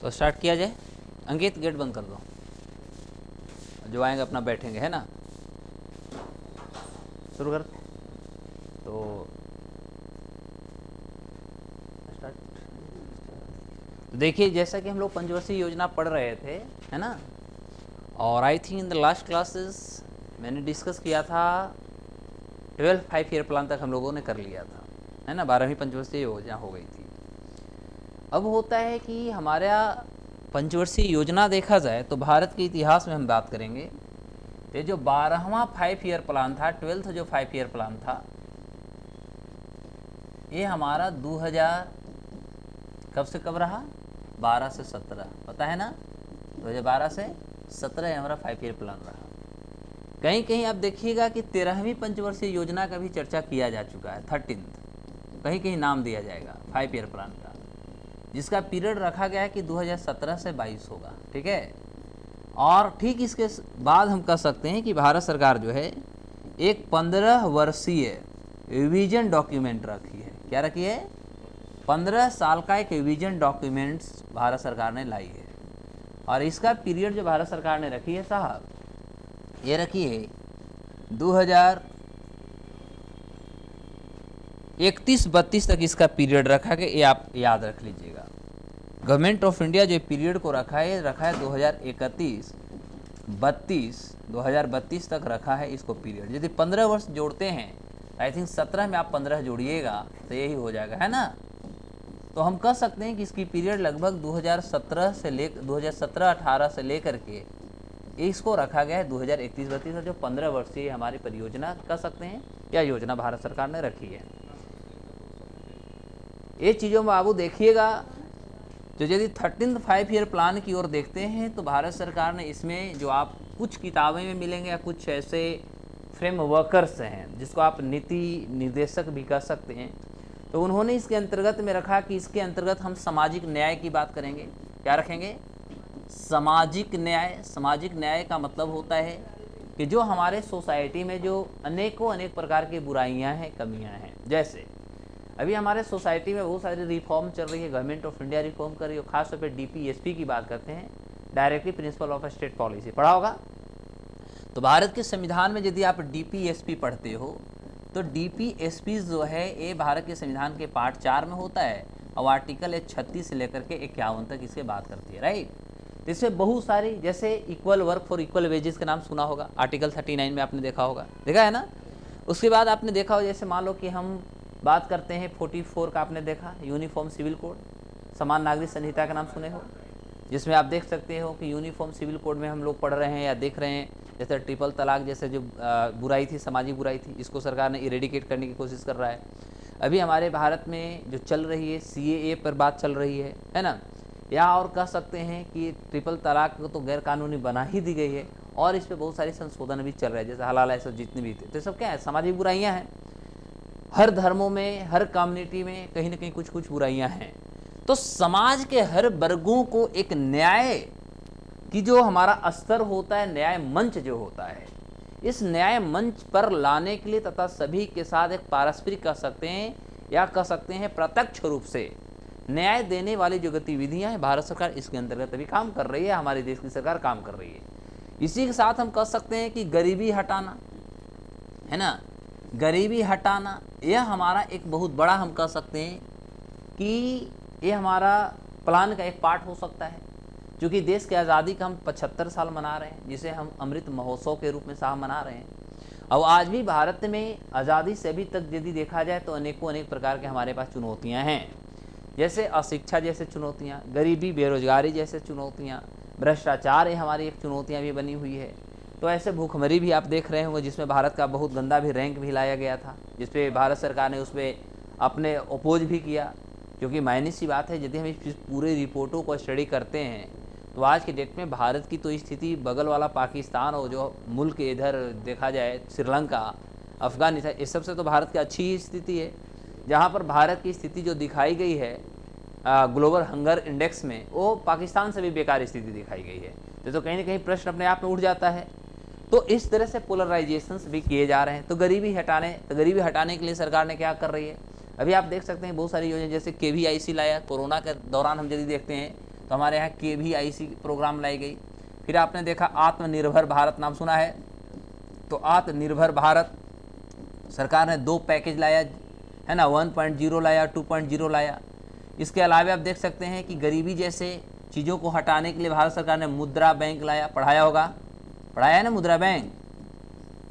तो स्टार्ट किया जाए। अंकित गेट बंद कर दो, जो आएंगे अपना बैठेंगे, है ना। शुरू कर। तो स्टार्ट। तो देखिए, जैसा कि हम लोग पंचवर्षीय योजना पढ़ रहे थे, है ना, और I think in the last classes मैंने डिस्कस किया था 12 5 ईयर प्लान तक हम लोगों ने कर लिया था, है ना। 12वीं पंचवर्षीय योजना हो गई थी। अब होता है कि हमारा पंचवर्षीय योजना देखा जाए तो भारत के इतिहास में हम बात करेंगे। ये जो 12वां 5 ईयर प्लान था, 12th जो 5 ईयर प्लान था, ये हमारा 2000 कब से कब रहा, 12 से 17, पता है ना। 2012 से 17 हमारा 5 ईयर प्लान रहा। कहीं कहीं आप देखिएगा कि 13वीं पंचवर्षीय योजना का भी चर्चा किया जा चुका है, 13th कहीं कहीं नाम दिया जाएगा 5 ईयर प्लान का, जिसका पीरियड रखा गया है कि 2017 से 22 होगा, ठीक है। और ठीक इसके बाद हम कह सकते हैं कि भारत सरकार जो है एक 15 वर्षीय विजन डॉक्यूमेंट रखी है। क्या रखी है? 15 साल का एक विजन डॉक्यूमेंट्स भारत सरकार ने लाई है। और इसका पीरियड जो भारत सरकार ने रखी है साहब, ये रखी है 2031-32 तक इसका पीरियड रखा है। ये आप याद रख लीजिएगा। गवर्नमेंट ऑफ इंडिया जो पीरियड को रखा है 2031-32 तक रखा है इसको पीरियड। यदि 15 वर्ष जोड़ते हैं, आई थिंक 17 में आप 15 जोड़िएगा तो यही हो जाएगा, है ना। तो हम कह सकते हैं कि इसकी पीरियड लगभग 2017-18 से लेकर के इसको रखा गया है 2031-32, और जो 15 वर्षीय हमारी परियोजना कह सकते हैं, या योजना भारत सरकार ने रखी है। ये चीज़ों में बाबू देखिएगा, जो यदि 13th 5 ईयर प्लान की ओर देखते हैं तो भारत सरकार ने इसमें जो आप कुछ किताबें में मिलेंगे या कुछ ऐसे फ्रेमवर्कर्स हैं जिसको आप नीति निर्देशक भी कह सकते हैं, तो उन्होंने इसके अंतर्गत में रखा कि इसके अंतर्गत हम सामाजिक न्याय की बात करेंगे। क्या रखेंगे? सामाजिक न्याय। सामाजिक न्याय का मतलब होता है कि जो हमारे सोसाइटी में जो अनेक प्रकार की बुराइयां हैं, कमियां हैं, जैसे अभी हमारे सोसाइटी में बहुत सारी रिफॉर्म चल रही है, गवर्नमेंट ऑफ इंडिया रिफॉर्म कर रही है, खास तौर पे DPSP की बात करते हैं, directly principle of state policy, पढ़ा होगा। तो भारत के संविधान में यदि आप DPSP पढ़ते हो तो DPSP जो है ये भारत के संविधान के पार्ट 4 में होता है, और आर्टिकल 36 से लेकर के 51 तक इसके बात करती है, राइट। इसमें बहुत सारी, जैसे equal work for equal wages का नाम सुना होगा, आर्टिकल 39 में आपने देखा होगा, देखा है ना। उसके बाद आपने देखा हो, जैसे मान लो कि हम बात करते हैं 44 का, आपने देखा यूनिफॉर्म सिविल कोड, समान नागरिक संहिता का नाम सुने हो, जिसमें आप देख सकते हो कि यूनिफॉर्म सिविल कोड में हम लोग पढ़ रहे हैं या देख रहे हैं, जैसे ट्रिपल तलाक जैसे जो बुराई थी, सामाजिक बुराई थी, इसको सरकार ने इरेडिकेट करने की कोशिश कर रहा है। अभी हमारे भारत में जो चल रही है CAA पर बात चल रही है ना। या और कह सकते हैं कि ट्रिपल तलाक को तो गैर कानूनी बना ही दी गई है, और इस पर बहुत सारे संशोधन भी चल रहे हैं, जैसे हलाल ऐसा जितने भी थे, तो सब क्या है, सामाजिक बुराइयाँ हैं। हर धर्मों में, हर कम्युनिटी में कहीं ना कहीं कुछ कुछ बुराइयां हैं। तो समाज के हर वर्गों को एक न्याय की जो हमारा स्तर होता है, न्याय मंच जो होता है, इस न्याय मंच पर लाने के लिए तथा सभी के साथ एक पारस्परिक कह सकते हैं या कह सकते हैं प्रत्यक्ष रूप से न्याय देने वाली जो गतिविधियां हैं, भारत सरकार इसके अंतर्गत अभी काम कर रही है, हमारे देश की सरकार काम कर रही है। इसी के साथ हम कह सकते हैं कि गरीबी हटाना, है ना, गरीबी हटाना यह हमारा एक बहुत बड़ा, हम कह सकते हैं कि यह हमारा प्लान का एक पार्ट हो सकता है। क्योंकि देश की आज़ादी का हम 75 साल मना रहे हैं, जिसे हम अमृत महोत्सव के रूप में साहब मना रहे हैं। अब आज भी भारत में आज़ादी से अभी तक यदि देखा जाए तो अनेक प्रकार के हमारे पास चुनौतियाँ हैं, जैसे अशिक्षा जैसे चुनौतियाँ, गरीबी बेरोजगारी जैसे चुनौतियाँ, भ्रष्टाचार, ये हमारी एक चुनौतियाँ भी बनी हुई है। तो ऐसे भूखमरी भी आप देख रहे होंगे, जिसमें भारत का बहुत गंदा भी रैंक भी लाया गया था, जिसपे भारत सरकार ने उस पर अपने अपोज भी किया। क्योंकि मायने सी बात है, यदि हम इस पूरे रिपोर्टों को स्टडी करते हैं तो आज के डेट में भारत की तो स्थिति, बगल वाला पाकिस्तान और जो मुल्क इधर देखा जाए श्रीलंका, अफगानिस्तान, इस सबसे तो भारत की अच्छी स्थिति है। जहाँ पर भारत की स्थिति जो दिखाई गई है ग्लोबल हंगर इंडेक्स में, वो पाकिस्तान से भी बेकार स्थिति दिखाई गई है। तो कहीं ना कहीं प्रश्न अपने आप में उठ जाता है। तो इस तरह से पोलराइजेशंस भी किए जा रहे हैं। तो गरीबी हटाने के लिए सरकार ने क्या कर रही है, अभी आप देख सकते हैं बहुत सारी योजना, जैसे KVIC लाया, कोरोना के दौरान हम यदि देखते हैं तो हमारे यहाँ KVIC प्रोग्राम लाई गई। फिर आपने देखा आत्मनिर्भर भारत, नाम सुना है? तो आत्मनिर्भर भारत सरकार ने 2 पैकेज लाया है ना, 1.0 लाया, 2.0 लाया। इसके अलावा आप देख सकते हैं कि गरीबी जैसे चीज़ों को हटाने के लिए भारत सरकार ने मुद्रा बैंक लाया। पढ़ाया होगा, पढ़ाया है ना मुद्रा बैंक?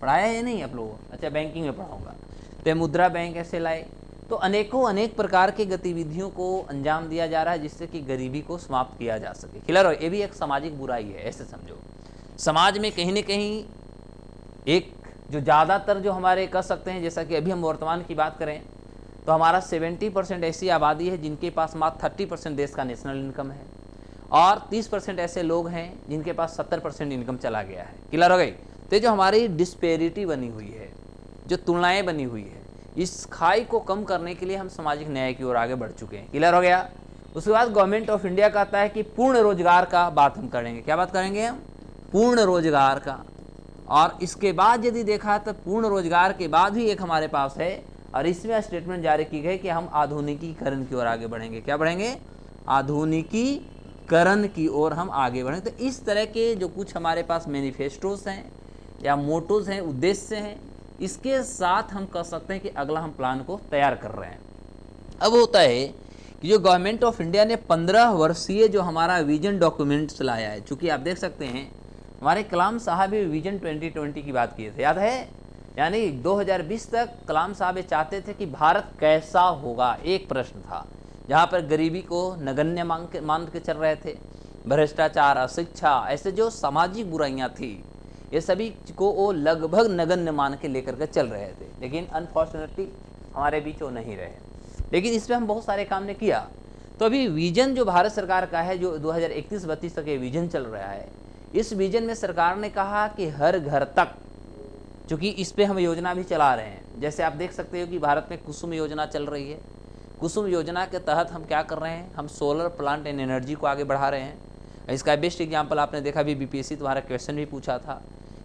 पढ़ाया है नहीं आप लोगों? अच्छा, बैंकिंग में पढ़ा होगा। तो मुद्रा बैंक ऐसे लाए। तो अनेक प्रकार की गतिविधियों को अंजाम दिया जा रहा है जिससे कि गरीबी को समाप्त किया जा सके। क्लियर हो? ये भी एक सामाजिक बुराई है, ऐसे समझो। समाज में कहीं न कहीं एक जो ज़्यादातर जो हमारे कह सकते हैं, जैसा कि अभी हम वर्तमान की बात करें तो हमारा 70% ऐसी आबादी है जिनके पास मात्र 30% देश का नेशनल इनकम है, और 30% ऐसे लोग हैं जिनके पास 70% इनकम चला गया है। क्लियर हो गई? तो जो हमारी डिस्पेरिटी बनी हुई है, जो तुलनाएं बनी हुई है, इस खाई को कम करने के लिए हम सामाजिक न्याय की ओर आगे बढ़ चुके हैं। क्लियर हो गया? उसके बाद गवर्नमेंट ऑफ इंडिया कहता है कि पूर्ण रोजगार का बात हम करेंगे। क्या बात करेंगे हम? पूर्ण रोजगार का। और इसके बाद यदि देखा तो पूर्ण रोजगार के बाद भी एक हमारे पास है, और इसमें स्टेटमेंट जारी की गई कि हम आधुनिकीकरण की ओर आगे बढ़ेंगे। क्या बढ़ेंगे? आधुनिकीकरण की ओर हम आगे बढ़ेंगे। तो इस तरह के जो कुछ हमारे पास मैनिफेस्टोस हैं या मोटोज हैं, उद्देश्य हैं, इसके साथ हम कह सकते हैं कि अगला हम प्लान को तैयार कर रहे हैं। अब होता है कि जो गवर्नमेंट ऑफ इंडिया ने 15 वर्षीय जो हमारा विजन डॉक्यूमेंट्स लाया है, चूँकि आप देख सकते हैं हमारे कलाम साहब भी विजन 2020 की बात किए थे, याद है? यानी 2020 तक कलाम साहब ये चाहते थे कि भारत कैसा होगा। एक प्रश्न था जहाँ पर गरीबी को नगण्य मान के चल रहे थे, भ्रष्टाचार, अशिक्षा, ऐसे जो सामाजिक बुराइयाँ थी, ये सभी को वो लगभग नगण्य मान के लेकर के चल रहे थे। लेकिन अनफॉर्चुनेटली हमारे बीच वो नहीं रहे, लेकिन इस पर हम बहुत सारे काम ने किया। तो अभी विजन जो भारत सरकार का है, जो 2031-32 तक ये विजन चल रहा है, इस विजन में सरकार ने कहा कि हर घर तक, चूँकि इस पे हम योजना भी चला रहे हैं। जैसे आप देख सकते हो कि भारत में कुसुम योजना चल रही है। कुसुम योजना के तहत हम क्या कर रहे हैं? हम सोलर प्लांट एंड एनर्जी को आगे बढ़ा रहे हैं। इसका बेस्ट एग्जांपल आपने देखा, अभी BPSC तुम्हारा क्वेश्चन भी पूछा था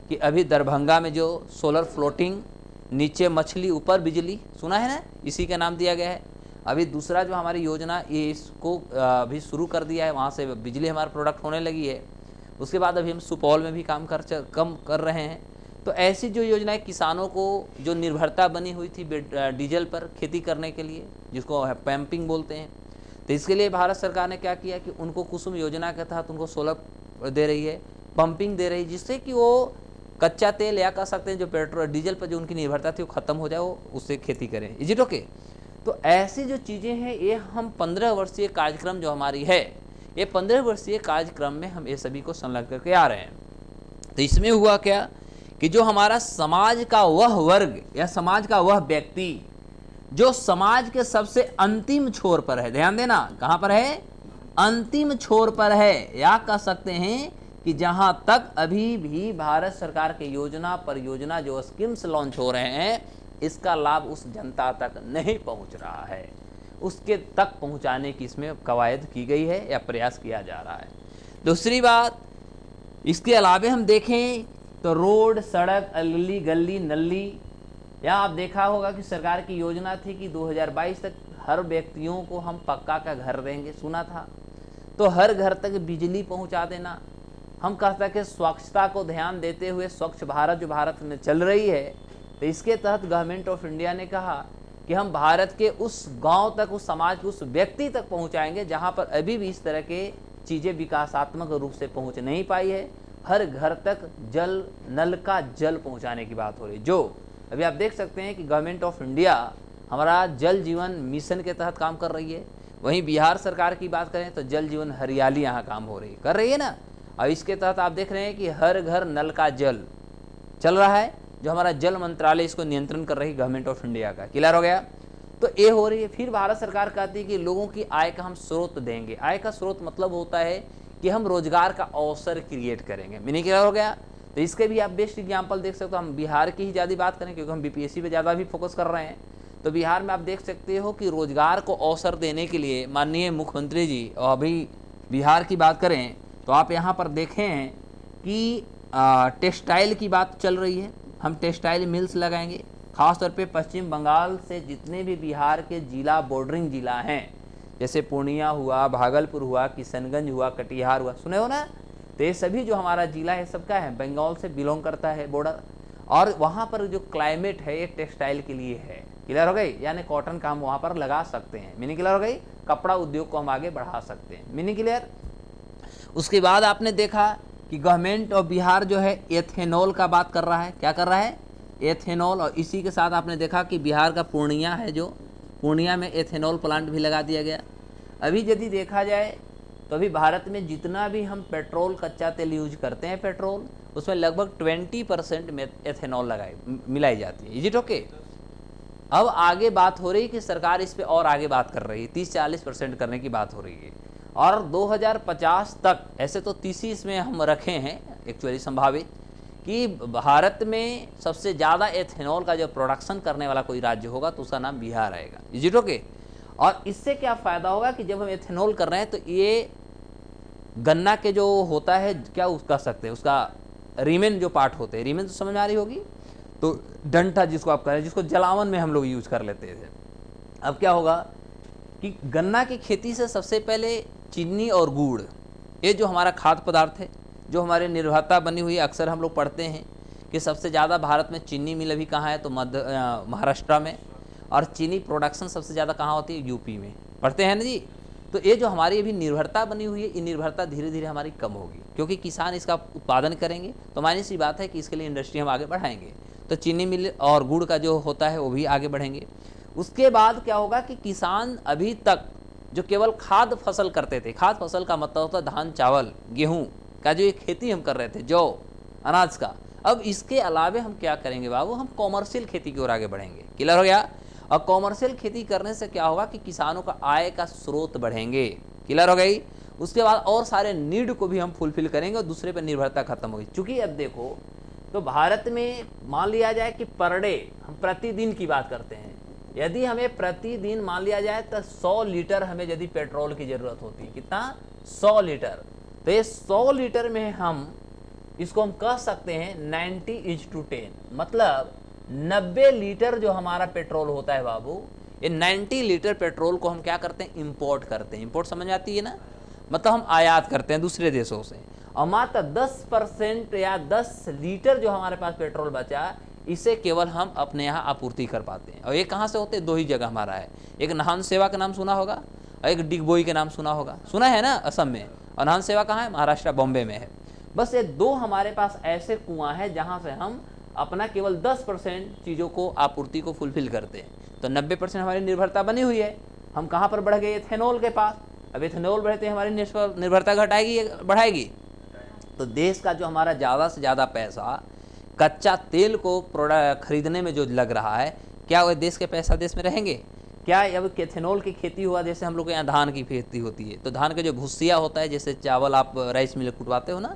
कि अभी दरभंगा में जो सोलर फ्लोटिंग, नीचे मछली ऊपर बिजली, सुना है ना, इसी का नाम दिया गया है। अभी दूसरा जो हमारी योजना, ये इसको अभी शुरू कर दिया है, वहाँ से बिजली हमारा प्रोडक्ट होने लगी है। उसके बाद अभी हम सुपौल में भी काम कर रहे हैं। तो ऐसी जो योजनाएं किसानों को जो निर्भरता बनी हुई थी डीजल पर खेती करने के लिए, जिसको पंपिंग बोलते हैं, तो इसके लिए भारत सरकार ने क्या किया कि उनको कुसुम योजना के तहत उनको सोलर दे रही है, पंपिंग दे रही है, जिससे कि वो कच्चा तेल या कह सकते हैं जो पेट्रोल डीजल पर जो उनकी निर्भरता थी वो ख़त्म हो जाए, वो उससे खेती करें। Is it okay? तो ऐसी जो चीज़ें हैं, ये हम 15 वर्षीय कार्यक्रम जो हमारी है, ये 15 वर्षीय कार्यक्रम में हम ये सभी को संलग्न करके आ रहे हैं। तो इसमें हुआ क्या कि जो हमारा समाज का वह वर्ग या समाज का वह व्यक्ति जो समाज के सबसे अंतिम छोर पर है, ध्यान देना, कहाँ पर है? अंतिम छोर पर है, या कह सकते हैं कि जहां तक अभी भी भारत सरकार के योजना परियोजना जो स्कीम्स लॉन्च हो रहे हैं, इसका लाभ उस जनता तक नहीं पहुंच रहा है, उसके तक पहुंचाने की इसमें कवायद की गई है या प्रयास किया जा रहा है। दूसरी बात, इसके अलावे हम देखें तो रोड, सड़क, अगली गली नली, या आप देखा होगा कि सरकार की योजना थी कि 2022 तक हर व्यक्तियों को हम पक्का का घर देंगे, सुना था। तो हर घर तक बिजली पहुंचा देना। हम कहते हैं कि स्वच्छता को ध्यान देते हुए स्वच्छ भारत जो भारत में चल रही है, तो इसके तहत गवर्नमेंट ऑफ इंडिया ने कहा कि हम भारत के उस गांव तक, उस समाज के उस व्यक्ति तक पहुंचाएंगे जहां पर अभी भी इस तरह के चीज़ें विकासात्मक रूप से पहुंच नहीं पाई है। हर घर तक जल, नल का जल पहुंचाने की बात हो रही है। जो अभी आप देख सकते हैं कि गवर्नमेंट ऑफ इंडिया हमारा जल जीवन मिशन के तहत काम कर रही है। वहीं बिहार सरकार की बात करें तो जल जीवन हरियाली यहाँ काम हो रही कर रही है ना। और इसके तहत आप देख रहे हैं कि हर घर नल का जल चल रहा है, जो हमारा जल मंत्रालय इसको नियंत्रण कर रही है गवर्नमेंट ऑफ इंडिया का। क्लियर हो गया? तो ये हो रही है। फिर भारत सरकार कहती है कि लोगों की आय का हम स्रोत देंगे। आय का स्रोत मतलब होता है कि हम रोजगार का अवसर क्रिएट करेंगे। मीनिंग क्लियर हो गया? तो इसके भी आप बेस्ट एग्जाम्पल देख सकते हो। हम बिहार की ही ज़्यादा बात करें क्योंकि हम BPSC पे ज़्यादा भी फोकस कर रहे हैं। तो बिहार में आप देख सकते हो कि रोजगार को अवसर देने के लिए माननीय मुख्यमंत्री जी, और अभी बिहार की बात करें तो आप यहाँ पर देखें कि टेक्सटाइल की बात चल रही है। हम टेक्सटाइल मिल्स लगाएंगे, खासतौर पे पश्चिम बंगाल से जितने भी बिहार के जिला बॉर्डरिंग जिला हैं, जैसे पूर्णिया हुआ, भागलपुर हुआ, किशनगंज हुआ, कटिहार हुआ, सुने हो ना। तो ये सभी जो हमारा जिला है सबका है, बंगाल से बिलोंग करता है बॉर्डर, और वहाँ पर जो क्लाइमेट है ये टेक्सटाइल के लिए है। क्लियर हो गई, यानी कॉटन का हम वहाँ पर लगा सकते हैं। मीनिंग क्लियर हो गई, कपड़ा उद्योग को हम आगे बढ़ा सकते हैं। Meaning clear. उसके बाद आपने देखा कि गवर्नमेंट ऑफ बिहार जो है एथेनॉल का बात कर रहा है। क्या कर रहा है? एथेनॉल। और इसी के साथ आपने देखा कि बिहार का पूर्णिया है, जो पूर्णिया में एथेनॉल प्लांट भी लगा दिया गया। अभी यदि देखा जाए तो अभी भारत में जितना भी हम पेट्रोल, कच्चा तेल यूज करते हैं पेट्रोल, उसमें लगभग 20% में एथेनॉल मिलाई जाती है। Is it okay? अब आगे बात हो रही है कि सरकार इस पे और आगे बात कर रही है, 30-40% करने की बात हो रही है। और 2050 तक, ऐसे तो 30 इसमें हम रखे हैं एक्चुअली संभावित, कि भारत में सबसे ज़्यादा एथेनॉल का जो प्रोडक्शन करने वाला कोई राज्य होगा तो उसका नाम बिहार आएगा। Is it okay? और इससे क्या फ़ायदा होगा कि जब हम एथेनॉल कर रहे हैं तो ये गन्ना के जो होता है, क्या उसका सकते हैं, उसका रीमेन जो पार्ट होते हैं, रीमेन तो समझ में आ रही होगी, तो डंठा जिसको आप कह रहे हैं, जिसको जलावन में हम लोग यूज कर लेते थे। अब क्या होगा कि गन्ना की खेती से सबसे पहले चीनी और गुड़, ये जो हमारा खाद्य पदार्थ है, जो हमारे निर्भरता बनी हुई है, अक्सर हम लोग पढ़ते हैं कि सबसे ज़्यादा भारत में चीनी मिल अभी कहाँ है, तो महाराष्ट्र में, और चीनी प्रोडक्शन सबसे ज़्यादा कहाँ होती है? यूपी में। पढ़ते हैं ना जी। तो ये जो हमारी अभी निर्भरता बनी हुई है, ये निर्भरता धीरे धीरे हमारी कम होगी, क्योंकि किसान इसका उत्पादन करेंगे, तो मायने सी बात है कि इसके लिए इंडस्ट्री हम आगे बढ़ाएंगे, तो चीनी मिल और गुड़ का जो होता है वो भी आगे बढ़ेंगे। उसके बाद क्या होगा कि किसान अभी तक जो केवल खाद्य फसल करते थे, खाद्य फसल का मतलब होता है धान, चावल, गेहूँ का जो ये खेती हम कर रहे थे, जौ, अनाज का, अब इसके अलावे हम क्या करेंगे बाबू? हम कॉमर्शियल खेती की ओर आगे बढ़ेंगे। क्लियर हो गया? और कॉमर्शियल खेती करने से क्या होगा कि किसानों का आय का स्रोत बढ़ेंगे। क्लियर हो गई? उसके बाद और सारे नीड को भी हम फुलफिल करेंगे और दूसरे पर निर्भरता खत्म होगी। चूंकि अब देखो तो भारत में मान लिया जाए कि पर डे, हम प्रतिदिन की बात करते हैं, यदि हमें प्रतिदिन मान लिया जाए तो 100 लीटर हमें यदि पेट्रोल की जरूरत होती है, कितना? 100 लीटर। तो ये 100 लीटर में हम इसको हम कह सकते हैं 90:10, मतलब 90 लीटर जो हमारा पेट्रोल होता है बाबू, ये 90 लीटर पेट्रोल को हम क्या करते हैं? इंपोर्ट करते हैं। इंपोर्ट समझ आती है ना, मतलब हम आयात करते हैं दूसरे देशों से, और मात्र 10% या 10 लीटर जो हमारे पास पेट्रोल बचा, इसे केवल हम अपने यहाँ आपूर्ति कर पाते हैं। और ये कहाँ से होते हैं? दो ही जगह हमारा है, एक नाहन सेवा का नाम सुना होगा और एक डिगबोई के नाम सुना होगा, सुना है ना, असम में। और नाहन सेवा कहाँ है? महाराष्ट्र, बॉम्बे में है। बस ये दो हमारे पास ऐसे कुआं हैं जहाँ से हम अपना केवल 10% चीज़ों को, आपूर्ति को फुलफिल करते हैं। तो 90% हमारी निर्भरता बनी हुई है। हम कहाँ पर बढ़ गए? एथेनॉल के पास। अब एथेनॉल बढ़ते हमारी निर्भरता घटाएगी या बढ़ाएगी? तो देश का जो हमारा ज़्यादा से ज़्यादा पैसा कच्चा तेल को प्रोडक्ट खरीदने में जो लग रहा है, क्या वह देश के पैसा देश में रहेंगे? क्या अब एथेनॉल की खेती हुआ, जैसे हम लोग के यहाँ धान की खेती होती है, तो धान का जो भूसिया होता है, जैसे चावल आप राइस मिल कुटवाते हो ना,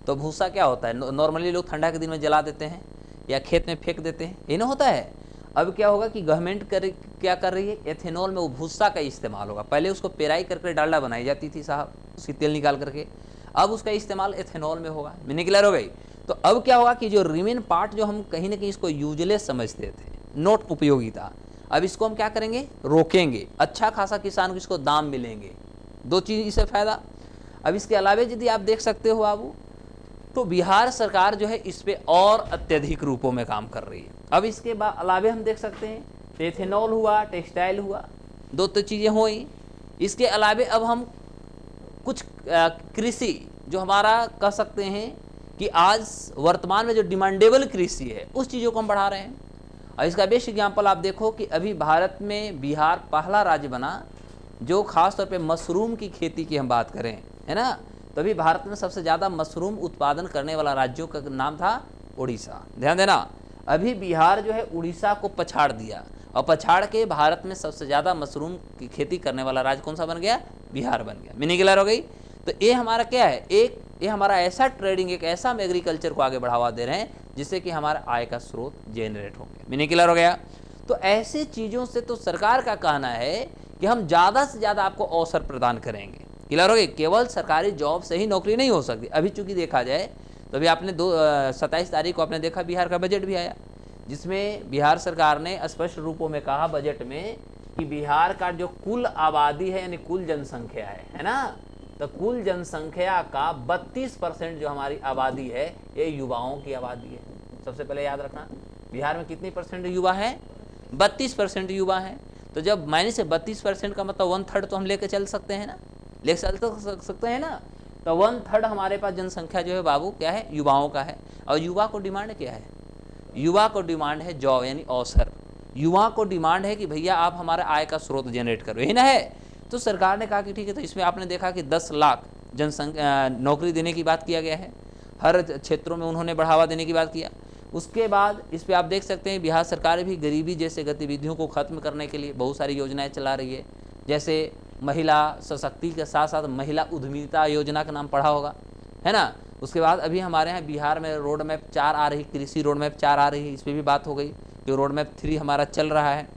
तो भूसा क्या होता है? नॉर्मली लोग ठंडा के दिन में जला देते हैं या खेत में फेंक देते हैं, ये ना होता है। अब क्या होगा कि गवर्नमेंट क्या कर रही है? एथेनॉल में वो भूसा का इस्तेमाल होगा। पहले उसको पेराई करके डालडा बनाई जाती थी साहब, उसकी तेल निकाल करके, अब उसका इस्तेमाल एथेनॉल में होगा। मीनिंग क्लियर हो गई? तो अब क्या होगा कि जो रिमेन पार्ट जो हम कहीं ना कहीं इसको यूजलेस समझते थे, नोट उपयोगिता, अब इसको हम क्या करेंगे? रोकेंगे। अच्छा खासा किसान को इसको दाम मिलेंगे। दो चीज़ इससे फ़ायदा। अब इसके अलावे यदि आप देख सकते हो बाबू, तो बिहार सरकार जो है इस पे और अत्यधिक रूपों में काम कर रही है। अब इसके अलावे हम देख सकते हैं तो एथेनॉल हुआ, टेक्सटाइल हुआ, दो तो चीज़ें हुई। इसके अलावे अब हम कुछ कृषि जो हमारा कह सकते हैं कि आज वर्तमान में जो डिमांडेबल कृषि है, उस चीज़ों को हम बढ़ा रहे हैं। और इसका बेस्ट एग्जाम्पल आप देखो कि अभी भारत में बिहार पहला राज्य बना जो खास तौर पे मशरूम की खेती की हम बात करें, है ना, तो अभी भारत में सबसे ज़्यादा मशरूम उत्पादन करने वाला राज्यों का नाम था उड़ीसा। ध्यान देना, अभी बिहार जो है उड़ीसा को पछाड़ दिया, और पछाड़ के भारत में सबसे ज़्यादा मशरूम की खेती करने वाला राज्य कौन सा बन गया? बिहार बन गया। मीनिंग क्लियर हो गई? तो ये हमारा क्या है? ये हमारा ऐसा ट्रेडिंग, एक ऐसा हम एग्रीकल्चर को आगे बढ़ावा दे रहे हैं जिससे कि हमारा आय का स्रोत जेनरेट होंगे। मीनिंग क्लियर हो गया? तो ऐसी चीज़ों से तो सरकार का कहना है कि हम ज़्यादा से ज़्यादा आपको अवसर प्रदान करेंगे। क्लियर हो गई? केवल सरकारी जॉब से ही नौकरी नहीं हो सकती। अभी चूंकि देखा जाए तो अभी आपने 27 तारीख को आपने देखा बिहार का बजट भी आया, जिसमें बिहार सरकार ने स्पष्ट रूपों में कहा बजट में कि बिहार का जो कुल आबादी है यानी कुल जनसंख्या है ना, तो कुल जनसंख्या का 32% जो हमारी आबादी है ये युवाओं की आबादी है। सबसे पहले याद रखना, बिहार में कितनी परसेंट युवा है? 32% युवा है। तो जब माइनस से 32% का मतलब 1/3 तो हम लेके चल सकते हैं ना, लेके चल तो सकते हैं ना। तो 1/3 हमारे पास जनसंख्या जो है बाबू क्या है? युवाओं का है। और युवा को डिमांड क्या है? युवा को डिमांड है जॉब यानी अवसर। युवा को डिमांड है कि भैया आप हमारा आय का स्रोत जनरेट करो, यही ना है। तो सरकार ने कहा कि ठीक है, तो इसमें आपने देखा कि 10 लाख जनसंख्या नौकरी देने की बात किया गया है, हर क्षेत्रों में उन्होंने बढ़ावा देने की बात किया। उसके बाद इस पर आप देख सकते हैं बिहार सरकार भी गरीबी जैसे गतिविधियों को खत्म करने के लिए बहुत सारी योजनाएं चला रही है। जैसे महिला सशक्ति के साथ साथ महिला उद्यमिता योजना का नाम पढ़ा होगा, है ना। उसके बाद अभी हमारे यहाँ बिहार में रोड मैप 4 आ रही, कृषि रोड मैप 4 आ रही है, इस पर भी बात हो गई। जो रोड मैप 3 हमारा चल रहा है,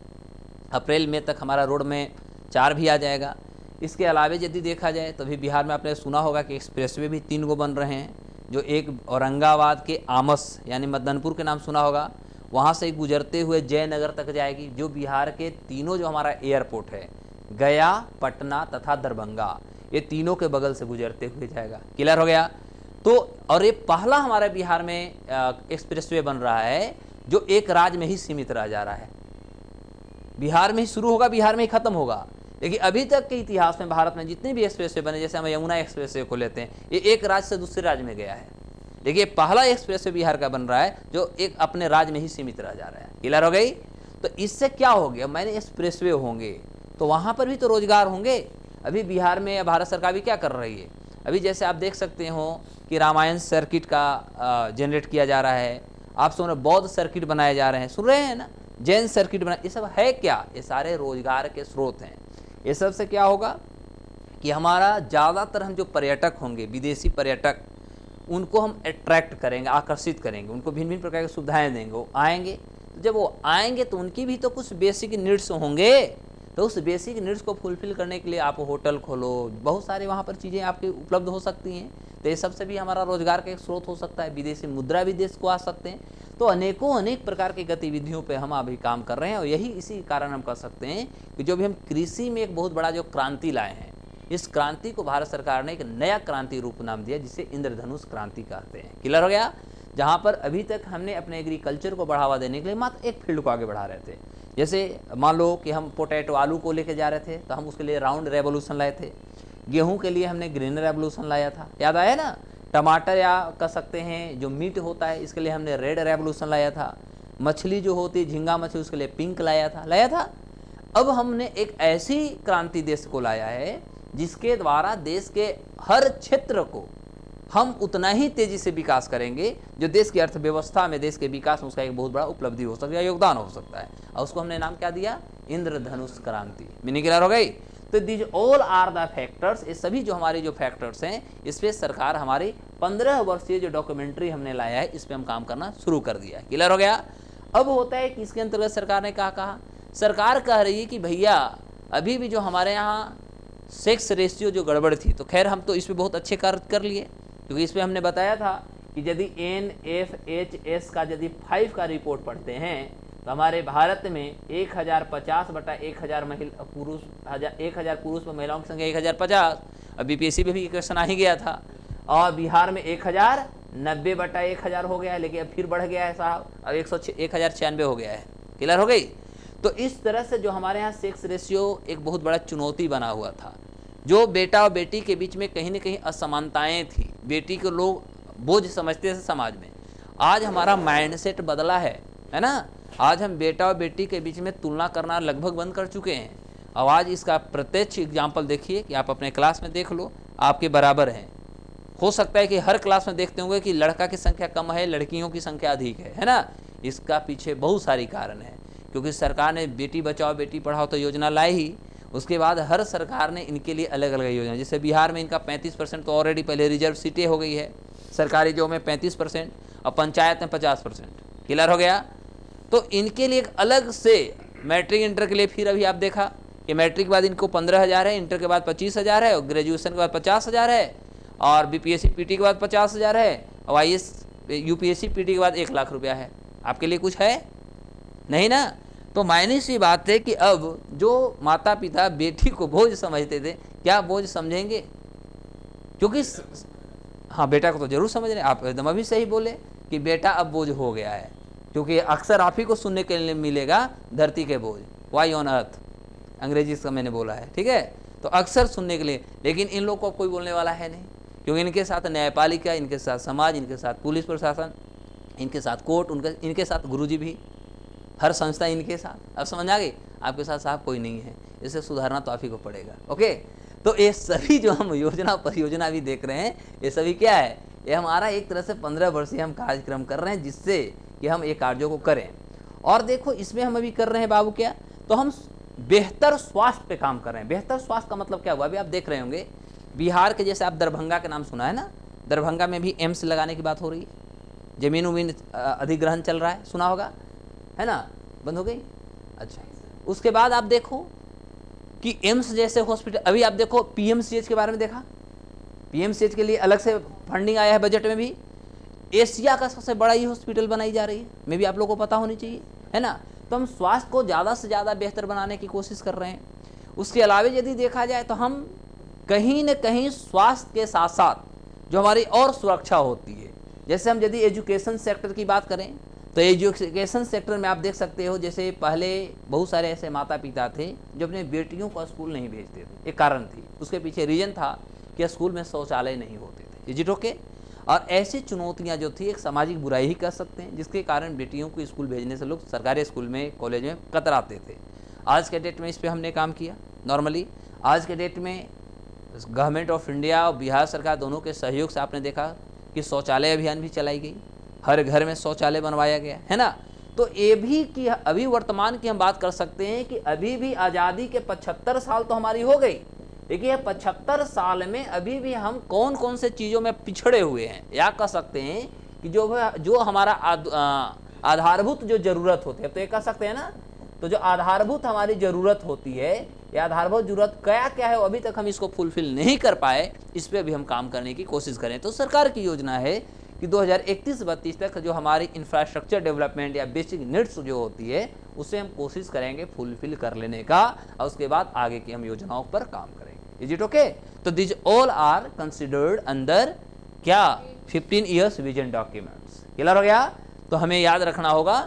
अप्रैल में तक हमारा रोड में 4 भी आ जाएगा। इसके अलावा यदि देखा जाए तो भी बिहार में आपने सुना होगा कि एक्सप्रेसवे भी 3 गो बन रहे हैं। जो एक औरंगाबाद के आमस यानी मदनपुर के नाम सुना होगा, वहाँ से गुजरते हुए जयनगर तक जाएगी। जो बिहार के तीनों जो हमारा एयरपोर्ट है, गया, पटना तथा दरभंगा, ये तीनों के बगल से गुजरते हुए जाएगा। क्लियर हो गया। तो और ये पहला हमारे बिहार में एक्सप्रेसवे बन रहा है जो एक राज्य में ही सीमित रह जा रहा है। बिहार में ही शुरू होगा, बिहार में ही खत्म होगा। लेकिन अभी तक के इतिहास में भारत में जितने भी एक्सप्रेसवे बने, जैसे हम यमुना एक्सप्रेसवे को लेते हैं, ये एक राज्य से दूसरे राज्य में गया है। लेकिन ये पहला एक्सप्रेसवे बिहार का बन रहा है जो एक अपने राज्य में ही सीमित रह जा रहा है। क्लियर हो गई। तो इससे क्या हो गया, मैंने एक्सप्रेसवे होंगे तो वहाँ पर भी तो रोजगार होंगे। अभी बिहार में भारत सरकार भी क्या कर रही है, अभी जैसे आप देख सकते हो कि रामायण सर्किट का जनरेट किया जा रहा है। आप सुन रहे, बौद्ध सर्किट बनाए जा रहे हैं, सुन रहे हैं ना, जैन सर्किट बनाए। ये सब है क्या? ये सारे रोजगार के स्रोत हैं। ये सब से क्या होगा कि हमारा ज़्यादातर हम जो पर्यटक होंगे, विदेशी पर्यटक, उनको हम अट्रैक्ट करेंगे, आकर्षित करेंगे, उनको भिन्न भिन्न प्रकार की सुविधाएं देंगे। वो आएंगे, तो जब वो आएंगे तो उनकी भी तो कुछ बेसिक नीड्स होंगे। तो उस बेसिक नीड्स को फुलफिल करने के लिए आप होटल खोलो, बहुत सारे वहाँ पर चीज़ें आपकी उपलब्ध हो सकती हैं। तो ये सबसे भी हमारा रोजगार का एक स्रोत हो सकता है। विदेशी मुद्रा भी देश को आ सकते हैं। तो अनेक प्रकार की गतिविधियों पे हम अभी काम कर रहे हैं। और यही इसी कारण हम कर सकते हैं कि जो भी हम कृषि में एक बहुत बड़ा जो क्रांति लाए हैं, इस क्रांति को भारत सरकार ने एक नया क्रांति रूप नाम दिया, जिसे इंद्रधनुष क्रांति कहते हैं। क्लियर हो गया। जहाँ पर अभी तक हमने अपने एग्रीकल्चर को बढ़ावा देने के लिए मात्र एक फील्ड को आगे बढ़ा रहे थे। जैसे मान लो कि हम पोटैटो आलू को लेके जा रहे थे, तो हम उसके लिए राउंड रेवोल्यूशन लाए थे। गेहूं के लिए हमने ग्रीन रेवोल्यूशन लाया था, याद आया ना। टमाटर या कह सकते हैं जो मीट होता है, इसके लिए हमने रेड रेवोल्यूशन लाया था। मछली जो होती है, झींगा मछली, उसके लिए पिंक लाया था। अब हमने एक ऐसी क्रांति देश को लाया है जिसके द्वारा देश के हर क्षेत्र को हम उतना ही तेजी से विकास करेंगे जो देश की अर्थव्यवस्था में, देश के विकास में उसका एक बहुत बड़ा उपलब्धि हो सकता है, योगदान हो सकता है। और उसको हमने नाम क्या दिया? इंद्रधनुष क्रांति। मीनिंग क्लियर हो गई। तो these all are the factors, ये सभी जो हमारे जो फैक्टर्स हैं, इस पर सरकार हमारी 15 वर्षीय जो डॉक्यूमेंट्री हमने लाया है, इस पर हम काम करना शुरू कर दिया है। क्लियर हो गया। अब होता है कि इसके अंतर्गत सरकार ने कहा, सरकार कह रही है कि भैया अभी भी जो हमारे यहाँ सेक्स रेशियो जो गड़बड़ थी, तो खैर हम तो इस पर बहुत अच्छे कार्य कर लिए, क्योंकि इस पर हमने बताया था कि यदि NFHS का यदि 5 का रिपोर्ट पढ़ते हैं तो हमारे भारत में 1050/1000 पुरुष, 1000 पुरुष में महिलाओं की संख्या 1050। अब BPSC में भी क्वेश्चन आ ही गया था। और बिहार में 1090/1000 हो गया है, लेकिन अब फिर बढ़ गया है साहब, अब 1096 हो गया है। क्लियर हो गई। तो इस तरह से जो हमारे यहाँ सेक्स रेशियो एक बहुत बड़ा चुनौती बना हुआ था, जो बेटा और बेटी के बीच में कहीं न कहीं असमानताएं थी, बेटी को लोग बोझ समझते थे समाज में। आज हमारा माइंडसेट बदला है ना। आज हम बेटा और बेटी के बीच में तुलना करना लगभग बंद कर चुके हैं। अब आज इसका प्रत्यक्ष एग्जाम्पल देखिए कि आप अपने क्लास में देख लो, आपके बराबर हैं। हो सकता है कि हर क्लास में देखते होंगे कि लड़का की संख्या कम है, लड़कियों की संख्या अधिक है ना। इसका पीछे बहुत सारी कारण है, क्योंकि सरकार ने बेटी बचाओ बेटी पढ़ाओ तो योजना लाई ही। उसके बाद हर सरकार ने इनके लिए अलग अलग योजना, जैसे बिहार में इनका 35% तो ऑलरेडी पहले रिजर्व सीटें हो गई है, सरकारी जो में 35% और पंचायत में 50%। क्लियर हो गया। तो इनके लिए एक अलग से मैट्रिक इंटर के लिए फिर अभी आप देखा कि मैट्रिक के बाद इनको 15,000 है, इंटर के बाद 25,000 है, और ग्रेजुएशन के बाद 50,000 है, और BPSC PT के बाद 50,000 है, और IAS UPSC PT के बाद 1 लाख रुपया है। आपके लिए कुछ है नहीं ना। तो मायने सी बात है कि अब जो माता पिता बेटी को बोझ समझते थे, क्या बोझ समझेंगे? क्योंकि हाँ, बेटा को तो जरूर समझ रहे हैं आप, एकदम अभी सही बोले कि बेटा अब बोझ हो गया है, क्योंकि अक्सर आप ही को सुनने के लिए मिलेगा धरती के बोझ, वाई ऑन अर्थ, अंग्रेजी से मैंने बोला है, ठीक है, तो अक्सर सुनने के लिए। लेकिन इन लोग को कोई बोलने वाला है नहीं, क्योंकि इनके साथ न्यायपालिका, इनके साथ समाज, इनके साथ पुलिस प्रशासन, इनके साथ कोर्ट, इनके साथ गुरुजी भी, हर संस्था इनके साथ। अब समझ आ गई? आपके साथ साहब कोई नहीं है, इसे सुधारना तो आप ही को पड़ेगा। ओके, तो ये सभी जो हम योजना परियोजना भी देख रहे हैं, ये सभी क्या है? ये हमारा एक तरह से 15 वर्षीय हम कार्यक्रम कर रहे हैं, जिससे कि हम ये कार्यों को करें। और देखो इसमें हम अभी कर रहे हैं बाबू क्या, तो हम बेहतर स्वास्थ्य पे काम कर रहे हैं। बेहतर स्वास्थ्य का मतलब क्या हुआ? अभी आप देख रहे होंगे बिहार के, जैसे आप दरभंगा के नाम सुना है ना, दरभंगा में भी एम्स लगाने की बात हो रही है, जमीन उमीन अधिग्रहण चल रहा है, सुना होगा, है ना? बंद हो गई? अच्छा, उसके बाद आप देखो कि एम्स जैसे हॉस्पिटल, अभी आप देखो पीएमसीएच के बारे में देखा, पीएमसीएच के लिए अलग से फंडिंग आया है बजट में भी, एशिया का सबसे बड़ा ये हॉस्पिटल बनाई जा रही है, मे भी आप लोगों को पता होनी चाहिए, है ना? तो हम स्वास्थ्य को ज़्यादा से ज़्यादा बेहतर बनाने की कोशिश कर रहे हैं। उसके अलावा यदि देखा जाए तो हम कहीं न कहीं स्वास्थ्य के साथ साथ जो हमारी और सुरक्षा होती है, जैसे हम यदि एजुकेशन सेक्टर की बात करें तो एजुकेशन सेक्टर में आप देख सकते हो, जैसे पहले बहुत सारे ऐसे माता पिता थे जो अपने बेटियों को स्कूल नहीं भेजते थे। एक कारण थी, उसके पीछे रीजन था कि स्कूल में शौचालय नहीं होते थे। Is it okay? और ऐसी चुनौतियां जो थी, एक सामाजिक बुराई ही कह सकते हैं, जिसके कारण बेटियों को स्कूल भेजने से लोग सरकारी स्कूल में, कॉलेज में कतराते थे। आज के डेट में इस पर हमने काम किया। नॉर्मली आज के डेट में गवर्नमेंट ऑफ इंडिया और बिहार सरकार दोनों के सहयोग से आपने देखा कि शौचालय अभियान भी चलाई गई, हर घर में शौचालय बनवाया गया, है ना? तो ये भी कि अभी वर्तमान की हम बात कर सकते हैं कि अभी भी आज़ादी के 75 साल तो हमारी हो गई, देखिए 75 साल में अभी भी हम कौन कौन से चीज़ों में पिछड़े हुए हैं, या कह सकते हैं कि जो हमारा आधारभूत जो ज़रूरत होती है, तो ये कह सकते हैं ना, तो जो आधारभूत हमारी ज़रूरत होती है, ये आधारभूत ज़रूरत क्या क्या है, अभी तक हम इसको फुलफिल नहीं कर पाए, इस पर भी हम काम करने की कोशिश करें। तो सरकार की योजना है कि 2031-32 तक जो हमारी इंफ्रास्ट्रक्चर डेवलपमेंट या बेसिक नीड्स जो होती है, उसे हम कोशिश करेंगे फुलफिल कर लेने का, और उसके बाद आगे की हम योजनाओं पर काम करेंगे। Is it okay? तो दिस ऑल आर कंसिडर्ड अंदर क्या 15 ईयर्स विजन डॉक्यूमेंट्स। क्लियर हो गया? तो हमें याद रखना होगा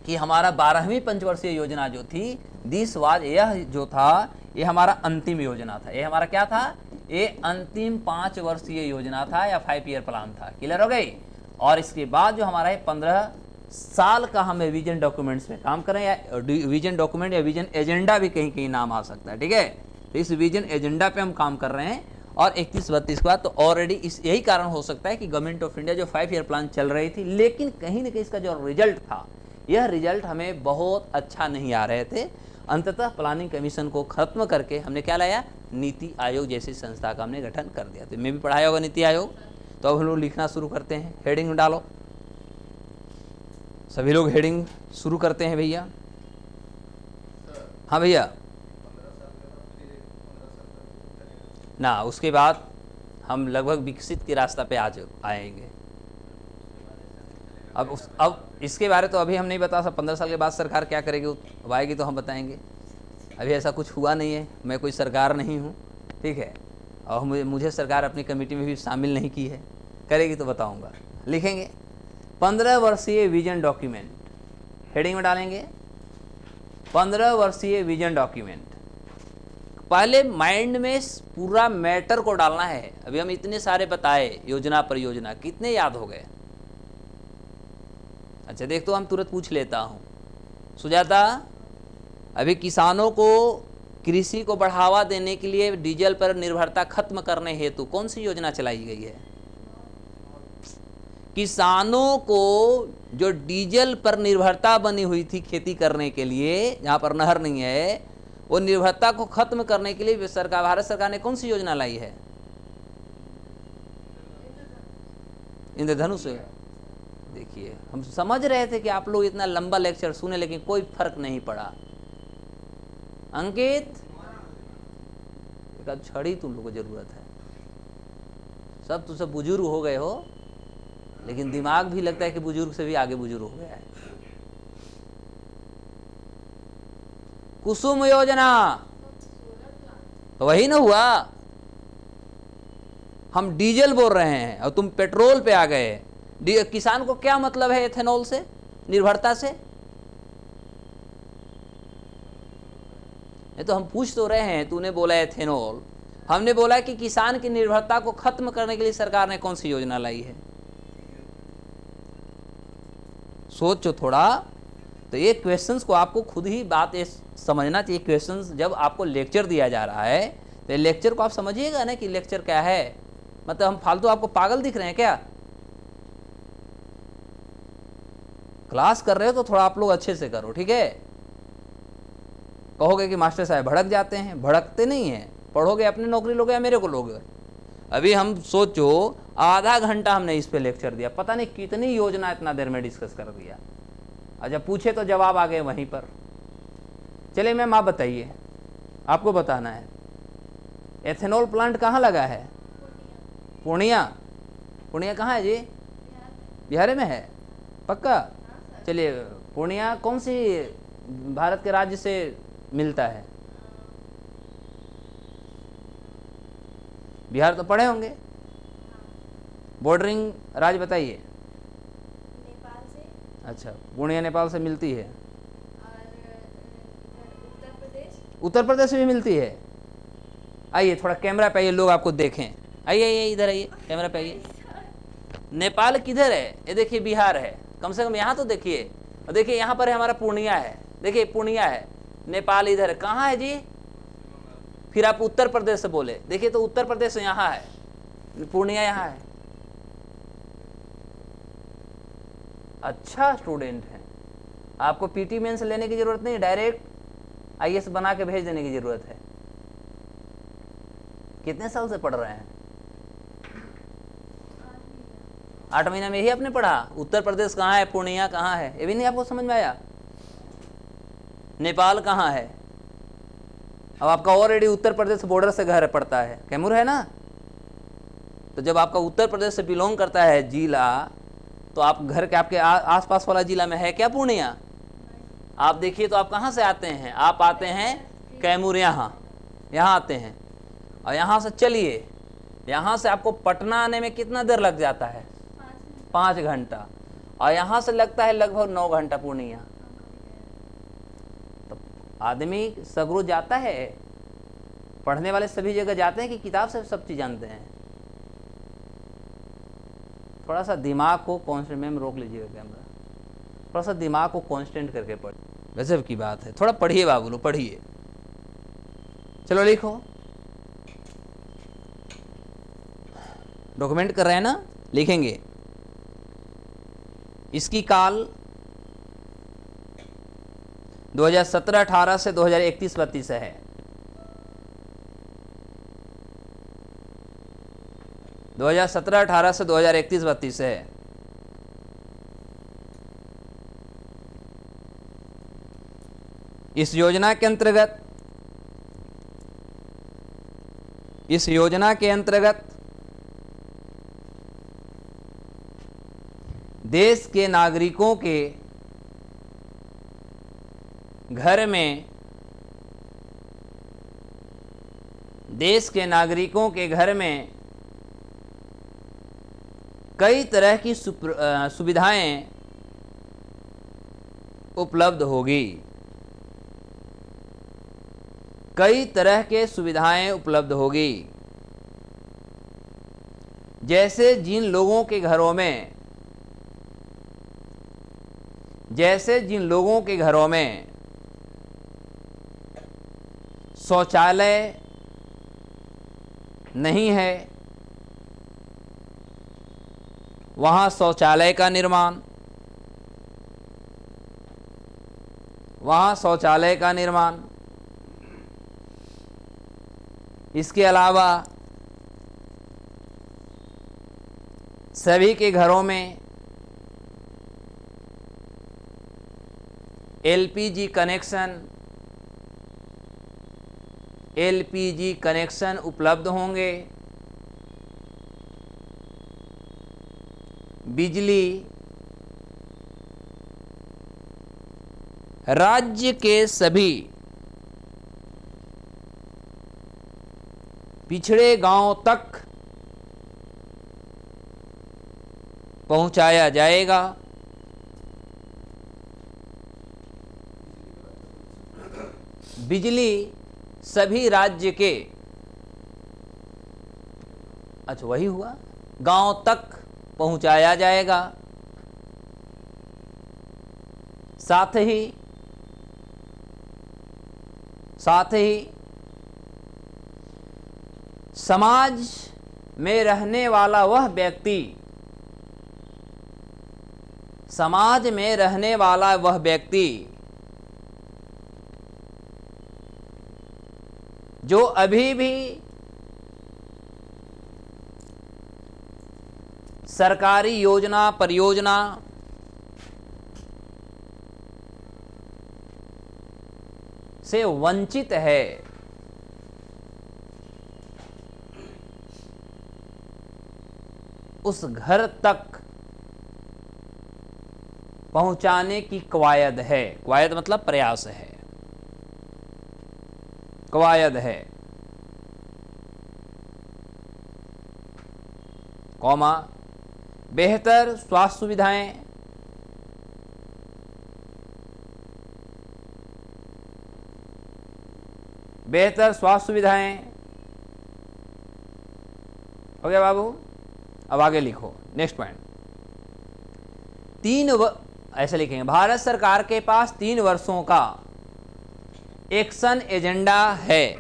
कि हमारा 12वीं पंचवर्षीय योजना जो थी, दिस वाज, यह जो था ये हमारा अंतिम योजना था। ये हमारा क्या था? ये अंतिम 5 वर्षीय योजना था या 5 ईयर प्लान था। क्लियर हो गई? और इसके बाद जो हमारा 15 साल का हमें विजन डॉक्यूमेंट्स में काम करें, या विजन डॉक्यूमेंट या विजन एजेंडा भी कहीं कहीं नाम आ सकता है, ठीक है? तो इस विजन एजेंडा पे हम काम कर रहे हैं। और 31-32 के बाद तो ऑलरेडी इस यही कारण हो सकता है कि गवर्नमेंट ऑफ इंडिया जो 5 ईयर प्लान चल रही थी, लेकिन कहीं ना कहीं इसका जो रिजल्ट था, यह रिजल्ट हमें बहुत अच्छा नहीं आ रहे थे। अंततः प्लानिंग कमीशन को खत्म करके हमने क्या लाया? नीति आयोग जैसी संस्था का हमने गठन कर दिया। तो मैं भी पढ़ाया होगा नीति आयोग। तो अब हम लोग लिखना शुरू करते हैं, हेडिंग डालो, सभी लोग हेडिंग शुरू करते हैं भैया। हाँ भैया ना, उसके बाद हम लगभग विकसित के रास्ता पे आज आएंगे। अब इसके बारे तो अभी हम नहीं बता सकते, 15 साल के बाद सरकार क्या करेगी, अब आएगी तो हम बताएंगे। अभी ऐसा कुछ हुआ नहीं है, मैं कोई सरकार नहीं हूँ, ठीक है? और मुझे सरकार अपनी कमेटी में भी शामिल नहीं की है, करेगी तो बताऊँगा। लिखेंगे 15 वर्षीय विजन डॉक्यूमेंट, हेडिंग में डालेंगे 15 वर्षीय विजन डॉक्यूमेंट। पहले माइंड में पूरा मैटर को डालना है। अभी हम इतने सारे बताए योजना परियोजना, कितने याद हो गए? अच्छा देख, तो हम तुरंत पूछ लेता हूँ, सुजाता, अभी किसानों को कृषि को बढ़ावा देने के लिए डीजल पर निर्भरता खत्म करने हेतु कौन सी योजना चलाई गई है? किसानों को जो डीजल पर निर्भरता बनी हुई थी खेती करने के लिए, जहाँ पर नहर नहीं है, वो निर्भरता को खत्म करने के लिए सरकार, भारत सरकार ने कौन सी योजना लाई है? इंद्रधनुष। देखिए, हम समझ रहे थे कि आप लोग इतना लंबा लेक्चर सुने, लेकिन कोई फर्क नहीं पड़ा। अंकित, एक छड़ी तुम लोग को जरूरत है। सब तुम सब बुजुर्ग हो गए हो, लेकिन दिमाग भी लगता है कि बुजुर्ग से भी आगे बुजुर्ग हो गया है। कुसुम योजना, तो वही ना हुआ। हम डीजल बोल रहे हैं और तुम पेट्रोल पे आ गए। किसान को क्या मतलब है एथेनॉल से, निर्भरता से? ये तो हम पूछ तो रहे हैं, तूने बोला एथेनॉल, हमने बोला कि किसान की निर्भरता को खत्म करने के लिए सरकार ने कौन सी योजना लाई है? सोचो थोड़ा। तो ये क्वेश्चंस को आपको खुद ही बात ये समझना चाहिए। क्वेश्चंस जब आपको लेक्चर दिया जा रहा है तो लेक्चर को आप समझिएगा ना कि लेक्चर क्या है। मतलब हम फालतू आपको पागल दिख रहे हैं क्या? क्लास कर रहे हो तो थोड़ा आप लोग अच्छे से करो, ठीक है? कहोगे कि मास्टर साहब भड़क जाते हैं, भड़कते नहीं हैं। पढ़ोगे अपनी नौकरी लोगे या मेरे को लोगे? अभी हम सोचो आधा घंटा हमने इस पे लेक्चर दिया, पता नहीं कितनी योजना इतना देर में डिस्कस कर दिया, और जब पूछे तो जवाब आ गए वहीं पर। चलिए मैम आप बताइए, आपको बताना है एथेनॉल प्लांट कहाँ लगा है? पूर्णिया। पूर्णिया कहाँ है जी? बिहार में है पक्का? चलिए, पूर्णिया कौन सी भारत के राज्य से मिलता है? बिहार तो पढ़े होंगे। बॉर्डरिंग राज्य बताइए। नेपाल से। अच्छा, पूर्णिया नेपाल से मिलती है। और उत्तर प्रदेश। उत्तर प्रदेश से भी मिलती है। आइए थोड़ा कैमरा पे आइए, लोग आपको देखें। आइए आइए इधर आइए, कैमरा पे आइए। नेपाल किधर है? ये देखिए बिहार है, कम से कम यहाँ तो देखिए। और देखिए यहाँ पर है हमारा पूर्णिया है, देखिए पूर्णिया है। नेपाल इधर है, कहाँ है जी? फिर आप उत्तर प्रदेश से बोले, देखिए तो उत्तर प्रदेश यहाँ है, पूर्णिया यहाँ है। अच्छा स्टूडेंट है, आपको पीटी मेंस लेने की जरूरत नहीं, डायरेक्ट आईएएस बना के भेज देने की जरूरत है। कितने साल से पढ़ रहे हैं? 8 महीना में ही आपने पढ़ा? उत्तर प्रदेश कहाँ है, पूर्णिया कहाँ है, ये भी नहीं आपको समझ में आया? नेपाल कहाँ है? अब आपका ऑलरेडी उत्तर प्रदेश बॉर्डर से घर पड़ता है, कैमूर है ना? तो जब आपका उत्तर प्रदेश से बिलोंग करता है जिला, तो आप घर के आपके आसपास वाला जिला में है क्या पूर्णिया? आप देखिए तो आप कहाँ से आते हैं? आप आते हैं कैमूर, यहाँ आते हैं, और यहाँ से चलिए, यहाँ से आपको पटना आने में कितना देर लग जाता है? 5 घंटा। और यहाँ से लगता है लगभग 9 घंटा पूर्णिया। तो आदमी सगरो जाता है, पढ़ने वाले सभी जगह जाते हैं कि किताब से सब चीज़ जानते हैं? थोड़ा सा दिमाग को कॉन्स्टेंट, में रोक लीजिएगा कैमरा, थोड़ा सा दिमाग को कांस्टेंट करके पढ़। गजब की बात है, थोड़ा पढ़िए बाबू लोग, पढ़िए। चलो लिखो, डॉक्यूमेंट कर रहे हैं ना, लिखेंगे। इसकी काल 2017-18 से 2031-32 है। 2017-18 से 2031-32 है। इस योजना के अंतर्गत देश के नागरिकों के घर में कई तरह की सुविधाएं उपलब्ध होगी। कई तरह के सुविधाएं उपलब्ध होगी, जैसे जिन लोगों के घरों में शौचालय नहीं है, वहाँ शौचालय का निर्माण। इसके अलावा सभी के घरों में एलपीजी कनेक्शन उपलब्ध होंगे। बिजली राज्य के सभी पिछड़े गांव तक पहुंचाया जाएगा। बिजली सभी राज्य के, अच्छा वही हुआ, गांव तक पहुंचाया जाएगा। साथ ही समाज में रहने वाला वह व्यक्ति, समाज में रहने वाला वह व्यक्ति जो अभी भी सरकारी योजना परियोजना से वंचित है, उस घर तक पहुंचाने की कवायद है। कवायद मतलब प्रयास है, कवायद है। कौमा, बेहतर स्वास्थ्य सुविधाएं, बेहतर स्वास्थ्य सुविधाएं। हो गया बाबू? अब आगे लिखो नेक्स्ट पॉइंट। ऐसे लिखेंगे, भारत सरकार के पास 3 वर्षों का एक्शन एजेंडा है।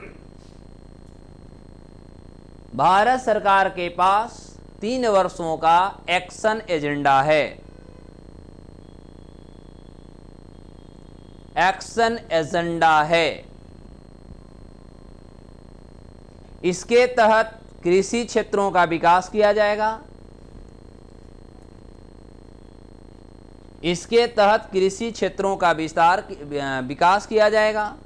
भारत सरकार के पास 3 वर्षों का एक्शन एजेंडा है। एक्शन एजेंडा है। इसके तहत कृषि क्षेत्रों का विकास किया जाएगा। इसके तहत कृषि क्षेत्रों का विकास किया जाएगा।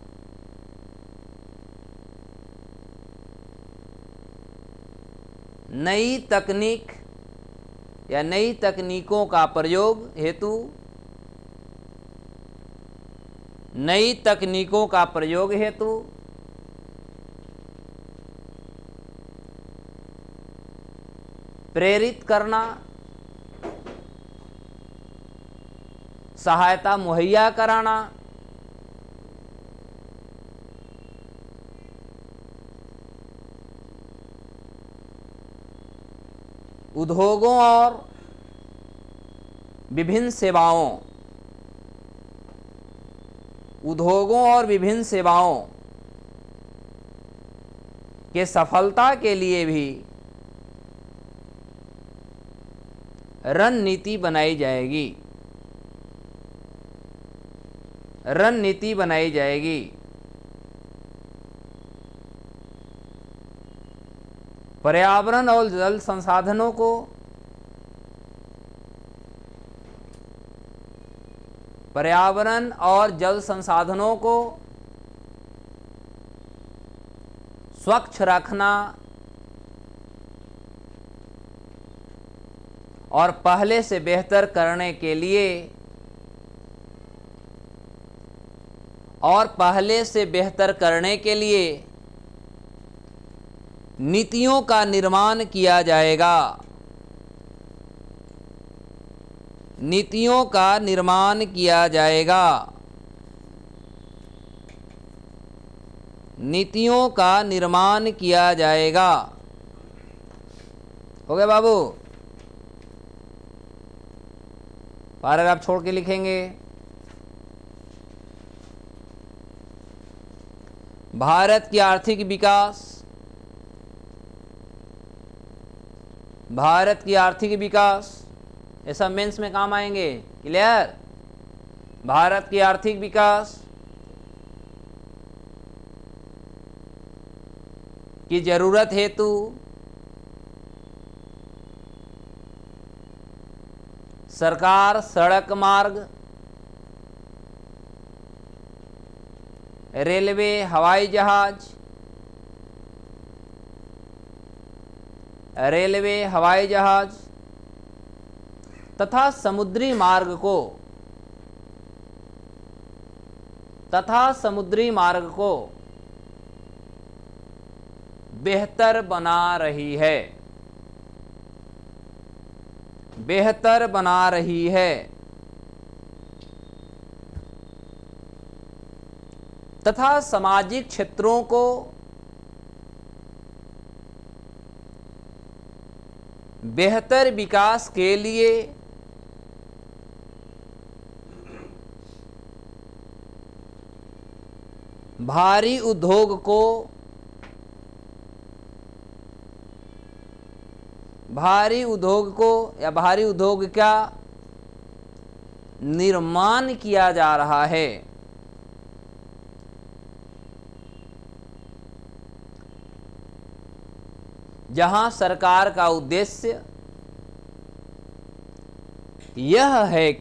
नई तकनीक या नई तकनीकों का प्रयोग हेतु, नई तकनीकों का प्रयोग हेतु प्रेरित करना, सहायता मुहैया कराना, उद्योगों और विभिन्न सेवाओं के सफलता के लिए भी रणनीति बनाई जाएगी। रणनीति बनाई जाएगी। पर्यावरण और जल संसाधनों को स्वच्छ रखना और पहले से बेहतर करने के लिए नीतियों का निर्माण किया जाएगा। नीतियों का निर्माण किया जाएगा। नीतियों का निर्माण किया जाएगा। हो गया बाबू? पैराग्राफ छोड़ के लिखेंगे। भारत की आर्थिक विकास, ये सब मेंस में काम आएंगे। क्लियर? भारत की आर्थिक विकास की जरूरत हेतु सरकार सड़क मार्ग, रेलवे, हवाई जहाज तथा समुद्री मार्ग को बेहतर बना रही है, बेहतर बना रही है तथा सामाजिक क्षेत्रों को बेहतर विकास के लिए भारी उद्योग को या भारी उद्योग का निर्माण किया जा रहा है। जहां सरकार का उद्देश्य यह है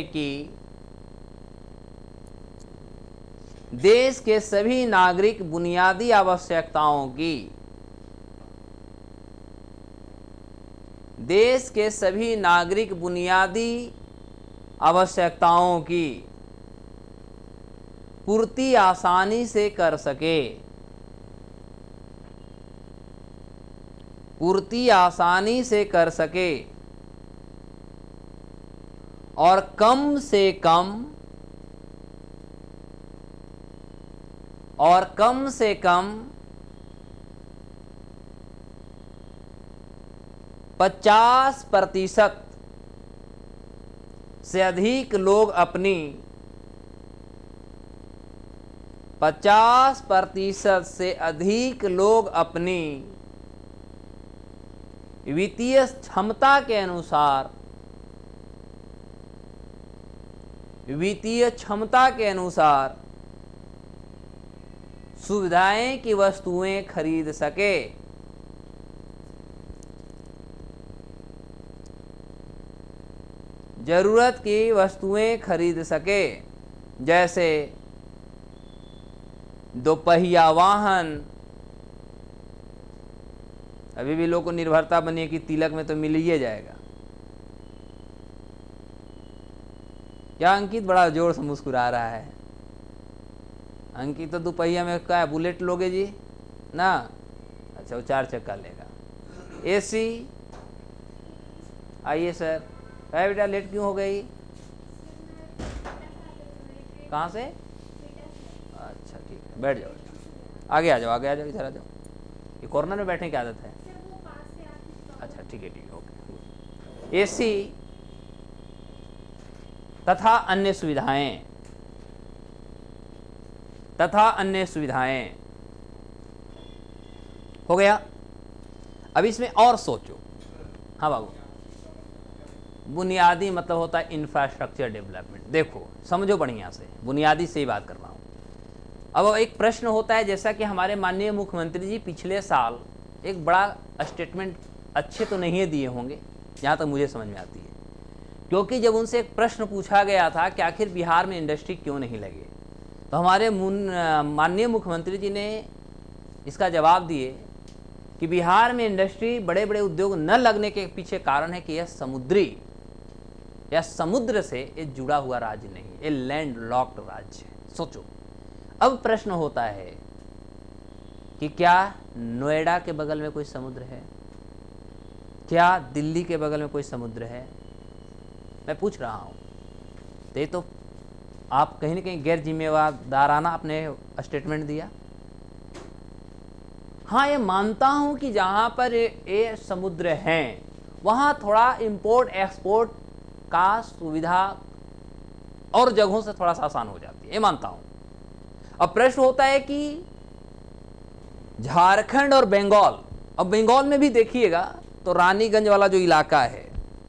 कि देश के सभी नागरिक बुनियादी आवश्यकताओं की पूर्ति आसानी से कर सके और कम से कम 50% से अधिक लोग अपनी 50% से अधिक लोग अपनी वित्तीय क्षमता के अनुसार सुविधाएं की वस्तुएं खरीद सके। जरूरत की वस्तुएं खरीद सके, जैसे दोपहिया वाहन। अभी भी लोग को निर्भरता बनी है कि तिलक में तो मिल ही जाएगा। क्या अंकित बड़ा जोर से मुस्कुरा रहा है? अंकित तो दोपहिया में क्या है, बुलेट लोगे जी ना? अच्छा, वो 4 चक्का लेगा। एसी, आइए सर। अरे बेटा लेट क्यों हो गई? कहाँ से? अच्छा ठीक है, बैठ जाओ, आगे आ जाओ, इधर आ जाओ। ये कॉर्नर में बैठने की आदत है? अच्छा ठीक है, ओके। एसी तथा अन्य सुविधाएं हो गया। अब इसमें और सोचो। हाँ बाबू, बुनियादी मतलब होता है इंफ्रास्ट्रक्चर डेवलपमेंट। देखो समझो बढ़िया से, बुनियादी से ही बात कर रहा हूँ। अब एक प्रश्न होता है, जैसा कि हमारे माननीय मुख्यमंत्री जी पिछले साल एक बड़ा स्टेटमेंट अच्छे तो नहीं दिए होंगे, जहाँ तक मुझे समझ में आती है, क्योंकि जब उनसे एक प्रश्न पूछा गया था कि आखिर बिहार में इंडस्ट्री क्यों नहीं लगे, तो हमारे माननीय मुख्यमंत्री जी ने इसका जवाब दिए कि बिहार में इंडस्ट्री, बड़े बड़े उद्योग न लगने के पीछे कारण है कि यह समुद्र से ये जुड़ा हुआ राज्य नहीं, ये लैंड लॉक्ड राज्य है। सोचो, अब प्रश्न होता है कि क्या नोएडा के बगल में कोई समुद्र है? क्या दिल्ली के बगल में कोई समुद्र है? मैं पूछ रहा हूँ। तो ये तो आप कहीं ना कहीं गैर जिम्मेदाराना आपने स्टेटमेंट दिया। हाँ, ये मानता हूँ कि जहाँ पर ये समुद्र हैं वहाँ थोड़ा इंपोर्ट एक्सपोर्ट का सुविधा और जगहों से थोड़ा सा आसान हो जाती है, ये मानता हूँ। अब प्रश्न होता है कि झारखंड और बंगाल, अब बंगाल में भी देखिएगा तो रानीगंज वाला जो इलाका है,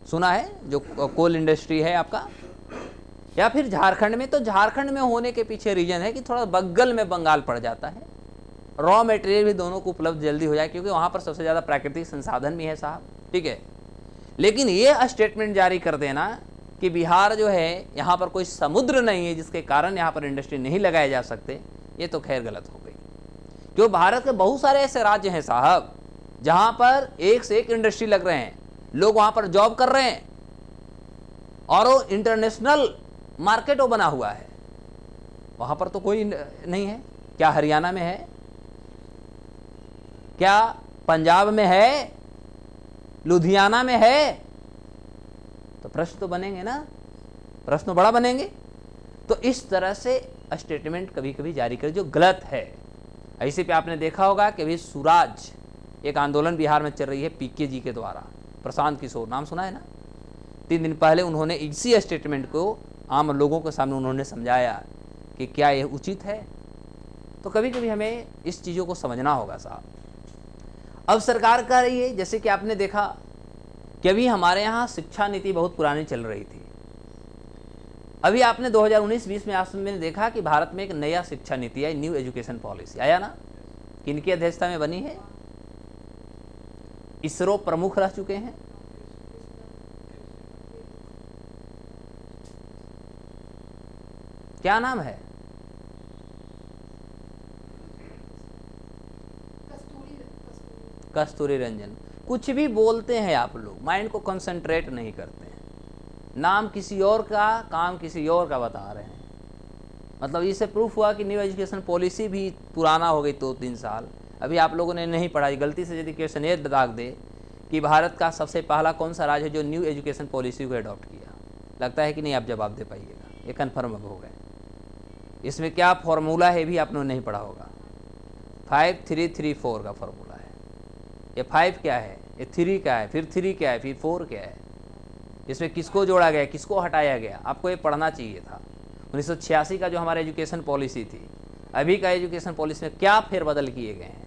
सुना है, जो कोल इंडस्ट्री है आपका, या फिर झारखंड में, तो झारखंड में होने के पीछे रीजन है कि थोड़ा बगल में बंगाल पड़ जाता है, रॉ मटेरियल भी दोनों को उपलब्ध जल्दी हो जाए, क्योंकि वहाँ पर सबसे ज़्यादा प्राकृतिक संसाधन भी है साहब, ठीक है। लेकिन ये स्टेटमेंट जारी कर देना कि बिहार जो है यहाँ पर कोई समुद्र नहीं है जिसके कारण यहाँ पर इंडस्ट्री नहीं लगाए जा सकते, ये तो खैर गलत हो गई। क्यों, भारत के बहुत सारे ऐसे राज्य हैं साहब जहाँ पर एक से एक इंडस्ट्री लग रहे हैं, लोग वहाँ पर जॉब कर रहे हैं और वो इंटरनेशनल मार्केट वो बना हुआ है। वहाँ पर तो कोई नहीं है। क्या हरियाणा में है? क्या पंजाब में है? लुधियाना में है? तो प्रश्न तो बनेंगे ना, प्रश्न बड़ा बनेंगे। तो इस तरह से स्टेटमेंट कभी कभी जारी कर जो गलत है। ऐसे पे आपने देखा होगा कि अभी सुराज एक आंदोलन बिहार में चल रही है पीके जी के द्वारा, प्रशांत किशोर नाम सुना है ना। 3 दिन पहले उन्होंने इसी स्टेटमेंट को आम लोगों के सामने उन्होंने समझाया कि क्या यह उचित है। तो कभी कभी हमें इस चीज़ों को समझना होगा साहब। अब सरकार कह रही है, जैसे कि आपने देखा कि अभी हमारे यहाँ शिक्षा नीति बहुत पुरानी चल रही थी। अभी आपने 2019-20 में आसपास में देखा कि भारत में एक नया शिक्षा नीति आई, न्यू एजुकेशन पॉलिसी आया ना। किनकी अध्यक्षता में बनी है? इसरो प्रमुख रह चुके हैं। क्या नाम है? कस्तूरी रंजन। कुछ भी बोलते हैं आप लोग, माइंड को कंसंट्रेट नहीं करते हैं। नाम किसी और का, काम किसी और का बता रहे हैं। मतलब इससे प्रूफ हुआ कि न्यू एजुकेशन पॉलिसी भी पुराना हो गई 2-3 साल। अभी आप लोगों ने नहीं पढ़ा। गलती से यदि क्वेश्चन ये दाग दे कि भारत का सबसे पहला कौन सा राज्य है जो न्यू एजुकेशन पॉलिसी को अडॉप्ट किया, लगता है कि नहीं आप जवाब दे पाइएगा। ये कन्फर्म अब हो गए। इसमें क्या फॉर्मूला है भी आपने नहीं पढ़ा होगा। 5334 का फॉर्मूला है। ये 5 क्या है, ये 3 क्या है, फिर 3 क्या है, फिर 4 क्या है। इसमें किसको जोड़ा गया, किसको हटाया गया, आपको ये पढ़ना चाहिए था। 1986 का जो हमारा एजुकेशन पॉलिसी थी, अभी का एजुकेशन पॉलिसी में क्या फेरबदल किए गए हैं।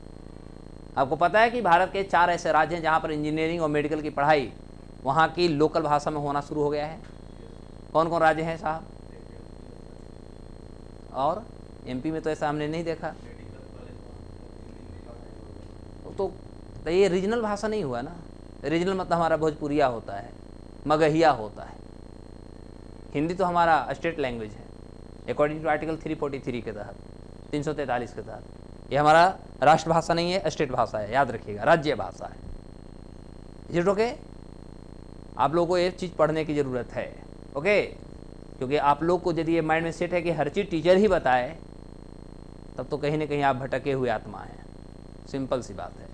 आपको पता है कि भारत के 4 ऐसे राज्य हैं जहाँ पर इंजीनियरिंग और मेडिकल की पढ़ाई वहाँ की लोकल भाषा में होना शुरू हो गया है। कौन कौन राज्य हैं साहब? और एमपी में तो ऐसा हमने नहीं देखा। तो ये रीजनल भाषा नहीं हुआ ना। रीजनल मतलब हमारा भोजपुरिया होता है, मगहिया होता है। हिंदी तो हमारा स्टेट लैंग्वेज है अकॉर्डिंग टू आर्टिकल 343 के तहत, 343 के तहत। ये हमारा राष्ट्रभाषा नहीं है, स्टेट भाषा है, याद रखिएगा, राज्य भाषा है। Is it okay? आप लोगों को एक चीज़ पढ़ने की ज़रूरत है, ओके? क्योंकि आप लोग को यदि ये माइंड में सेट है कि हर चीज़ टीचर ही बताए, तब तो कहीं ना कहीं आप भटके हुए आत्मा हैं। सिंपल सी बात है।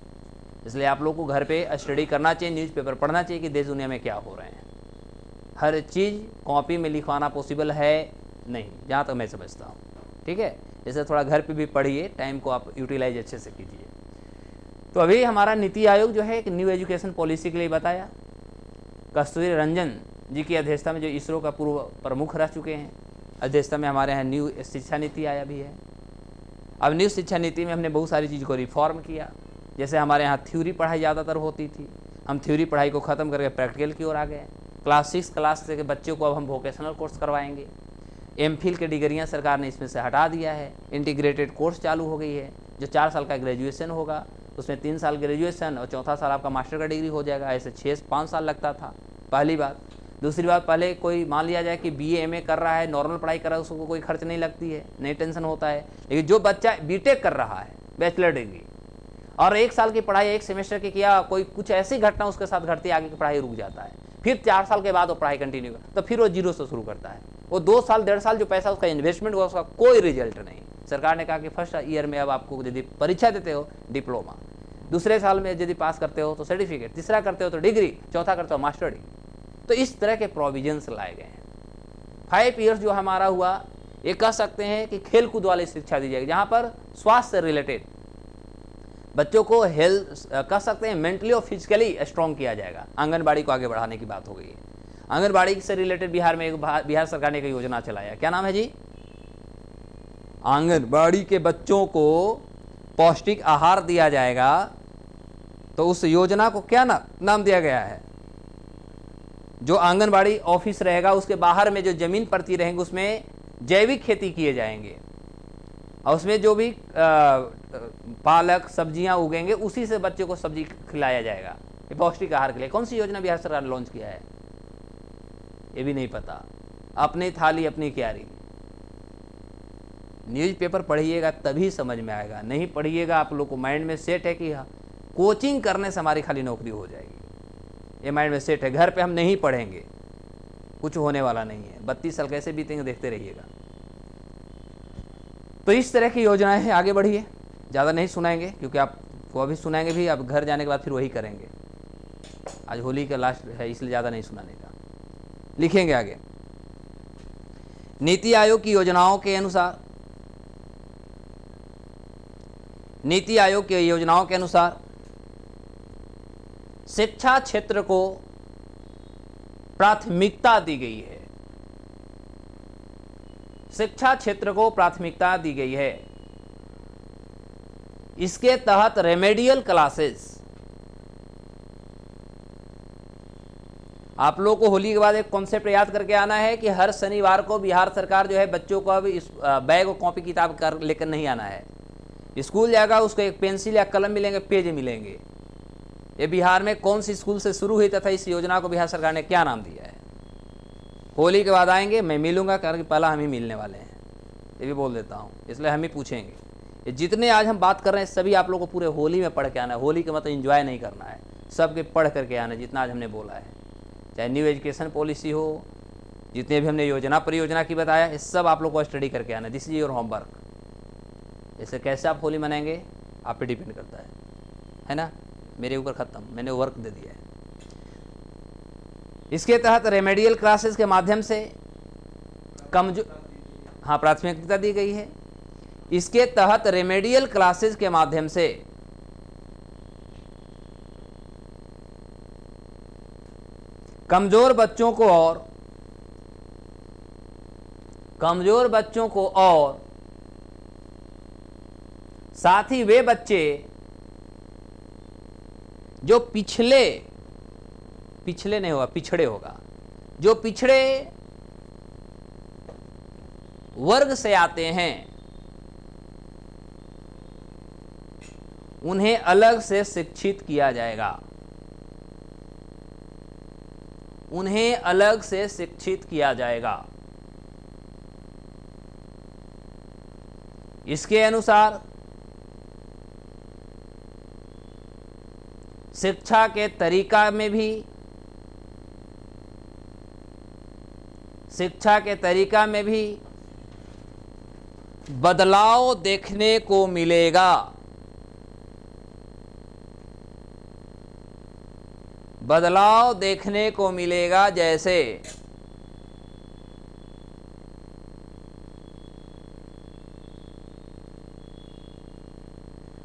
इसलिए आप लोग को घर पे स्टडी करना चाहिए, न्यूज़पेपर पढ़ना चाहिए कि देश दुनिया में क्या हो रहे हैं। हर चीज़ कॉपी में लिखवाना पॉसिबल है नहीं, जहाँ तक मैं समझता हूँ। ठीक है, इसलिए थोड़ा घर पे भी पढ़िए, टाइम को आप यूटिलाइज अच्छे से कीजिए। तो अभी हमारा नीति आयोग जो है एक न्यू एजुकेशन पॉलिसी के लिए बताया, कस्तूरी रंजन जी की अध्यक्षता में, जो इसरो का पूर्व प्रमुख रह चुके हैं, अध्यक्षता में हमारे यहाँ न्यू शिक्षा नीति आया भी है। अब न्यू शिक्षा नीति में हमने बहुत सारी चीज़ को रिफॉर्म किया। जैसे हमारे यहाँ थ्योरी पढ़ाई ज़्यादातर होती थी, हम थ्योरी पढ़ाई को ख़त्म करके प्रैक्टिकल की ओर आ गए। क्लास 6 क्लास के बच्चों को अब हम वोकेशनल कोर्स करवाएंगे। एमफिल की डिग्रियाँ सरकार ने इसमें से हटा दिया है। इंटीग्रेटेड कोर्स चालू हो गई है, जो 4 साल का ग्रेजुएशन होगा, उसमें 3 साल ग्रेजुएशन और चौथा साल आपका मास्टर का डिग्री हो जाएगा। ऐसे 6-5 साल लगता था, पहली बात। दूसरी बात, पहले कोई मान लिया जाए कि BA MA कर रहा है, नॉर्मल पढ़ाई कर रहा है, उसको कोई खर्च नहीं लगती है, नहीं टेंशन होता है। लेकिन जो बच्चा बीटेक कर रहा है, बैचलर डिग्री, और 1 साल की पढ़ाई 1 सेमेस्टर की किया, कोई कुछ ऐसी घटना उसके साथ घटती है, आगे की पढ़ाई रुक जाता है, फिर 4 साल के बाद वो पढ़ाई कंटिन्यू कर, तो फिर वो जीरो से शुरू करता है। वो 2 साल 1.5 साल जो पैसा उसका इन्वेस्टमेंट हुआ, उसका कोई रिजल्ट नहीं। सरकार ने कहा कि फर्स्ट ईयर में अब आपको यदि परीक्षा देते हो डिप्लोमा, दूसरे साल में यदि पास करते हो तो सर्टिफिकेट, तीसरा करते हो तो डिग्री, चौथा करते हो मास्टर डिग्री। तो इस तरह के प्रोविजंस लाए गए हैं। 5 ईयर्स जो हमारा हुआ, ये कह सकते हैं कि खेल कूद वाली शिक्षा दी जाएगी, जहाँ पर स्वास्थ्य से रिलेटेड बच्चों को हेल्थ कह सकते हैं मेंटली और फिजिकली स्ट्रॉन्ग किया जाएगा। आंगनबाड़ी को आगे बढ़ाने की बात हो गई है। आंगनबाड़ी से रिलेटेड बिहार में बिहार सरकार ने एक योजना चलाया, क्या नाम है जी? आंगनबाड़ी के बच्चों को पौष्टिक आहार दिया जाएगा। तो उस योजना को क्या नाम दिया गया है? जो आंगनबाड़ी ऑफिस रहेगा, उसके बाहर में जो जमीन पड़ती रहेंगी, उसमें जैविक खेती किए जाएंगे, और उसमें जो भी पालक सब्जियां उगेंगे, उसी से बच्चों को सब्जी खिलाया जाएगा। ये पौष्टिक आहार के लिए कौन सी योजना बिहार सरकार ने लॉन्च किया है, ये भी नहीं पता। अपनी थाली अपनी क्यारी। न्यूज़पेपर पढ़िएगा तभी समझ में आएगा, नहीं पढ़िएगा आप लोग को माइंड में सेट है कि हाँ कोचिंग करने से हमारी खाली नौकरी हो जाएगी, ये माइंड में सेट है। घर पे हम नहीं पढ़ेंगे, कुछ होने वाला नहीं है। 32 साल कैसे बीतेंगे देखते रहिएगा। तो इस तरह की योजनाएं हैं, आगे बढ़िए। ज़्यादा नहीं सुनाएंगे क्योंकि आपको अभी सुनाएंगे भी, अब घर जाने के बाद फिर वही करेंगे। आज होली का लास्ट है इसलिए ज़्यादा नहीं सुनाने का, लिखेंगे आगे। नीति आयोग की योजनाओं के अनुसार, नीति आयोग की योजनाओं के अनुसार शिक्षा क्षेत्र को प्राथमिकता दी गई है। शिक्षा क्षेत्र को प्राथमिकता दी गई है। इसके तहत रेमेडियल क्लासेस, आप लोगों को होली के बाद एक कॉन्सेप्ट याद करके आना है कि हर शनिवार को बिहार सरकार जो है बच्चों को अब इस बैग और कॉपी किताब कर लेकर नहीं आना है। स्कूल जाएगा, उसको एक पेंसिल या कलम मिलेंगे, पेज मिलेंगे। ये बिहार में कौन सी स्कूल से शुरू हुई तथा इस योजना को बिहार सरकार ने क्या नाम दिया है? होली के बाद आएंगे, मैं मिलूंगा, कारण कि पहला हम ही मिलने वाले हैं, ये भी बोल देता हूँ, इसलिए हम ही पूछेंगे। ये जितने आज हम बात कर रहे हैं सभी आप लोगों को पूरे होली में पढ़ के आना है। होली का मतलब एंजॉय नहीं करना है, सबके पढ़ करके आना है जितना आज हमने बोला है। चाहे न्यू एजुकेशन पॉलिसी हो, जितने भी हमने योजना परियोजना की बताया, ये सब आप लोग को स्टडी करके आना है। This is your homework. इससे कैसे आप होली मनाएंगे आप पे डिपेंड करता है ना। मेरे ऊपर ख़त्म, मैंने वर्क दे दिया है। इसके तहत रेमेडियल क्लासेस के माध्यम से हाँ, प्राथमिकता दी गई है। इसके तहत रेमेडियल क्लासेस के माध्यम से कमजोर बच्चों को और साथ ही वे बच्चे जो पिछड़े नहीं होगा, पिछड़े होगा, जो पिछड़े वर्ग से आते हैं, उन्हें अलग से शिक्षित किया जाएगा। उन्हें अलग से शिक्षित किया जाएगा। इसके अनुसार शिक्षा के तरीका में भी बदलाव देखने को मिलेगा। बदलाव देखने को मिलेगा, जैसे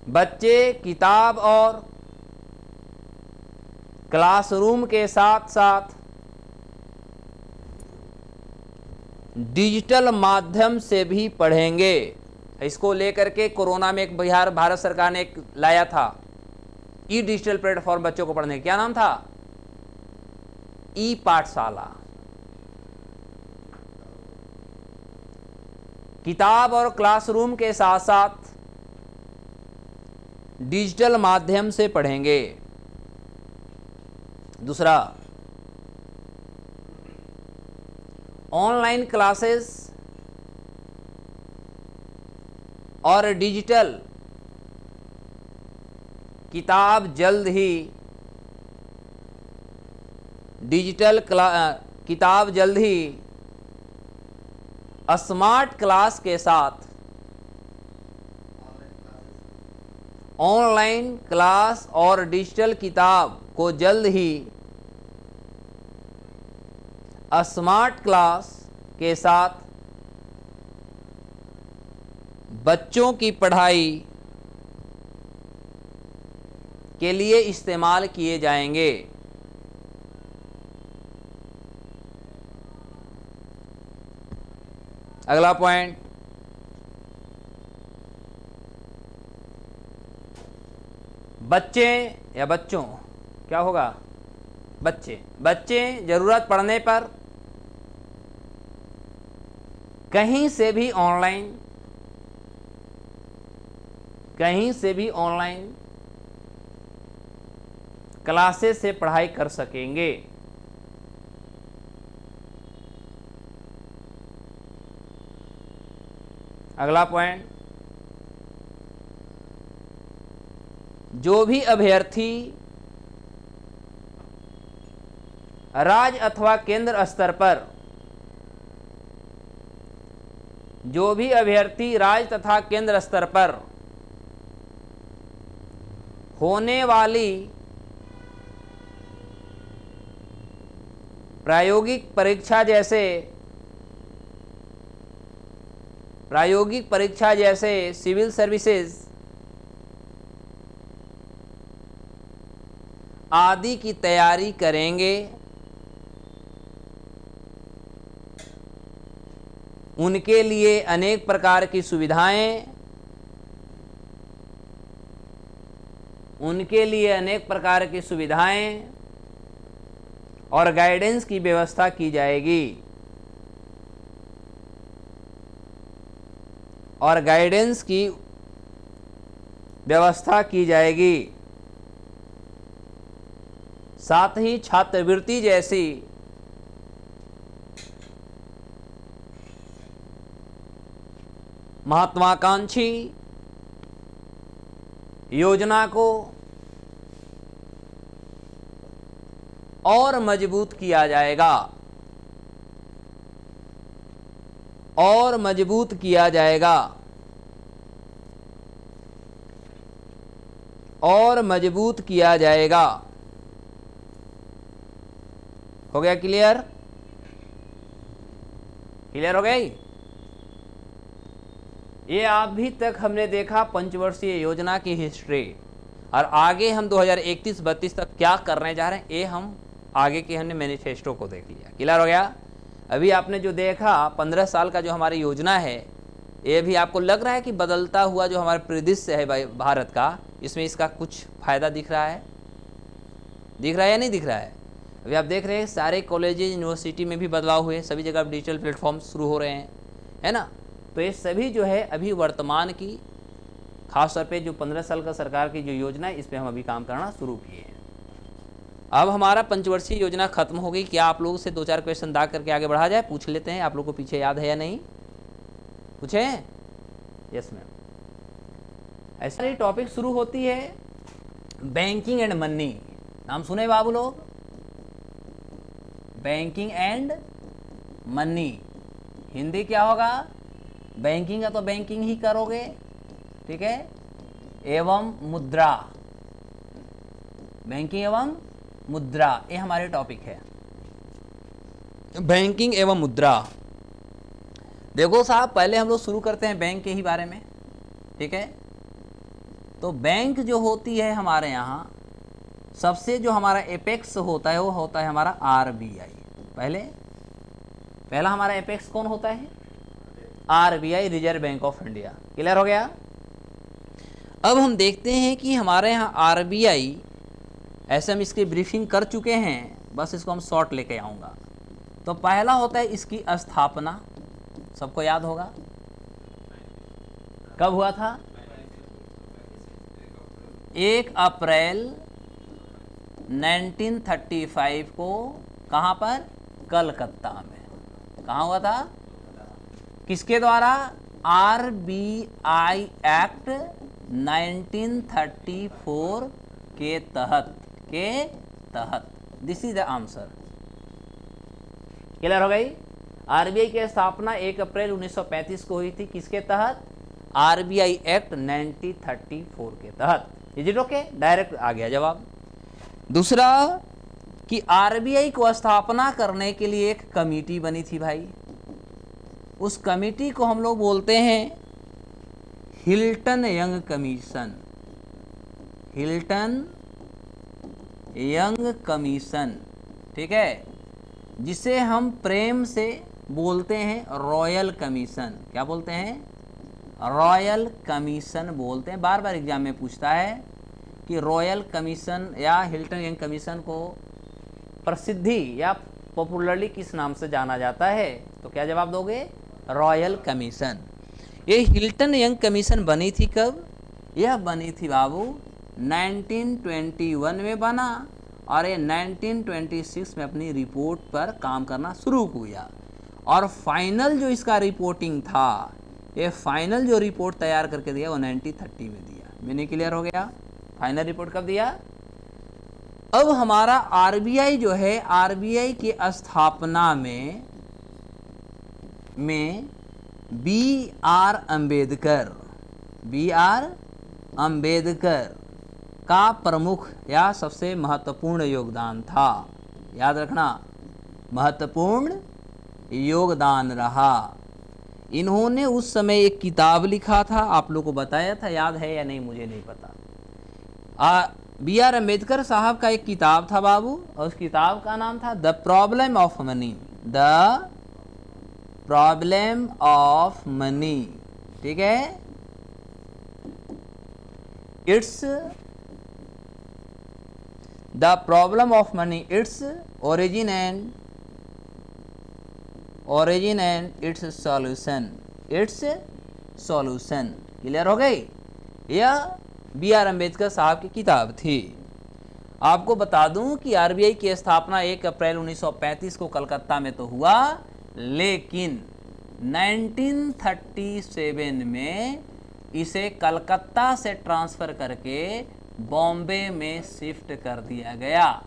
बच्चे किताब और क्लासरूम के साथ साथ डिजिटल माध्यम से भी पढ़ेंगे। इसको लेकर के कोरोना में एक भारत सरकार ने एक लाया था ई डिजिटल प्लेटफॉर्म बच्चों को पढ़ने, क्या नाम था? ई पाठशाला। किताब और क्लासरूम के साथ साथ डिजिटल माध्यम से पढ़ेंगे। दूसरा, ऑनलाइन क्लासेस और डिजिटल किताब जल्द ही स्मार्ट क्लास के साथ ऑनलाइन क्लास और डिजिटल किताब को जल्द ही स्मार्ट क्लास के साथ बच्चों की पढ़ाई के लिए इस्तेमाल किए जाएंगे। अगला पॉइंट, बच्चे या बच्चों, क्या होगा? बच्चे जरूरत पड़ने पर कहीं से भी ऑनलाइन क्लासेस से पढ़ाई कर सकेंगे। अगला पॉइंट, जो भी अभ्यर्थी राज्य अथवा केंद्र स्तर पर जो भी अभ्यर्थी राज्य तथा केंद्र स्तर पर होने वाली प्रायोगिक परीक्षा जैसे सिविल सर्विसेज आदि की तैयारी करेंगे, उनके लिए अनेक प्रकार की सुविधाएं और गाइडेंस की व्यवस्था की जाएगी। साथ ही छात्रवृत्ति जैसी महत्वाकांक्षी योजना को और मजबूत किया जाएगा हो गया क्लियर हो गई। ये अभी तक हमने देखा पंचवर्षीय योजना की हिस्ट्री, और आगे हम 2031-32 तक क्या करने जा रहे हैं ये हम आगे के हमने मैनिफेस्टो को देख लिया। क्लियर हो गया। अभी आपने जो देखा 15 साल का जो हमारी योजना है, ये भी आपको लग रहा है कि बदलता हुआ जो हमारा परिदृश्य है भारत का, इसमें इसका कुछ फायदा दिख रहा है या नहीं दिख रहा है। अभी आप देख रहे हैं सारे कॉलेजेज यूनिवर्सिटी में भी बदलाव हुए, सभी जगह डिजिटल प्लेटफॉर्म शुरू हो रहे हैं, है ना। तो ये सभी जो है अभी वर्तमान की खास तौर पे जो 15 साल का सरकार की जो योजना है, इस पर हम अभी काम करना शुरू किए हैं। अब हमारा पंचवर्षीय योजना खत्म हो गई। क्या आप लोगों से 2-4 क्वेश्चन दाग करके आगे बढ़ा जाए? पूछ लेते हैं। आप लोगों को पीछे याद है या नहीं? पूछे? Yes ma'am. ऐसा ही टॉपिक शुरू होती है बैंकिंग एंड मनी। नाम सुने बाबू लोग? Banking and money. हिंदी क्या होगा? बैंकिंग है तो बैंकिंग ही करोगे, ठीक है। एवं मुद्रा, बैंकिंग एवं मुद्रा, ये हमारे टॉपिक है, बैंकिंग एवं मुद्रा। देखो साहब, पहले हम लोग शुरू करते हैं बैंक के ही बारे में, ठीक है। तो बैंक जो होती है हमारे यहाँ, सबसे जो हमारा एपेक्स होता है वो होता है हमारा आरबीआई। पहला हमारा एपेक्स कौन होता है? RBI, reserve bank of India. Clear हो गया। अब हम देखते हैं कि हमारे यहाँ आरबीआई, ऐसे हम इसकी ब्रीफिंग कर चुके हैं, बस इसको हम शॉर्ट लेके आऊँगा। तो पहला होता है इसकी स्थापना, सबको याद होगा कब हुआ था? 1 अप्रैल 1935 को। कहाँ पर? कलकत्ता में। कहाँ हुआ था? किसके द्वारा? आरबीआई एक्ट 1934 के तहत this is the answer. Clear हो गई। आरबीआई की स्थापना 1 अप्रैल 1935 को हुई थी। किसके तहत? आरबीआई एक्ट 1934 के तहत। Is it okay? डायरेक्ट आ गया जवाब। दूसरा कि आरबीआई को स्थापना करने के लिए एक कमेटी बनी थी भाई। उस कमेटी को हम लोग बोलते हैं Hilton young commission. Hilton young commission, ठीक है, जिसे हम प्रेम से बोलते हैं रॉयल कमीशन। क्या बोलते हैं? रॉयल कमीशन बोलते हैं। बार बार एग्जाम में पूछता है कि रॉयल कमीशन या हिल्टन यंग कमीशन को प्रसिद्धि या पॉपुलरली किस नाम से जाना जाता है? तो क्या जवाब दोगे? Royal commission. ये हिल्टन यंग कमीशन बनी थी कब? यह बनी थी बाबू 1921 में बना, और ये 1926 में अपनी रिपोर्ट पर काम करना शुरू किया। और फाइनल जो इसका रिपोर्टिंग था, ये फाइनल जो रिपोर्ट तैयार करके दिया वो 1930 में दिया। मैंने क्लियर हो गया? फाइनल रिपोर्ट कब दिया? अब हमारा आरबीआई जो है, आरबीआई की स्थापना में B.R. अम्बेडकर, B.R. अम्बेडकर का प्रमुख या सबसे महत्वपूर्ण योगदान था। याद रखना, महत्वपूर्ण योगदान रहा। इन्होंने उस समय एक किताब लिखा था, आप लोग को बताया था, याद है या नहीं मुझे नहीं पता। B.R. अम्बेडकर साहब का एक किताब था बाबू, और उस किताब का नाम था the problem of money, the problem of money. ठीक है, it's the problem of money, its origin and it's solution, it's solution. Clear हो गई? यह B.R. अम्बेडकर साहब की किताब थी। आपको बता दूं कि आरबीआई की स्थापना 1 अप्रैल 1935 को कलकत्ता में तो हुआ, लेकिन 1937 में इसे कलकत्ता से ट्रांसफ़र करके बॉम्बे में शिफ्ट कर दिया गया,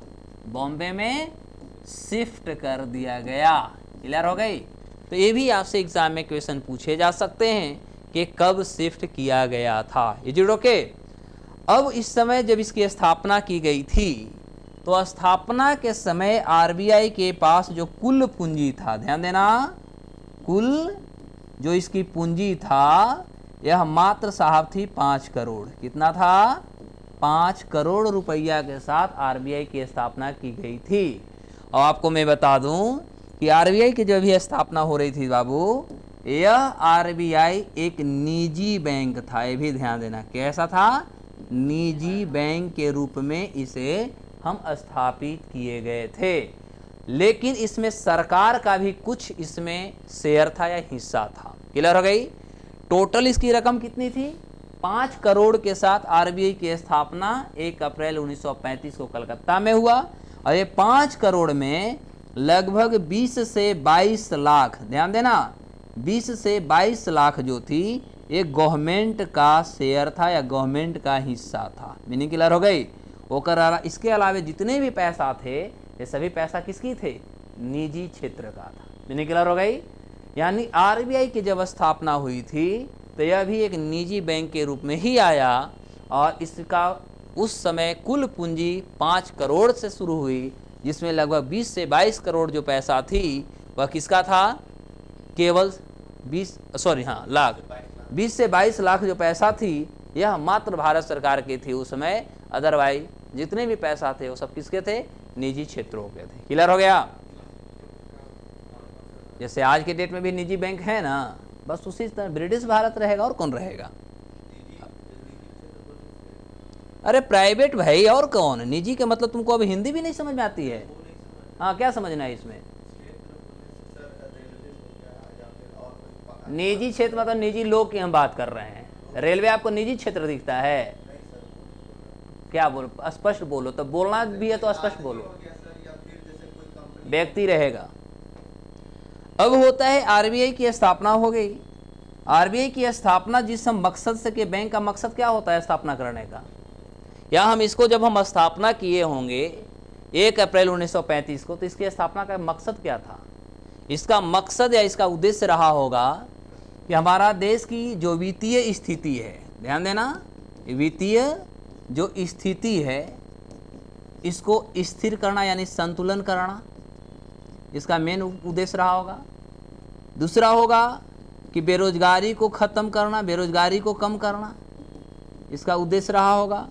बॉम्बे में शिफ्ट कर दिया गया। क्लियर हो गई? तो ये भी आपसे एग्जाम में क्वेश्चन पूछे जा सकते हैं कि कब शिफ्ट किया गया था। Is it okay? अब इस समय जब इसकी स्थापना की गई थी, तो स्थापना के समय आरबीआई के पास जो कुल पूंजी था, ध्यान देना, कुल जो इसकी पूंजी था यह मात्र साहब थी 5 करोड़। कितना था? 5 करोड़ रुपया के साथ आरबीआई की स्थापना की गई थी। और आपको मैं बता दूं कि आरबीआई की जब भी स्थापना हो रही थी बाबू, यह आरबीआई एक निजी बैंक था। ये भी ध्यान देना, कैसा था? निजी बैंक के रूप में इसे हम स्थापित किए गए थे, लेकिन इसमें सरकार का भी कुछ इसमें शेयर था या हिस्सा था। क्लियर हो गई? टोटल इसकी रकम कितनी थी? 5 करोड़ के साथ आरबीआई की स्थापना 1 अप्रैल 1935 को कलकत्ता में हुआ, और ये 5 करोड़ में लगभग 20 से 22 लाख, ध्यान देना, 20 से 22 लाख जो थी ये गवर्नमेंट का शेयर था या गवर्नमेंट का हिस्सा था। मीनिंग क्लियर हो गई? इसके अलावा जितने भी पैसा थे ये सभी पैसा किसकी थे? निजी क्षेत्र का था। मीनिंग क्लियर हो गई? यानी आरबीआई की जब स्थापना हुई थी तो यह भी एक निजी बैंक के रूप में ही आया, और इसका उस समय कुल पूंजी 5 करोड़ से शुरू हुई, जिसमें लगभग 20 से 22 करोड़ जो पैसा थी वह किसका था? केवल 20 से 22 लाख जो पैसा थी यह मात्र भारत सरकार की थी उस समय। अदरवाइज जितने भी पैसा थे वो सब किसके थे? निजी क्षेत्रों के थे। क्लियर हो गया? जैसे आज के डेट में भी निजी बैंक है ना, बस उसी तरह ब्रिटिश भारत रहेगा, और कौन रहेगा? अरे प्राइवेट भाई, और कौन? निजी का मतलब तुमको अभी हिंदी भी नहीं समझ में आती है? हाँ, क्या समझना है इसमें? निजी क्षेत्र मतलब निजी लोग की हम बात कर रहे हैं। रेलवे आपको निजी क्षेत्र दिखता है? क्या बोलो, स्पष्ट बोलो। तो बोलना भी है तो स्पष्ट बोलो, व्यक्ति रहेगा। अब होता है आरबीआई की स्थापना हो गई। आरबीआई की स्थापना जिस हम मकसद से के, बैंक का मकसद क्या होता है स्थापना करने का, या हम इसको जब हम स्थापना किए होंगे 1 अप्रैल 1935 को, तो इसकी स्थापना का मकसद क्या था? इसका मकसद या इसका उद्देश्य रहा होगा कि हमारा देश की जो वित्तीय स्थिति है, ध्यान देना, वित्तीय जो स्थिति है इसको स्थिर करना यानी संतुलन करना, इसका मेन उद्देश्य रहा होगा। दूसरा होगा कि बेरोजगारी को ख़त्म करना, बेरोजगारी को कम करना, इसका उद्देश्य रहा होगा।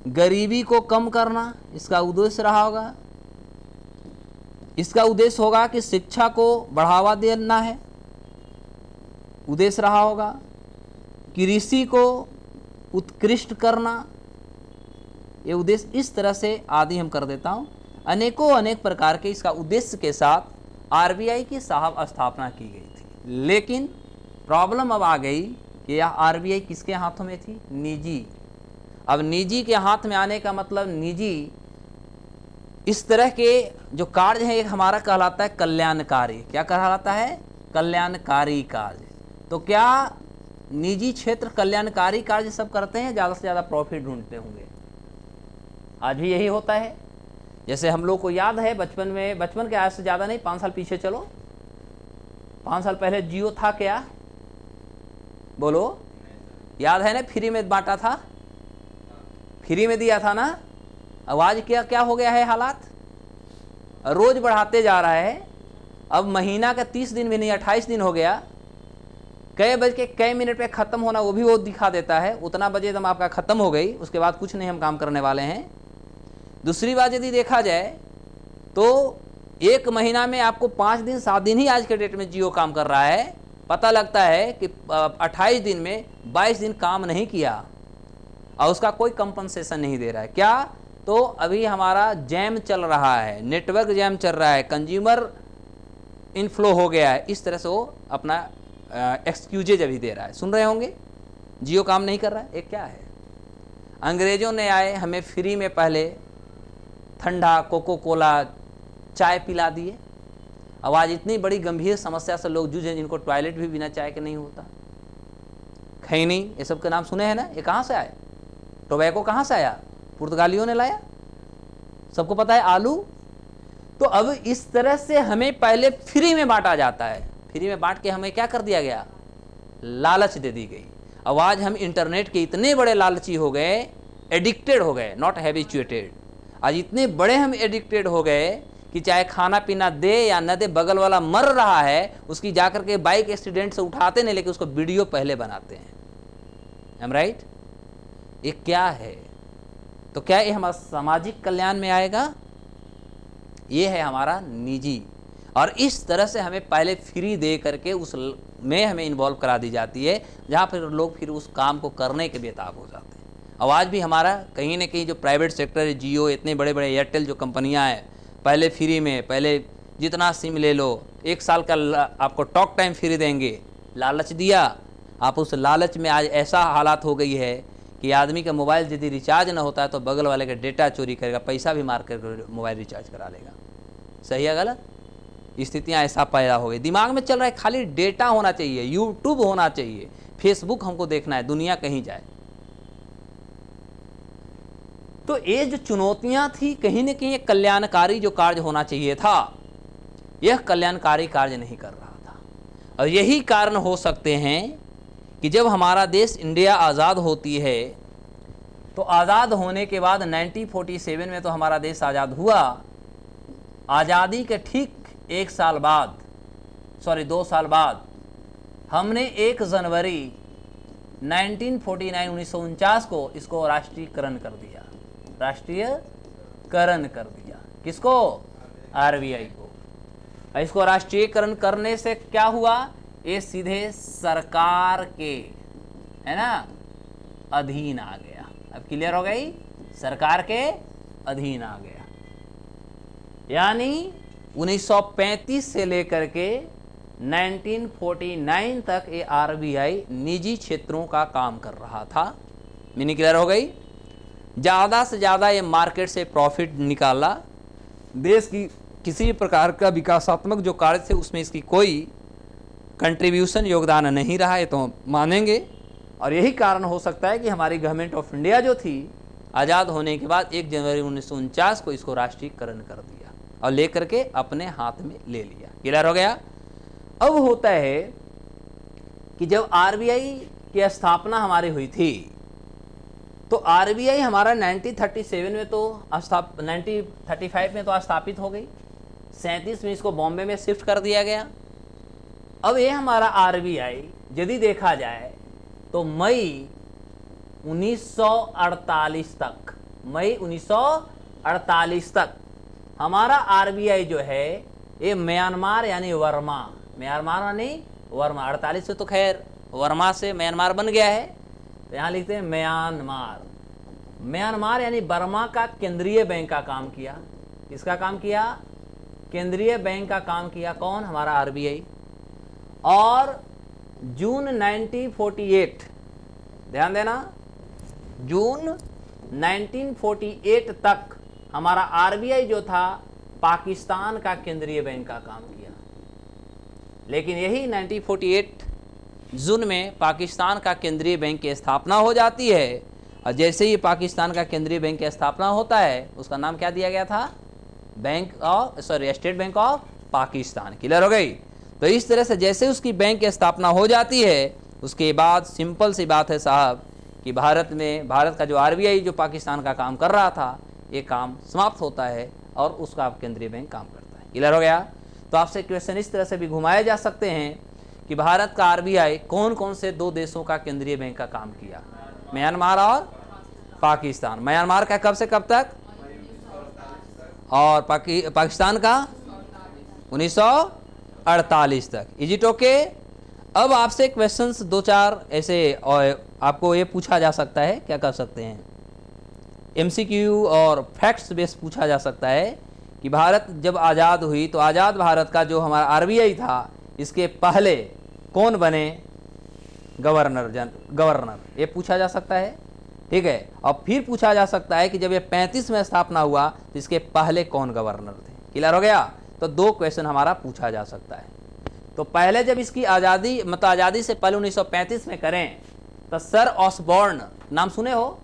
गरीबी को कम करना, इसका उद्देश्य रहा होगा। इसका उद्देश्य होगा कि शिक्षा को बढ़ावा देना है, उद्देश्य रहा होगा। कृषि को उत्कृष्ट करना, ये उद्देश्य इस तरह से आदि हम कर देता हूँ। अनेक प्रकार के इसका उद्देश्य के साथ आरबीआई की साहब स्थापना की गई थी। लेकिन प्रॉब्लम अब आ गई कि यह आरबीआई किसके हाथों में थी? निजी। अब निजी के हाथ में आने का मतलब निजी इस तरह के जो कार्य है एक हमारा कहलाता है कल्याणकारी। क्या कहलाता है? कल्याणकारी कार्य। तो क्या निजी क्षेत्र कल्याणकारी कार्य सब करते हैं? ज़्यादा से ज़्यादा प्रॉफिट ढूंढते होंगे। आज भी यही होता है। जैसे हम लोग को याद है बचपन में, बचपन के आज से ज़्यादा नहीं, 5 साल पीछे चलो, 5 साल पहले जियो था क्या? बोलो, याद है ना, फ्री में बांटा था, फ्री में दिया था ना। अब आज क्या क्या हो गया है हालात, रोज बढ़ाते जा रहा है। अब महीना का 30 दिन भी नहीं 28 दिन हो गया, कई बज के कई मिनट पे खत्म होना वो भी वो दिखा देता है, उतना बजे एकदम आपका खत्म हो गई, उसके बाद कुछ नहीं हम काम करने वाले हैं। दूसरी बात यदि देखा जाए तो एक महीना में आपको 5 दिन 7 दिन ही आज के डेट में जियो काम कर रहा है। पता लगता है कि 28 दिन में 22 दिन काम नहीं किया और उसका कोई कंपनसेशन नहीं दे रहा है। क्या? तो अभी हमारा जैम चल रहा है, नेटवर्क जैम चल रहा है, कंज्यूमर इनफ्लो हो गया है, इस तरह से वो अपना एक्सक्यूजेज अभी दे रहा है। सुन रहे होंगे, जियो काम नहीं कर रहा है। एक क्या है, अंग्रेजों ने आए हमें फ्री में पहले ठंडा कोको कोला चाय पिला दिए। अब आज इतनी बड़ी गंभीर समस्या से लोग जूझे, जिनको टॉयलेट भी बिना चाय के नहीं होता। खैनी, ये सब के नाम सुने हैं ना, ये कहाँ से आए? टोबैको कहाँ से आया? पुर्तगालियों ने लाया, सबको पता है। आलू। तो अब इस तरह से हमें पहले फ्री में बांटा जाता है, फ्री में बांट के हमें क्या कर दिया गया? लालच दे दी गई। अब आज हम इंटरनेट के इतने बड़े लालची हो गए, एडिक्टेड हो गए, नॉट हैबिचुएटेड। आज इतने बड़े हम एडिक्टेड हो गए कि चाहे खाना पीना दे या न दे, बगल वाला मर रहा है, उसकी जाकर के बाइक एक्सीडेंट से उठाते नहीं, लेकिन उसको वीडियो पहले बनाते हैं। Am right? ये क्या है? तो क्या ये हमारा सामाजिक कल्याण में आएगा? ये है हमारा निजी। और इस तरह से हमें पहले फ्री दे करके उस में हमें इन्वॉल्व करा दी जाती है, जहाँ पर लोग फिर उस काम को करने के बेताब हो जाते हैं। और आज भी हमारा कहीं ना कहीं जो प्राइवेट सेक्टर है, जियो, इतने बड़े बड़े एयरटेल जो कंपनियां हैं, पहले फ्री में, पहले जितना सिम ले लो, 1 साल का आपको टॉक टाइम फ्री देंगे, लालच दिया। आप उस लालच में आज ऐसा हालात हो गई है कि आदमी का मोबाइल यदि रिचार्ज ना होता है तो बगल वाले का डेटा चोरी करेगा, पैसा भी मार कर मोबाइल रिचार्ज करा लेगा। सही है गलत? स्थितियाँ ऐसा पैदा हो गई, दिमाग में चल रहा है खाली डेटा होना चाहिए, यूट्यूब होना चाहिए, फेसबुक हमको देखना है, दुनिया कहीं जाए। तो ये जो चुनौतियां थी, कहीं ना कहीं एक कल्याणकारी जो कार्य होना चाहिए था, यह कल्याणकारी कार्य नहीं कर रहा था। और यही कारण हो सकते हैं कि जब हमारा देश इंडिया आज़ाद होती है, तो आज़ाद होने के बाद 1947 में तो हमारा देश आज़ाद हुआ। आज़ादी के ठीक 2 साल बाद हमने 1 जनवरी 1949 को इसको राष्ट्रीयकरण कर दिया। राष्ट्रीयकरण कर दिया किसको? आरबीआई को। इसको राष्ट्रीयकरण करने से क्या हुआ? ये सीधे सरकार के, है ना, अधीन आ गया। अब क्लियर हो गई? सरकार के अधीन आ गया। यानी 1935 से लेकर के 1949 तक ये आरबीआई निजी क्षेत्रों का काम कर रहा था। मीनिंग क्लियर हो गई? ज़्यादा से ज़्यादा ये मार्केट से प्रॉफिट निकाला, देश की किसी भी प्रकार का विकासात्मक जो कार्य थे उसमें इसकी कोई कंट्रीब्यूशन, योगदान नहीं रहा है, तो मानेंगे। और यही कारण हो सकता है कि हमारी गवर्नमेंट ऑफ इंडिया जो थी, आज़ाद होने के बाद 1 जनवरी 1949 को इसको राष्ट्रीयकरण कर दिया और लेकर के अपने हाथ में ले लिया। क्लियर हो गया? अब होता है कि जब आरबीआई की स्थापना हमारी हुई थी, तो आरबीआई हमारा 1937 में तो 1935 में तो स्थापित हो गई, 37 में इसको बॉम्बे में शिफ्ट कर दिया गया। अब ये हमारा आरबीआई यदि देखा जाए तो मई 1948 तक हमारा आरबीआई जो है ये म्यांमार यानी वर्मा, म्यांमार यानी वर्मा, 48 से तो खैर वर्मा से म्यांमार बन गया है, तो यहाँ लिखते हैं म्यांमार। म्यांमार यानी बर्मा का केंद्रीय बैंक का काम किया। किसका काम किया? केंद्रीय बैंक का काम किया। कौन? हमारा आरबीआई। और जून 1948, ध्यान देना, जून 1948 तक हमारा आरबीआई जो था पाकिस्तान का केंद्रीय बैंक का काम किया। लेकिन यही 1948 जून में पाकिस्तान का केंद्रीय बैंक की स्थापना हो जाती है। और जैसे ही पाकिस्तान का केंद्रीय बैंक की स्थापना होता है, उसका नाम क्या दिया गया था? State bank of Pakistan. Clear हो गई? तो इस तरह से जैसे उसकी बैंक की स्थापना हो जाती है, उसके बाद सिंपल सी बात है साहब कि भारत का जो आरबीआई जो पाकिस्तान का काम कर रहा था, ये काम समाप्त होता है और उसका अब केंद्रीय बैंक काम करता है। क्लियर हो गया? तो आपसे क्वेश्चन इस तरह से भी घुमाए जा सकते हैं कि भारत का आरबीआई कौन कौन से दो देशों का केंद्रीय बैंक का काम किया? म्यांमार और पाकिस्तान। म्यांमार का कब से कब तक? और पाकिस्तान का 1948 तक। Is it okay? अब आपसे क्वेश्चंस दो चार ऐसे और आपको ये पूछा जा सकता है, क्या कर सकते हैं, एमसीक्यू और फैक्ट्स बेस पूछा जा सकता है कि भारत जब आज़ाद हुई तो आज़ाद भारत का जो हमारा आरबीआई था, इसके पहले कौन बने गवर्नर, ये पूछा जा सकता है। ठीक है, और फिर पूछा जा सकता है कि जब ये 35 में स्थापना हुआ तो इसके पहले कौन गवर्नर थे। क्लियर हो गया? तो दो क्वेश्चन हमारा पूछा जा सकता है। तो पहले जब इसकी आज़ादी, मतलब आज़ादी से पहले 1935 में करें तो सर ऑसबॉर्न नाम सुने हो?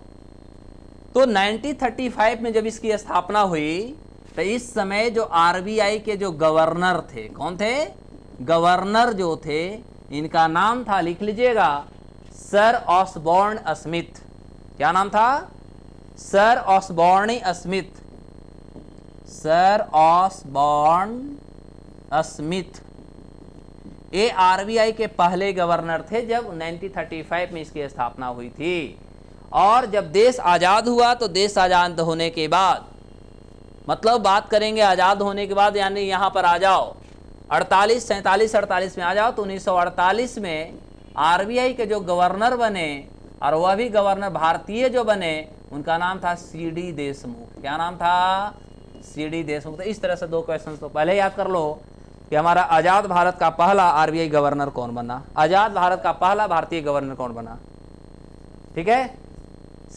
तो 1935 में जब इसकी स्थापना हुई तो इस समय जो आरबीआई के जो गवर्नर थे, कौन थे? गवर्नर जो थे, इनका नाम था, लिख लीजिएगा, सर ऑसबॉर्न स्मिथ। क्या नाम था? Sir Osborne Smith. Sir Osborne Smith ये आरबीआई के पहले गवर्नर थे जब 1935 में इसकी स्थापना हुई थी। और जब देश आज़ाद हुआ तो देश आज़ाद होने के बाद, मतलब बात करेंगे आज़ाद होने के बाद, यानी यहाँ पर आ जाओ 48 में आ जाओ, तो 1948 में आरबीआई के जो गवर्नर बने, और वह भी गवर्नर भारतीय जो बने, उनका नाम था सीडी देशमुख। क्या नाम था? सीडी देशमुख। तो इस तरह से दो क्वेश्चन तो पहले याद कर लो कि हमारा आज़ाद भारत का पहला आरबीआई गवर्नर कौन बना, आज़ाद भारत का पहला भारतीय गवर्नर कौन बना? ठीक है,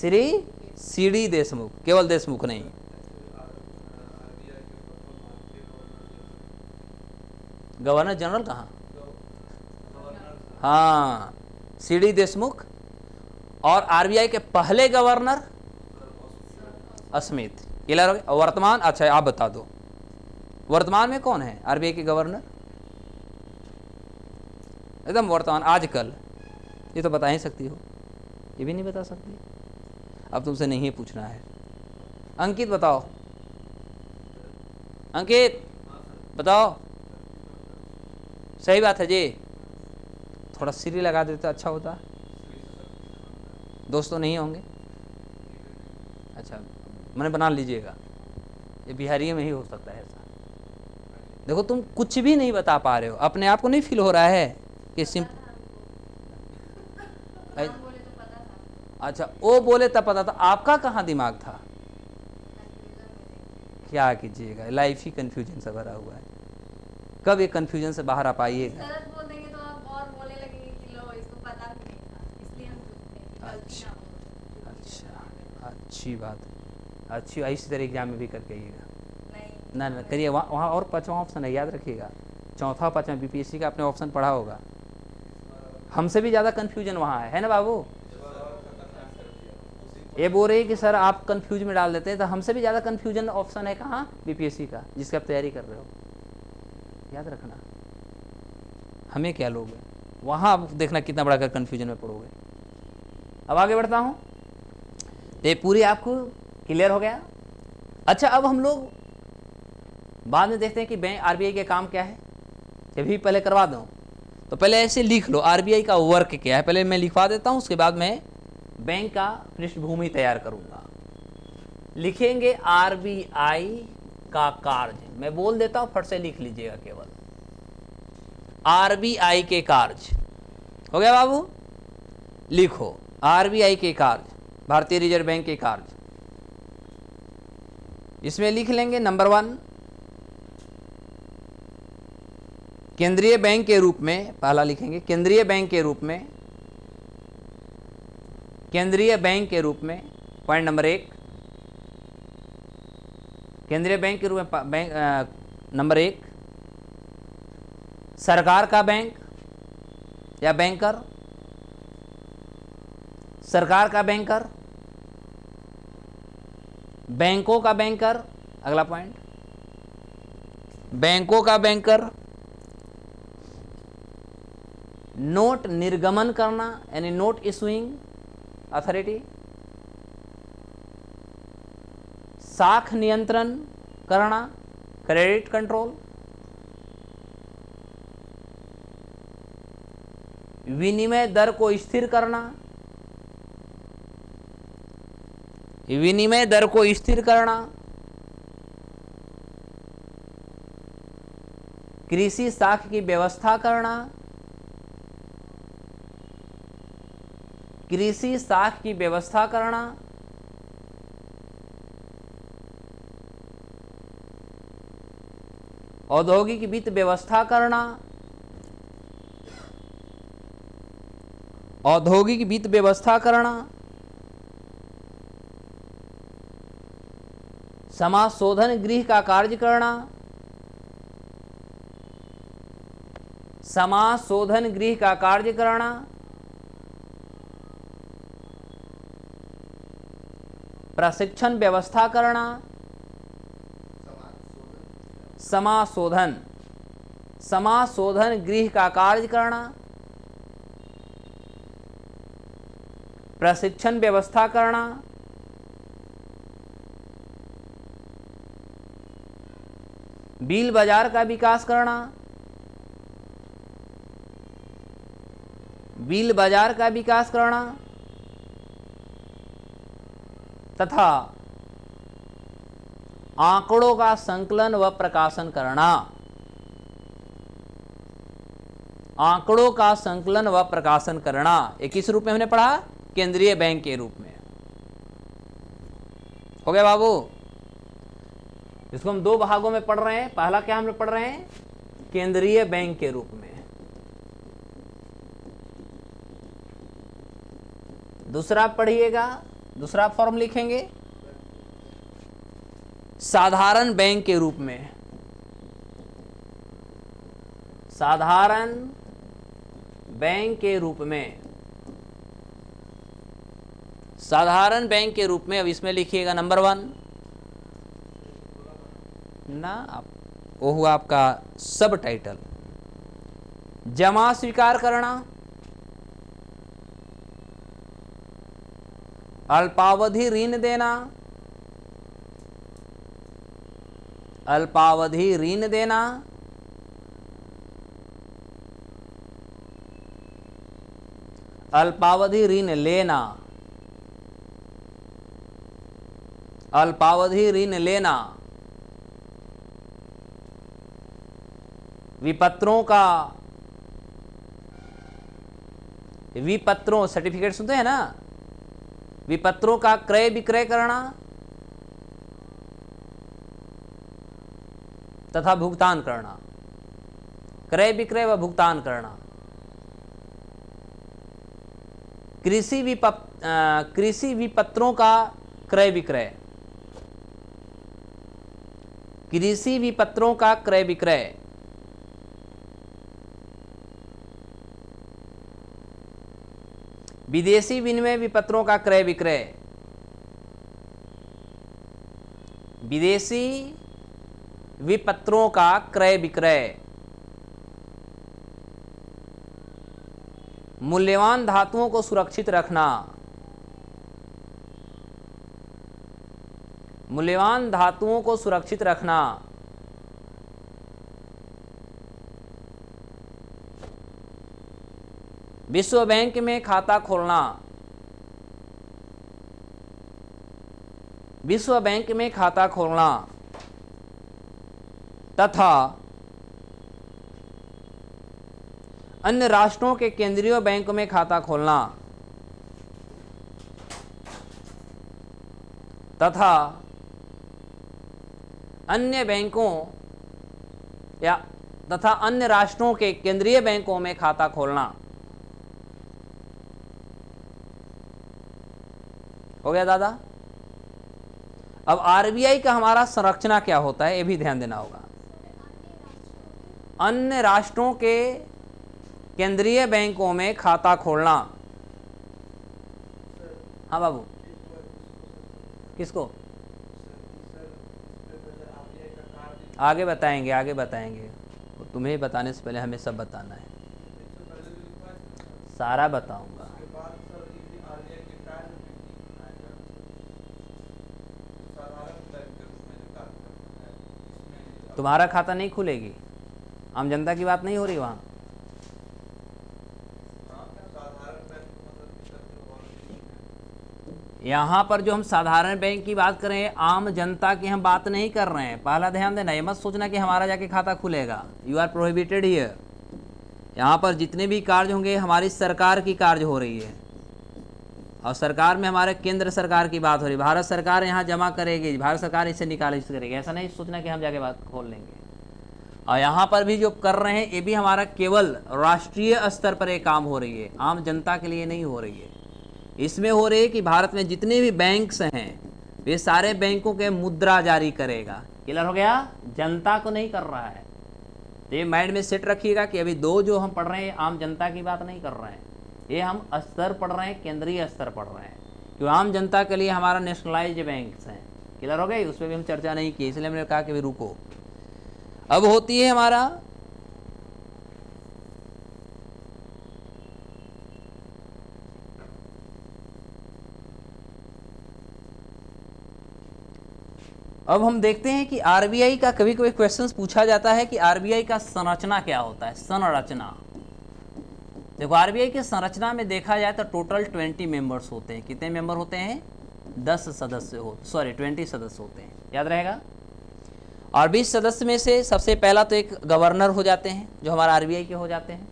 श्री सीडी देशमुख, केवल देशमुख नहीं। गवर्नर जनरल कहाँ? हाँ, सीडी देशमुख। और आरबीआई के पहले गवर्नर स्मिथ। क्लियर हो गया? वर्तमान, अच्छा आप बता दो वर्तमान में कौन है आरबीआई के गवर्नर? एकदम वर्तमान, आजकल। ये तो बता ही सकती हो, ये भी नहीं बता सकती। अब तुमसे नहीं पूछना है। अंकित बताओ, अंकित बताओ। सही बात है जी, थोड़ा सिरी लगा देते तो अच्छा होता। दोस्तों नहीं होंगे? अच्छा, मैंने बना लीजिएगा, ये बिहारी में ही हो सकता है ऐसा। देखो तुम कुछ भी नहीं बता पा रहे हो, अपने आप को नहीं फील हो रहा है कि अच्छा, वो बोले तब पता था, आपका कहाँ दिमाग था? क्या कीजिएगा, लाइफ ही कंफ्यूजन से भरा हुआ है। कब ये कंफ्यूजन से बाहर आ पाइएगा? बोल देंगे तो आप और बोलने लगेंगे कि लो इसको पता भी नहीं था, इसलिए हम अच्छा, अच्छी बात, अच्छी। इसी तरह एग्जाम में भी करके आइएगा। ना ना करिए, वहाँ और 5वां ऑप्शन है, याद रखिएगा। चौथा 5वां बीपीएससी का आपने ऑप्शन पढ़ा होगा। हमसे भी ज़्यादा कन्फ्यूजन वहाँ है ना बाबू? ये बोल रही है कि सर आप कंफ्यूज में डाल देते हैं, तो हमसे भी ज़्यादा कंफ्यूजन ऑप्शन है कहाँ? बीपीएससी का, जिसकी आप तैयारी कर रहे हो। याद रखना, हमें क्या लोगे, वहाँ आप देखना कितना बड़ा कर कन्फ्यूजन में पड़ोगे। अब आगे बढ़ता हूँ, ये पूरी आपको क्लियर हो गया। अच्छा, अब हम लोग बाद में देखते हैं कि बैंक आरबीआई के काम क्या है। ये भी पहले करवा दूँ तो पहले ऐसे लिख लो आरबीआई का वर्क क्या है, पहले मैं लिखवा देता हूँ, उसके बाद मैं बैंक का पृष्ठभूमि तैयार करूंगा। लिखेंगे आरबीआई का कार्य, मैं बोल देता हूं, फट से लिख लीजिएगा केवल। आरबीआई के कार्य हो गया बाबू, लिखो आरबीआई के कार्य, भारतीय रिजर्व बैंक के कार्य। इसमें लिख लेंगे नंबर 1, केंद्रीय बैंक के रूप में, पहला लिखेंगे केंद्रीय बैंक के रूप में, केंद्रीय बैंक के रूप में, पॉइंट नंबर 1, केंद्रीय बैंक के रूप में नंबर 1, सरकार का बैंक या बैंकर, सरकार का बैंकर, बैंकों का बैंकर, अगला पॉइंट, बैंकों का बैंकर, नोट निर्गमन करना यानी नोट इशुइंग अथॉरिटी, साख नियंत्रण करना क्रेडिट कंट्रोल, विनिमय दर को स्थिर करना, विनिमय दर को स्थिर करना, कृषि साख की व्यवस्था करना, कृषि साख की व्यवस्था करना, औद्योगिक वित्त व्यवस्था करना, औद्योगिक वित्त व्यवस्था करना, समाज शोधन गृह का कार्य करना, समाज शोधन गृह का कार्य करना, प्रशिक्षण व्यवस्था करना, समाज शोधन, समाज शोधन गृह का कार्य करना, प्रशिक्षण व्यवस्था करना, बिल बाजार का विकास करना, बिल बाजार का विकास करना तथा आंकड़ों का संकलन व प्रकाशन करना, आंकड़ों का संकलन व प्रकाशन करना। ये किस रूप में हमने पढ़ा? केंद्रीय बैंक के रूप में। हो गया बाबू? इसको हम दो भागों में पढ़ रहे हैं। पहला क्या हम लोग पढ़ रहे हैं? केंद्रीय बैंक के रूप में। दूसरा पढ़िएगा, दूसरा फॉर्म लिखेंगे साधारण बैंक के रूप में। साधारण बैंक के रूप में, साधारण बैंक के रूप में। अब इसमें लिखिएगा नंबर 1 ना, आप वो हुआ आपका सब टाइटल। जमा स्वीकार करना, अल्पावधि ऋण देना, अल्पावधि ऋण देना, अल्पावधि ऋण लेना, अल्पावधि ऋण लेना, विपत्रों का, विपत्रों सर्टिफिकेट सुनते हैं ना, विपत्रों का क्रय विक्रय करना तथा भुगतान करना, क्रय विक्रय व भुगतान करना। कृषि विपत्रों का क्रय विक्रय, कृषि विपत्रों का क्रय विक्रय, विदेशी विनिमय विपत्रों का क्रय विक्रय, विदेशी विपत्रों का क्रय विक्रय, मूल्यवान धातुओं को सुरक्षित रखना, मूल्यवान धातुओं को सुरक्षित रखना, विश्व बैंक में खाता खोलना, विश्व बैंक में खाता खोलना तथा अन्य राष्ट्रों के केंद्रीय बैंक में खाता खोलना तथा अन्य बैंकों या तथा अन्य राष्ट्रों के केंद्रीय बैंकों में खाता खोलना। हो गया दादा? अब आरबीआई का हमारा संरचना क्या होता है, ये भी ध्यान देना होगा। अन्य राष्ट्रों के केंद्रीय बैंकों में खाता खोलना। हाँ बाबू, किसको? आगे बताएंगे, आगे बताएंगे। तुम्हें बताने से पहले हमें सब बताना है। सारा बताऊंगा। उसके बाद सर ये आरबीआई के कार्य में नहीं बनाया जाता, साधारण बैंकर्स में जो कार्य करता है इसमें तुम्हारा खाता नहीं खुलेगी, आम जनता की बात नहीं हो रही वहाँ। साधारण बैंक मतलब इतर जो और नहीं है। यहाँ पर जो हम साधारण बैंक की बात करें, आम जनता की हम बात नहीं कर रहे हैं। पहला ध्यान देना, ये मत सोचना कि हमारा जाके खाता खुलेगा। You are prohibited here. यहाँ पर जितने भी कार्य होंगे हमारी सरकार की कार्य हो रही है, और सरकार में हमारे केंद्र सरकार की बात हो रही है। भारत सरकार यहाँ जमा करेगी, भारत सरकार इसे निकालिश करेगी। ऐसा नहीं सोचना कि हम जाके बात खोल लेंगे। और यहाँ पर भी जो कर रहे हैं ये भी हमारा केवल राष्ट्रीय स्तर पर एक काम हो रही है, आम जनता के लिए नहीं हो रही है। इसमें हो रही है कि भारत में जितने भी बैंक्स हैं वे सारे बैंकों के मुद्रा जारी करेगा। क्लियर हो गया? जनता को नहीं कर रहा है। तो ये माइंड में सेट रखिएगा कि अभी दो जो हम पढ़ रहे हैं आम जनता की बात नहीं कर रहे हैं, ये हम स्तर पढ़ रहे हैं, केंद्रीय स्तर पढ़ रहे हैं। क्यों? आम जनता के लिए हमारा नेशनलाइज्ड बैंक्स हैं। क्लियर हो गई? उस पर भी हम चर्चा नहीं की, इसलिए मैंने कहा कि भी रुको। अब होती है हमारा अब हम देखते हैं कि आरबीआई का कभी कभी क्वेश्चंस पूछा जाता है कि आरबीआई का संरचना क्या होता है। संरचना देखो, आरबीआई की संरचना में देखा जाए तो टोटल 20 मेंबर्स होते हैं। कितने मेंबर होते हैं? 20 सदस्य 20 सदस्य होते हैं, याद रहेगा। और 20 सदस्य में से सबसे पहला तो एक गवर्नर हो जाते हैं जो हमारा आरबीआई के हो जाते हैं।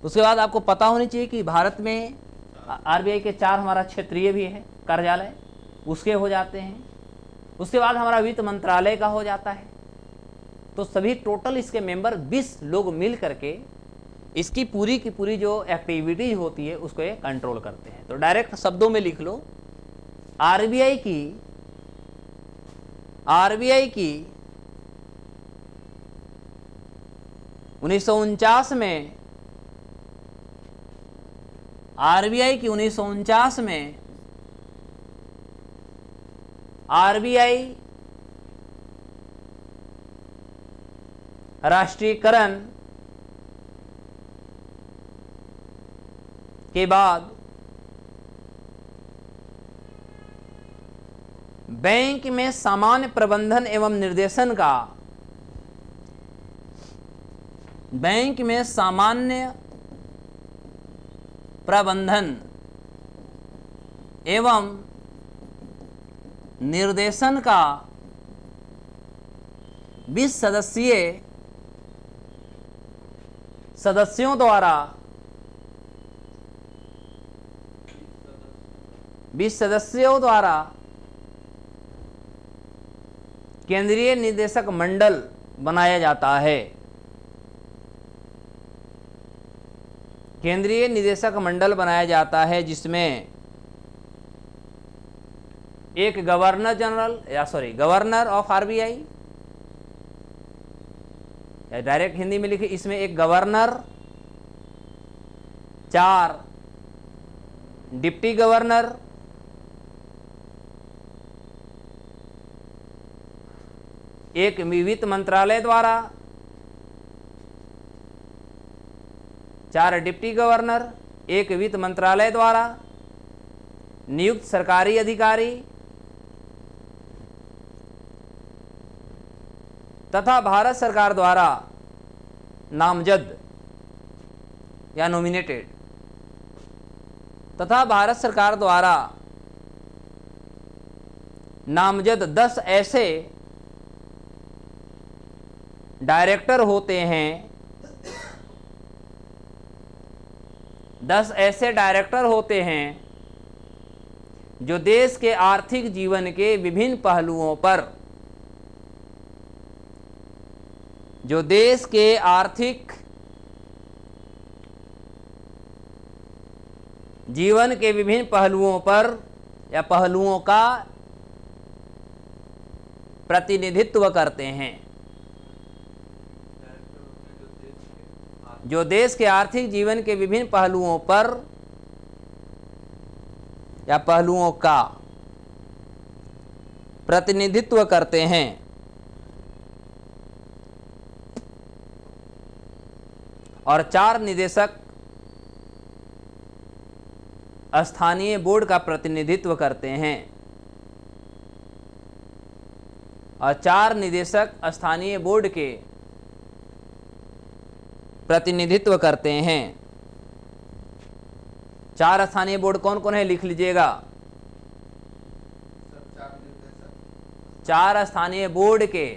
उसके बाद आपको पता होनी चाहिए कि भारत में आरबीआई के 4 हमारा क्षेत्रीय भी है कार्यालय, उसके हो जाते हैं। उसके बाद हमारा वित्त मंत्रालय का हो जाता है। तो सभी टोटल इसके मेंबर 20 लोग मिल करके इसकी पूरी की पूरी जो एक्टिविटीज होती है उसको ये कंट्रोल करते हैं। तो डायरेक्ट शब्दों में लिख लो, आरबीआई की 1949 में आरबीआई राष्ट्रीयकरण के बाद बैंक में सामान्य प्रबंधन एवं निर्देशन का निर्देशन का 20 सदस्यों द्वारा केंद्रीय निदेशक मंडल बनाया जाता है। केंद्रीय निदेशक मंडल बनाया जाता है जिसमें एक गवर्नर ऑफ आरबीआई, या डायरेक्ट हिंदी में लिखे इसमें एक गवर्नर, 4 डिप्टी गवर्नर, एक वित्त मंत्रालय द्वारा 4 डिप्टी गवर्नर, एक वित्त मंत्रालय द्वारा नियुक्त सरकारी अधिकारी तथा भारत सरकार द्वारा नामजद या नॉमिनेटेड तथा भारत सरकार द्वारा नामजद 10 ऐसे डायरेक्टर होते हैं, 10 ऐसे डायरेक्टर होते हैं जो देश के आर्थिक जीवन के विभिन्न पहलुओं पर या पहलुओं का प्रतिनिधित्व करते हैं, जो देश के आर्थिक जीवन के विभिन्न पहलुओं पर या पहलुओं का प्रतिनिधित्व करते हैं। और 4 निदेशक स्थानीय बोर्ड का प्रतिनिधित्व करते हैं और 4 निदेशक स्थानीय बोर्ड के प्रतिनिधित्व करते हैं। 4 स्थानीय बोर्ड कौन कौन है, लिख लीजिएगा। सर 4 निर्देशक 4 स्थानीय बोर्ड के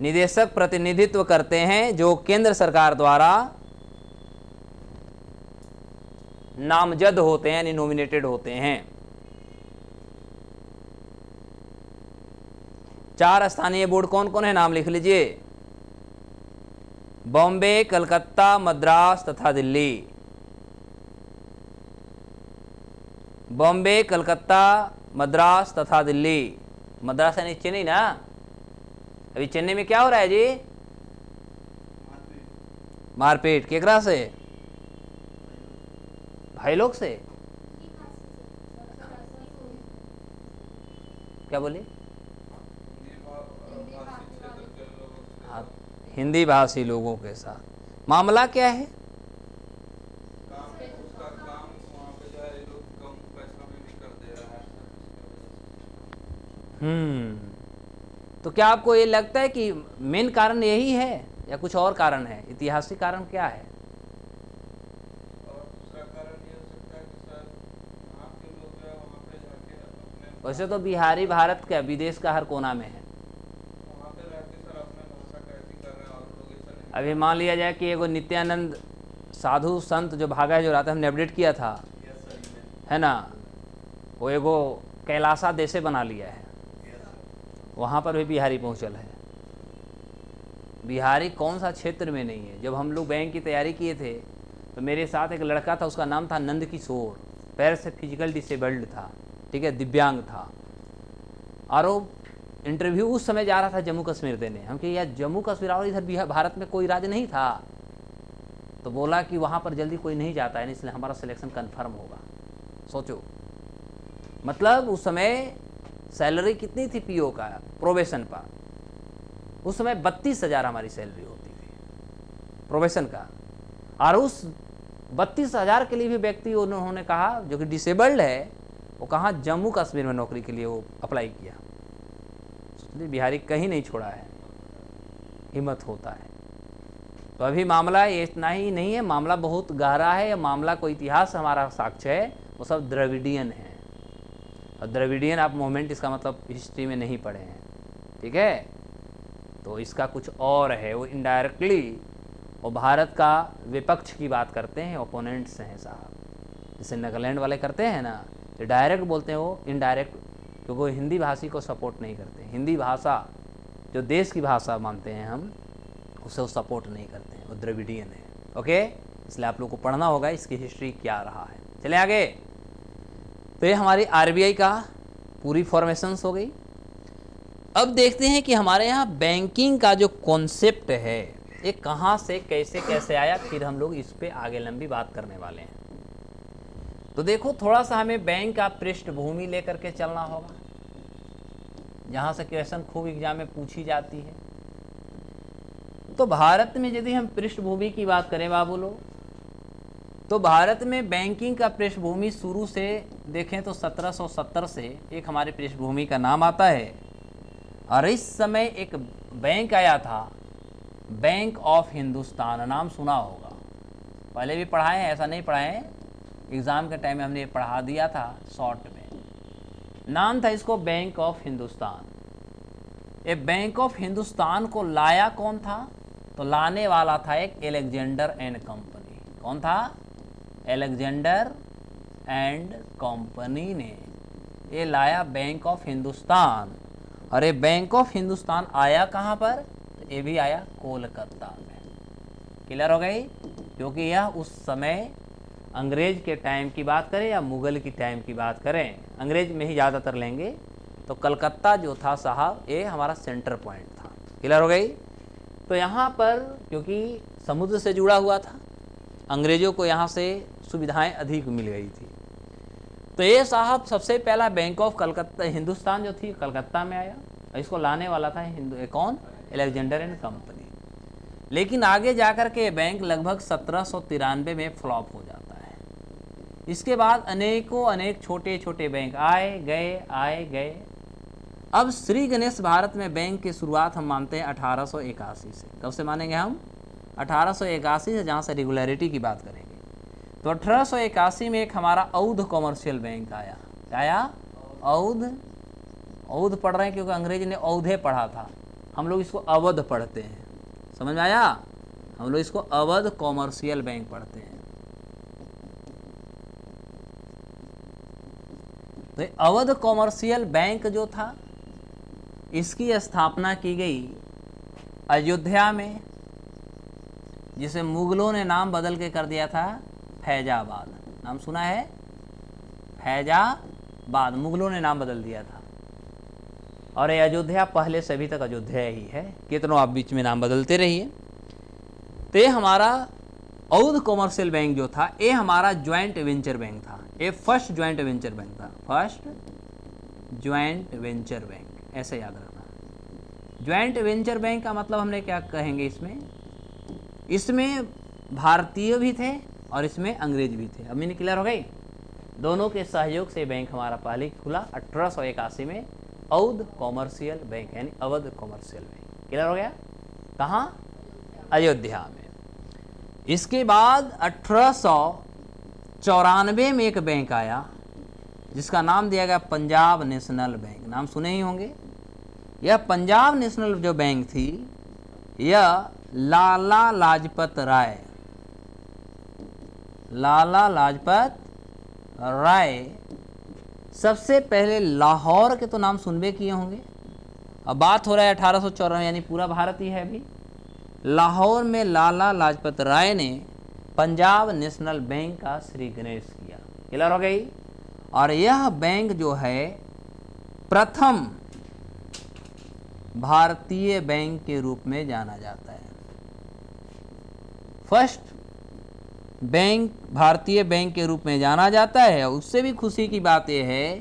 निदेशक प्रतिनिधित्व करते हैं जो केंद्र सरकार द्वारा नामजद होते हैं, यानी नॉमिनेटेड होते हैं। 4 स्थानीय बोर्ड कौन कौन है, नाम लिख लीजिए। बॉम्बे, कलकत्ता, मद्रास तथा दिल्ली। बॉम्बे, कलकत्ता, मद्रास तथा दिल्ली। मद्रास यानी चेन्नई ना। अभी चेन्नई में क्या हो रहा है जी? मारपीट। केकरा से? भाई लोग से। क्या बोले? हाँ, हिंदी भाषी लोगों के साथ। मामला क्या है? काम उसका काम वहाँ पे जो है ये लोग कम पैसा में भी कर दे रहा है सर। तो क्या आपको ये लगता है कि मेन कारण यही है या कुछ और कारण है? ऐतिहासिक कारण क्या है? और दूसरा कारण ये हो सकता है कि सर वहाँ के लोग जो है वहाँ पे जाके अपने वैसे तो बिहारी भारत का विदेश का हर कोना में है। वहाँ पे रह के सर अपने भाषा का ऐसी कर रहे हैं और लोग ऐसा नहीं। अभी मान लिया जाए कि एगो नित्यानंद साधु संत जो भागा है, जो रात हमने अपडेट किया था, यस सर है ना, वो एगो कैलासा देशे बना लिया है। वहाँ पर भी बिहारी पहुँचल है। बिहारी कौन सा क्षेत्र में नहीं है। जब हम लोग बैंक की तैयारी किए थे तो मेरे साथ एक लड़का था, उसका नाम था नंद किशोर। पैर से फिजिकल डिसेबल्ड था, ठीक है, दिव्यांग था, और वो इंटरव्यू उस समय जा रहा था जम्मू कश्मीर देने। हम कहे यार जम्मू कश्मीर और इधर बिहार भारत में कोई राज्य नहीं था। तो बोला कि वहाँ पर जल्दी कोई नहीं जाता है, इसलिए हमारा सिलेक्शन कन्फर्म होगा। सोचो, मतलब उस समय सैलरी कितनी थी पीओ का प्रोबेशन पर? उस समय 32,000 हमारी सैलरी होती थी प्रोबेशन का। और उस 32,000 के लिए भी व्यक्ति उन्होंने कहा जो कि डिसेबल्ड है, वो कहाँ जम्मू कश्मीर में नौकरी के लिए वो अप्लाई किया। इसलिए बिहारी कहीं नहीं छोड़ा है, हिम्मत होता है। तो अभी मामला ये इतना ही नहीं है, मामला बहुत गहरा है। या मामला कोई इतिहास हमारा साक्ष्य है, वो सब द्रविडियन है। और द्रविडियन आप मूवमेंट इसका मतलब हिस्ट्री में नहीं पढ़े हैं, ठीक है। तो इसका कुछ और है, वो इनडायरेक्टली वो भारत का विपक्ष की बात करते हैं, ओपोनेंट्स हैं साहब। जैसे नागालैंड वाले करते हैं ना, तो डायरेक्ट बोलते हैं, वो इनडायरेक्ट, क्योंकि वो हिंदी भाषी को सपोर्ट नहीं करते। हिंदी भाषा जो देश की भाषा मानते हैं हम, उसे वो सपोर्ट नहीं करते हैं, वो द्रविडियन है। ओके, इसलिए आप लोग को पढ़ना होगा इसकी हिस्ट्री क्या रहा है। चले आगे। तो ये हमारी आरबीआई का पूरी फॉर्मेशंस हो गई। अब देखते हैं कि हमारे यहाँ बैंकिंग का जो कॉन्सेप्ट है ये कहाँ से कैसे कैसे आया, फिर हम लोग इस पे आगे लंबी बात करने वाले हैं। तो देखो, थोड़ा सा हमें बैंक का पृष्ठभूमि लेकर के चलना होगा, जहाँ से क्वेश्चन खूब एग्जाम में पूछी जाती है। तो भारत में यदि हम पृष्ठभूमि की बात करें बाबू लोग, तो भारत में बैंकिंग का पृष्ठभूमि शुरू से देखें तो 1770 से एक हमारे पृष्ठभूमि का नाम आता है। और इस समय एक बैंक आया था, बैंक ऑफ हिंदुस्तान। नाम सुना होगा, पहले भी पढ़ाए हैं, ऐसा नहीं पढ़ाए हैं, एग्ज़ाम के टाइम में हमने पढ़ा दिया था शॉर्ट में। नाम था इसको बैंक ऑफ हिंदुस्तान। ये बैंक ऑफ हिंदुस्तान को लाया कौन था? तो लाने वाला था एक एलेक्जेंडर एंड कंपनी। कौन था? एलेक्जेंडर एंड कंपनी ने ये लाया बैंक ऑफ हिंदुस्तान। और ये बैंक ऑफ हिंदुस्तान आया कहाँ पर? तो ये भी आया कोलकाता में। क्लियर हो गई? क्योंकि यह उस समय अंग्रेज के टाइम की बात करें या मुगल की टाइम की बात करें, अंग्रेज में ही ज़्यादातर लेंगे, तो कलकत्ता जो था साहब, ये हमारा सेंटर पॉइंट था। क्लियर हो गई? तो यहाँ पर क्योंकि समुद्र से जुड़ा हुआ था, अंग्रेज़ों को यहाँ से सुविधाएं अधिक मिल गई थी। तो ये साहब सबसे पहला बैंक ऑफ कलकत्ता हिंदुस्तान जो थी कलकत्ता में आया। और इसको लाने वाला था कौन? Alexander and company. लेकिन आगे जाकर के बैंक लगभग 1793 में फ्लॉप हो जाता है। इसके बाद अनेक छोटे छोटे बैंक आए गए। अब श्री गणेश भारत में बैंक की शुरुआत हम मानते हैं 1881 से। कब से मानेंगे हम? 1881 से, जहाँ से रेगुलरिटी की बात करेंगे। तो 1881 में एक हमारा औध कॉमर्शियल बैंक आया। क्या आया? औध पढ़ रहे हैं क्योंकि अंग्रेजी ने औधे पढ़ा था, हम लोग इसको अवध पढ़ते हैं। समझ में आया? हम लोग इसको अवध कॉमर्शियल बैंक पढ़ते हैं। तो अवध कॉमर्शियल बैंक जो था, इसकी स्थापना की गई अयोध्या में, जिसे मुगलों ने नाम बदल के कर दिया था फैजाबाद। नाम सुना है? फैजाबाद, मुगलों ने नाम बदल दिया था। और ये अयोध्या पहले से अभी तक अयोध्या ही है, कितनों आप बीच में नाम बदलते रहिए। तो ये हमारा औध कॉमर्शियल बैंक जो था, ये हमारा ज्वाइंट वेंचर बैंक था। ये फर्स्ट ज्वाइंट वेंचर बैंक था, फर्स्ट ज्वाइंट वेंचर बैंक, ऐसे याद रखना। ज्वाइंट वेंचर बैंक का मतलब हमने क्या कहेंगे इसमें भारतीय भी थे और इसमें अंग्रेज भी थे। अब मीनिंग क्लियर हो गई? दोनों के सहयोग से बैंक हमारा पहले खुला 1881 में, औध कॉमर्शियल बैंक यानी अवध कॉमर्शियल बैंक। क्लियर हो गया? कहाँ? अयोध्या में। इसके बाद 1894 में एक बैंक आया जिसका नाम दिया गया पंजाब नेशनल बैंक। नाम सुने ही होंगे। यह पंजाब नेशनल जो बैंक थी, यह लाला लाजपत राय सबसे पहले लाहौर के तो नाम सुनबे किए होंगे। अब बात हो रहा है 1894, यानी पूरा भारत ही है अभी। लाहौर में लाला लाजपत राय ने पंजाब नेशनल बैंक का श्री गणेश किया। क्लियर हो गई? और यह बैंक जो है प्रथम भारतीय बैंक के रूप में जाना जाता है। फर्स्ट बैंक भारतीय बैंक के रूप में जाना जाता है। उससे भी खुशी की बात यह है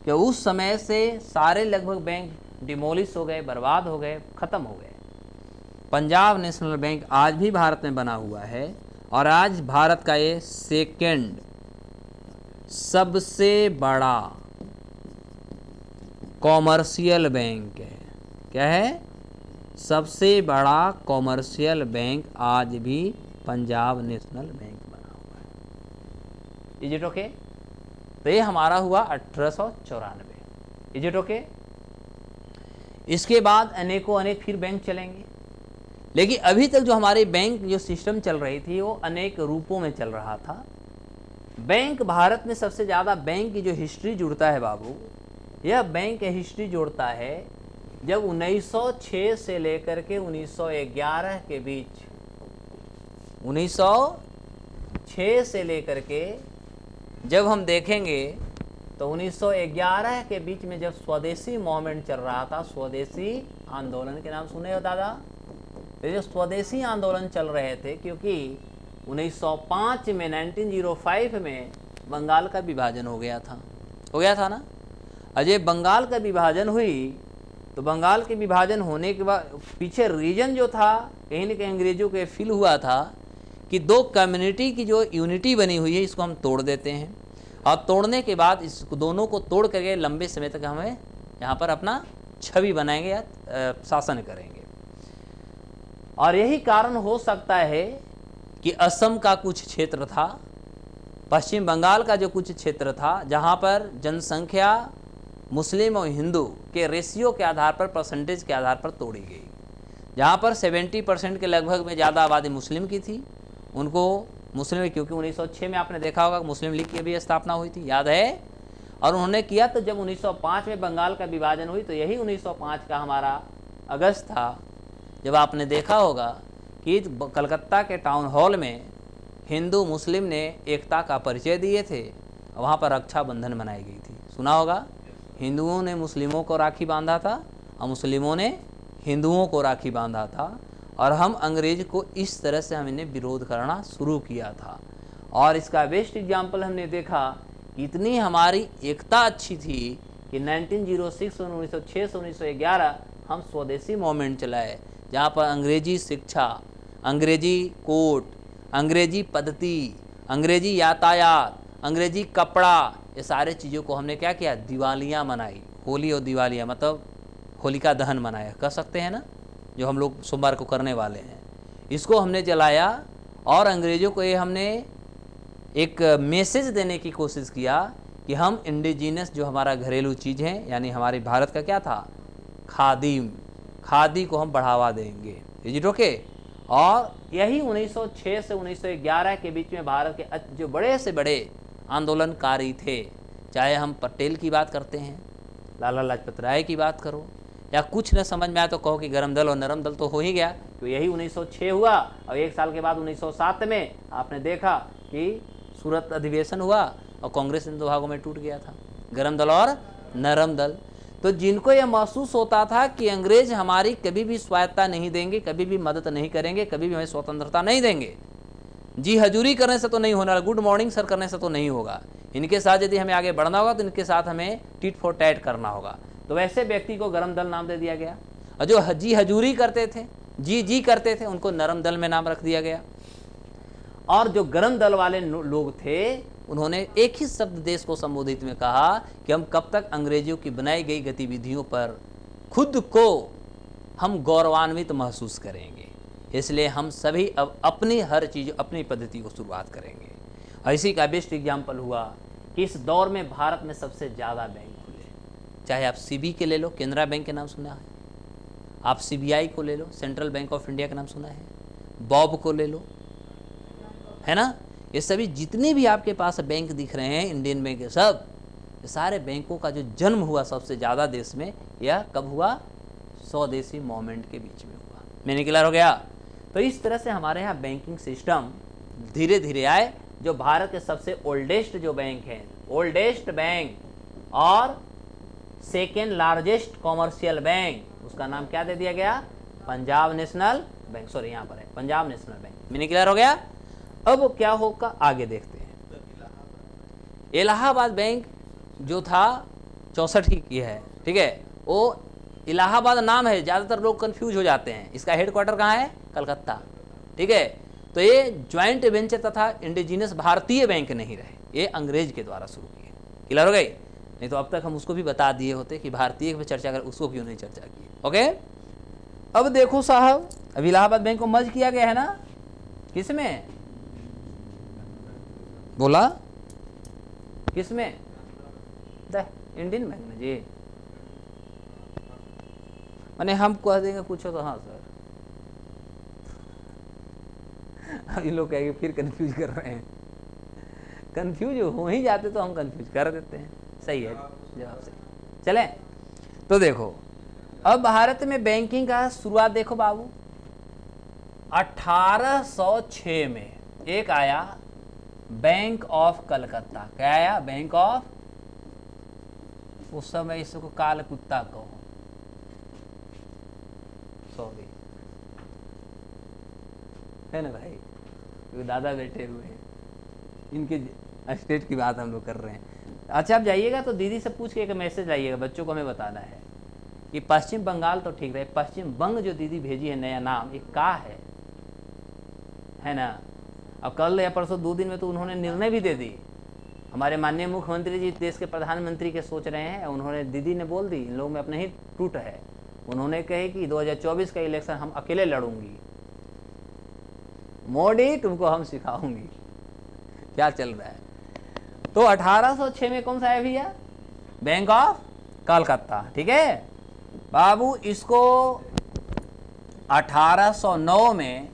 कि उस समय से सारे लगभग बैंक डिमोलिश हो गए, बर्बाद हो गए, ख़त्म हो गए। पंजाब नेशनल बैंक आज भी भारत में बना हुआ है और आज भारत का ये सेकेंड सबसे बड़ा कॉमर्शियल बैंक है। क्या है? सबसे बड़ा कॉमर्शियल बैंक आज भी पंजाब नेशनल बैंक बना हुआ है। Is it okay? तो ये हमारा हुआ 1894। Is it okay? इसके बाद अनेक फिर बैंक चलेंगे, लेकिन अभी तक जो हमारे बैंक जो सिस्टम चल रही थी वो अनेक रूपों में चल रहा था। बैंक भारत में सबसे ज़्यादा बैंक की जो हिस्ट्री जुड़ता है बाबू, यह बैंक हिस्ट्री जोड़ता है जब 1906 से लेकर के 1911 के बीच, 1906 से लेकर के जब हम देखेंगे तो 1911 के बीच में जब स्वदेशी मूवमेंट चल रहा था, स्वदेशी आंदोलन के नाम सुने हो दादा? तो जो स्वदेशी आंदोलन चल रहे थे, क्योंकि 1905 में 1905 में बंगाल का विभाजन हो गया था ना। अजय बंगाल का विभाजन हुई तो बंगाल के विभाजन होने के बाद पीछे रीजन जो था कहीं न कहीं अंग्रेजों के फील हुआ था कि दो कम्युनिटी की जो यूनिटी बनी हुई है इसको हम तोड़ देते हैं, और तोड़ने के बाद इस दोनों को तोड़ करके लंबे समय तक हमें यहाँ पर अपना छवि बनाएंगे या शासन करेंगे। और यही कारण हो सकता है कि असम का कुछ क्षेत्र था, पश्चिम बंगाल का जो कुछ क्षेत्र था, जहाँ पर जनसंख्या मुस्लिम और हिंदू के रेशियो के आधार पर, परसेंटेज के आधार पर तोड़ी गई। जहाँ पर 70% के लगभग में ज़्यादा आबादी मुस्लिम की थी, उनको मुस्लिम, क्योंकि 1906 में आपने देखा होगा मुस्लिम लीग की भी स्थापना हुई थी, याद है? और उन्होंने किया तो जब 1905 में बंगाल का विभाजन हुई तो यही 1905 का हमारा अगस्त था, जब आपने देखा होगा कि कलकत्ता के टाउन हॉल में हिंदू मुस्लिम ने एकता का परिचय दिए थे, वहाँ पर रक्षाबंधन मनाई गई थी। सुना होगा? हिंदुओं ने मुस्लिमों को राखी बांधा था और मुस्लिमों ने हिंदुओं को राखी बांधा था, और हम अंग्रेज को इस तरह से हमने विरोध करना शुरू किया था। और इसका बेस्ट एग्जाम्पल हमने देखा, इतनी हमारी एकता अच्छी थी कि 1906 और 1906 से 1911 हम स्वदेशी मूवमेंट चलाए, जहाँ पर अंग्रेजी शिक्षा अंग्रेजी कोट, अंग्रेजी पद्धति, अंग्रेजी यातायात, अंग्रेजी कपड़ा, ये सारे चीज़ों को हमने क्या किया, दिवालियाँ मनाई। होली और दिवालियाँ मतलब होलिका दहन मनाया, कह सकते हैं ना, जो हम लोग सोमवार को करने वाले हैं, इसको हमने जलाया। और अंग्रेज़ों को ये हमने एक मैसेज देने की कोशिश किया कि हम इंडिजीनस जो हमारा घरेलू चीज़ है, यानी हमारे भारत का क्या था, खादी को हम बढ़ावा देंगे। Is it okay? और यही 1906 से 1911 के बीच में भारत के जो बड़े से बड़े आंदोलनकारी थे, चाहे हम पटेल की बात करते हैं, लाला लाजपत राय की बात करो, या कुछ न समझ में आया तो कहो कि गरम दल और नरम दल तो हो ही गया, तो यही 1906 हुआ। और एक साल के बाद 1907 में आपने देखा कि सूरत अधिवेशन हुआ और कांग्रेस इन दो भागों में टूट गया था, गरम दल और नरम दल। तो जिनको यह महसूस होता था कि अंग्रेज हमारी कभी भी स्वायत्ता नहीं देंगे, कभी भी मदद नहीं करेंगे, कभी भी हमें स्वतंत्रता नहीं देंगे, जी हजूरी करने से तो नहीं होना, गुड मॉर्निंग सर करने से तो नहीं होगा, इनके साथ यदि हमें आगे बढ़ना होगा तो इनके साथ हमें टिट फॉर टैट करना होगा, तो वैसे व्यक्ति को गरम दल नाम दे दिया गया। और जो जी हजूरी करते थे, जी करते थे, उनको नरम दल में नाम रख दिया गया। और जो गरम दल वाले लोग थे, उन्होंने एक ही शब्द देश को संबोधित में कहा कि हम कब तक अंग्रेजों की बनाई गई गतिविधियों पर खुद को हम गौरवान्वित महसूस करेंगे, इसलिए हम सभी अब अपनी हर चीज़, अपनी पद्धति को शुरुआत करेंगे। और इसी का बेस्ट एग्जाम्पल हुआ कि इस दौर में भारत में सबसे ज़्यादा बैंक खुले, चाहे आप सीबी के ले लो, केनरा बैंक के नाम सुना है, आप सीबीआई को ले लो, सेंट्रल बैंक ऑफ इंडिया का नाम सुना है, बॉब को ले लो, है ना, ये सभी जितने भी आपके पास बैंक दिख रहे हैं, इंडियन बैंक के सब, ये सारे बैंकों का जो जन्म हुआ सबसे ज़्यादा देश में, यह कब हुआ, स्वदेशी मूवमेंट के बीच में हुआ। मैंने क्लियर हो गया? तो इस तरह से हमारे यहाँ बैंकिंग सिस्टम धीरे धीरे आए। जो भारत के सबसे ओल्डेस्ट जो बैंक हैं, ओल्डेस्ट बैंक और सेकेंड लार्जेस्ट कॉमर्शियल बैंक, उसका नाम क्या दे दिया गया, पंजाब नेशनल बैंक। सॉरी, यहाँ पर है पंजाब नेशनल बैंक। मैंने क्लियर हो गया? अब क्या होगा आगे देखते हैं। इलाहाबाद बैंक जो था 64 की है, ठीक है, वो इलाहाबाद नाम है, ज़्यादातर लोग कंफ्यूज हो जाते हैं, इसका हेडक्वार्टर कहाँ है, कलकत्ता, ठीक है। तो ये ज्वाइंट वेंचर तथा इंडिजीनस भारतीय बैंक नहीं रहे, ये अंग्रेज के द्वारा शुरू किए। क्लियर हो गई? नहीं तो अब तक हम उसको भी बता दिए होते कि भारतीय पे चर्चा कर, उसको क्यों नहीं चर्चा की। ओके, अब देखो साहब, अब इलाहाबाद बैंक को मर्ज किया गया है ना, किसमें बोला, किसमें, इंडियन बैंक में जी। मैंने हम कह देंगे पूछो तो हाँ सर, अब ये लोग कहेंगे फिर कंफ्यूज कर रहे हैं, कंफ्यूज हो ही जाते तो हम कंफ्यूज कर देते हैं। सही है जवाब सही। चले तो देखो, अब भारत में बैंकिंग का शुरुआत देखो बाबू, 1806 में एक आया बैंक ऑफ कलकत्ता। क्या आया, बैंक ऑफ, उस समय इसको काल कुत्ता कहो, सॉरी, है ना भाई, तो दादा बैठे हुए हैं, इनके स्टेट की बात हम लोग कर रहे हैं। अच्छा, आप जाइएगा तो दीदी से पूछ के एक मैसेज लाइएगा, बच्चों को हमें बताना है कि पश्चिम बंगाल तो ठीक रहे, पश्चिम बंग जो दीदी भेजी है नया नाम, ये का है ना। अब कल या परसों 2 दिन में तो उन्होंने निर्णय भी दे दी, हमारे माननीय मुख्यमंत्री जी देश के प्रधानमंत्री के सोच रहे हैं, उन्होंने, दीदी ने बोल दी, इन लोगों में अपने ही टूट है, उन्होंने कहे कि 2024 का इलेक्शन हम अकेले लड़ूंगी, मोदी तुमको हम सिखाऊंगी क्या चल रहा है। तो 1806 में कौन सा है भैया, बैंक ऑफ कलकत्ता, ठीक है बाबू। इसको 1809 में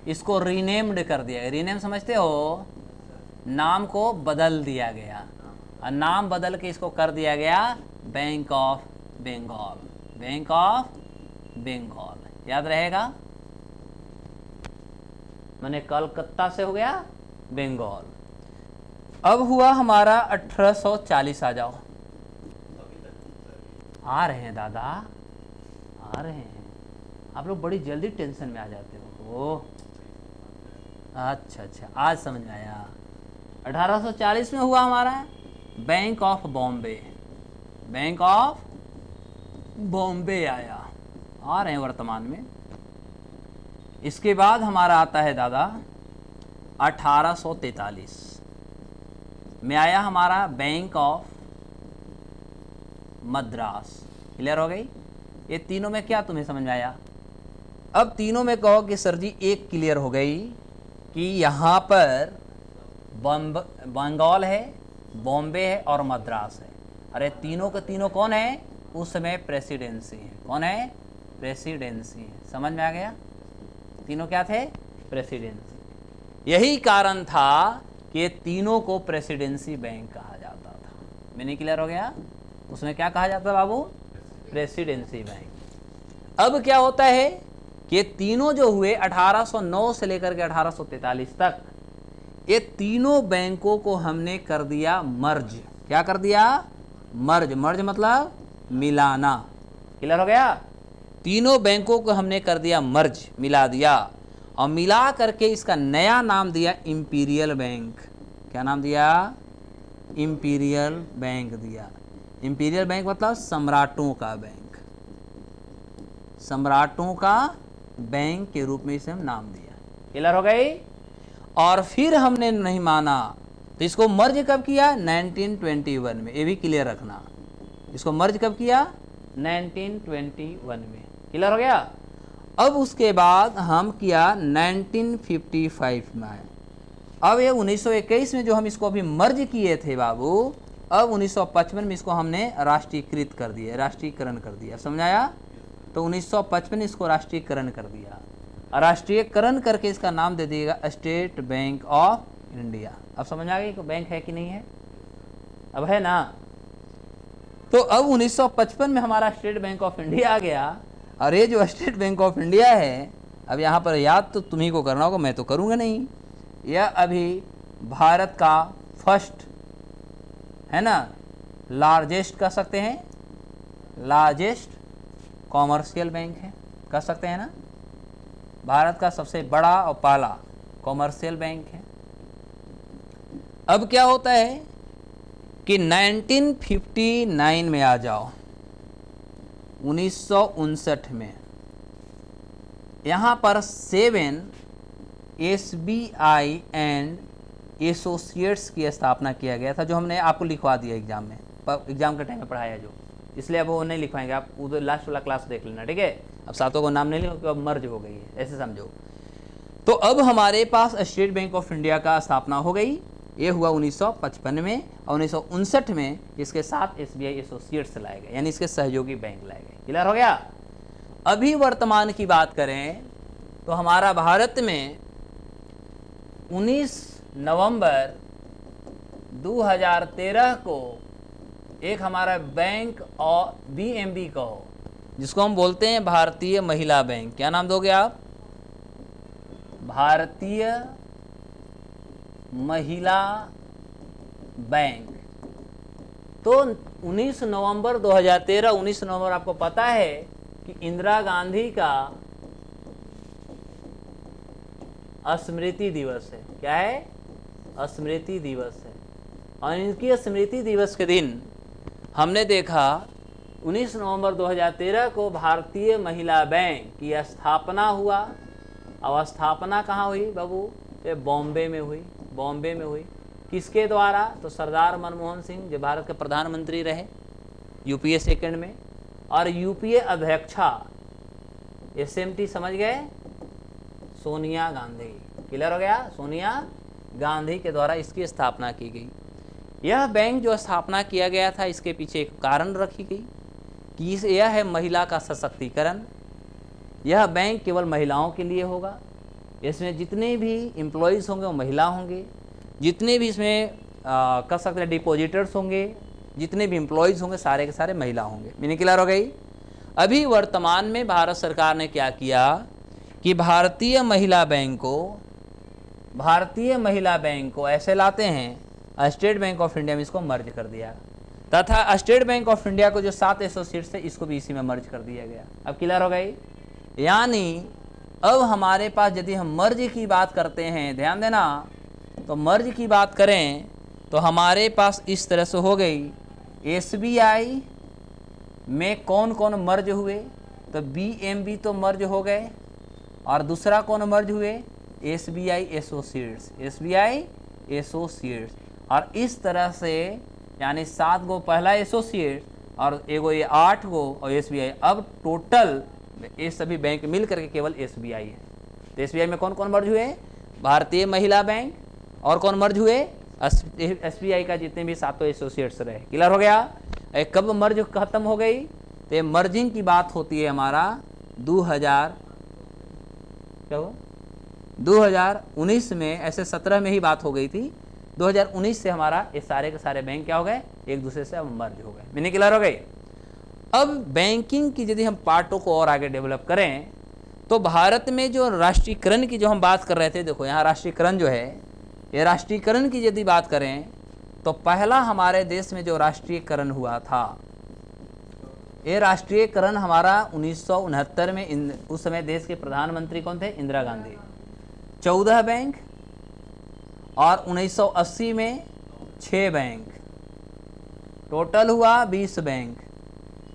इसको रीनेम्ड कर दिया गया, रीनेम समझते हो, नाम को बदल दिया गया, और नाम बदल के इसको कर दिया गया bank of Bengal, bank of Bengal, याद रहेगा, मैंने कलकत्ता से हो गया बंगाल। अब हुआ हमारा 1840, आ जाओ, आ रहे हैं दादा, आ रहे हैं, आप लोग बड़ी जल्दी टेंशन में आ जाते हो। अच्छा, आज समझ में आया। 1840 में हुआ हमारा bank of Bombay, bank of Bombay आया, आ रहे हैं वर्तमान में। इसके बाद हमारा आता है दादा 1843 में आया हमारा बैंक ऑफ मद्रास। क्लियर हो गई? ये तीनों में क्या तुम्हें समझ में आया? अब तीनों में कहो कि सर जी एक क्लियर हो गई कि यहाँ पर बंगाल है, बॉम्बे है और मद्रास है। अरे तीनों के तीनों कौन है? उस समय प्रेसिडेंसी है। कौन है? प्रेसिडेंसी है। समझ में आ गया? तीनों क्या थे? प्रेसिडेंसी। यही कारण था कि ये तीनों को प्रेसिडेंसी बैंक कहा जाता था। मैंने क्लियर हो गया? उसमें क्या कहा जाता बाबू? Presidency bank. अब क्या होता है कि ये तीनों जो हुए 1809 से लेकर के 1843 तक, ये तीनों बैंकों को हमने कर दिया मर्ज। क्या कर दिया? मर्ज। मर्ज मतलब मिलाना। क्लियर हो गया? तीनों बैंकों को हमने कर दिया मर्ज, मिला दिया, और मिला करके इसका नया नाम दिया इंपीरियल बैंक। क्या नाम दिया? इंपीरियल बैंक दिया। इंपीरियल बैंक मतलब सम्राटों का बैंक। सम्राटों का बैंक के रूप में इसे हम नाम दिया। क्लियर हो गई? और फिर हमने नहीं माना तो इसको मर्ज कब किया? 1921 में। ये भी क्लियर रखना, इसको मर्ज कब किया? 1921 में। क्लियर हो गया? अब उसके बाद हम किया 1955 में आए। अब ये 1921 में जो हम इसको अभी मर्ज किए थे बाबू, अब 1955 में इसको हमने राष्ट्रीयकृत कर दिया, राष्ट्रीयकरण कर दिया। समझाया? तो 1955 इसको राष्ट्रीयकरण कर दिया। राष्ट्रीयकरण करके इसका नाम दे दिएगा स्टेट बैंक ऑफ इंडिया। अब समझ आ गई कि बैंक है कि नहीं है? अब है ना? तो अब 1955 में हमारा स्टेट बैंक ऑफ इंडिया आ गया। और ये जो स्टेट बैंक ऑफ इंडिया है, अब यहाँ पर याद तो तुम्ही को करना होगा, मैं तो करूँगा नहीं। यह अभी भारत का फर्स्ट है ना, लार्जेस्ट कह सकते हैं, लार्जेस्ट कॉमर्शियल बैंक है, कह सकते हैं ना। भारत का सबसे बड़ा और पहला कॉमर्शियल बैंक है। अब क्या होता है कि 1959 में आ जाओ, 1959 में यहाँ पर 7 SBI एंड एसोसिएट्स की स्थापना किया गया था, जो हमने आपको लिखवा दिया एग्जाम में, एग्जाम के टाइम में पढ़ाया जो, इसलिए अब वो नहीं लिखवाएंगे, आप उधर लास्ट वाला क्लास देख लेना, ठीक है। अब सातों को नाम नहीं लिखो, अब मर्ज हो गई है, ऐसे समझो। तो अब हमारे पास स्टेट बैंक ऑफ इंडिया का स्थापना हो गई। ये हुआ 1955 में, और 1959 में इसके साथ SBI एसोसिएट्स लाए गए, यानी इसके सहयोगी बैंक लाए गए। क्लियर हो गया? अभी वर्तमान की बात करें तो हमारा भारत में 19 नवंबर 2013 को एक हमारा बैंक और BMB कहो, जिसको हम बोलते हैं भारतीय महिला बैंक। क्या नाम दोगे आप? भारतीय महिला बैंक। तो 19 नवंबर 2013, 19 नवंबर आपको पता है कि इंदिरा गांधी का स्मृति दिवस है। क्या है? स्मृति दिवस है। और इनकी स्मृति दिवस के दिन हमने देखा 19 नवंबर 2013 को भारतीय महिला बैंक की स्थापना हुआ। और स्थापना कहाँ हुई बाबू? ये बॉम्बे में हुई। बॉम्बे में हुई। किसके द्वारा? तो सरदार मनमोहन सिंह, जो भारत के प्रधानमंत्री रहे UPA सेकंड में, और UPA अध्यक्षा SMT समझ गए, सोनिया गांधी। क्लियर हो गया? सोनिया गांधी के द्वारा इसकी स्थापना की गई। यह बैंक जो स्थापना किया गया था, इसके पीछे एक कारण रखी गई कि यह है महिला का सशक्तिकरण। यह बैंक केवल महिलाओं के लिए होगा। इसमें जितने भी एम्प्लॉयज़ होंगे वो महिला होंगे, जितने भी इसमें कह सकते हैं डिपॉजिटर्स होंगे, जितने भी एम्प्लॉयज़ होंगे सारे के सारे महिला होंगे। मीनिंग क्लियर हो गई? अभी वर्तमान में भारत सरकार ने क्या किया कि भारतीय महिला बैंक को ऐसे लाते हैं, स्टेट बैंक ऑफ इंडिया में इसको मर्ज कर दिया, तथा स्टेट बैंक ऑफ इंडिया को जो 7 एसोसिएट्स थे इसको भी इसी में मर्ज कर दिया गया। अब क्लियर हो गई? यानी अब हमारे पास यदि हम मर्ज की बात करते हैं, ध्यान देना, तो मर्ज की बात करें तो हमारे पास इस तरह से हो गई। SBI में कौन कौन मर्ज हुए? तो BMB तो मर्ज हो गए, और दूसरा कौन मर्ज हुए? SBI associates, SBI associates. और इस तरह से यानी 7 गो पहला एसोसिएट और एगो ये 8 गो और SBI, अब टोटल ये सभी बैंक मिल करके केवल SBI है। तो SBI में कौन कौन मर्ज हुए? भारतीय महिला बैंक, और कौन मर्ज हुए? SBI का जितने भी 7 एसोसिएट्स रहे। क्लियर हो गया? कब मर्ज खत्म हो गई? तो ये मर्जिंग की बात होती है हमारा 2019 में, ऐसे 17 में ही बात हो गई थी। 2019 से हमारा ये सारे के सारे बैंक क्या हो गए? एक दूसरे से अब मर्ज हो गए। मीनिंग क्लियर हो गई? अब बैंकिंग की यदि हम पार्टों को और आगे डेवलप करें तो भारत में जो राष्ट्रीयकरण की जो हम बात कर रहे थे, देखो यहाँ राष्ट्रीयकरण जो है, ये राष्ट्रीयकरण की यदि बात करें तो पहला हमारे देश में जो राष्ट्रीयकरण हुआ था, ये राष्ट्रीयकरण हमारा 1969 में, उस समय देश के प्रधानमंत्री कौन थे? इंदिरा गांधी। 14 बैंक, और 1980 में 6 बैंक, टोटल हुआ 20 बैंक।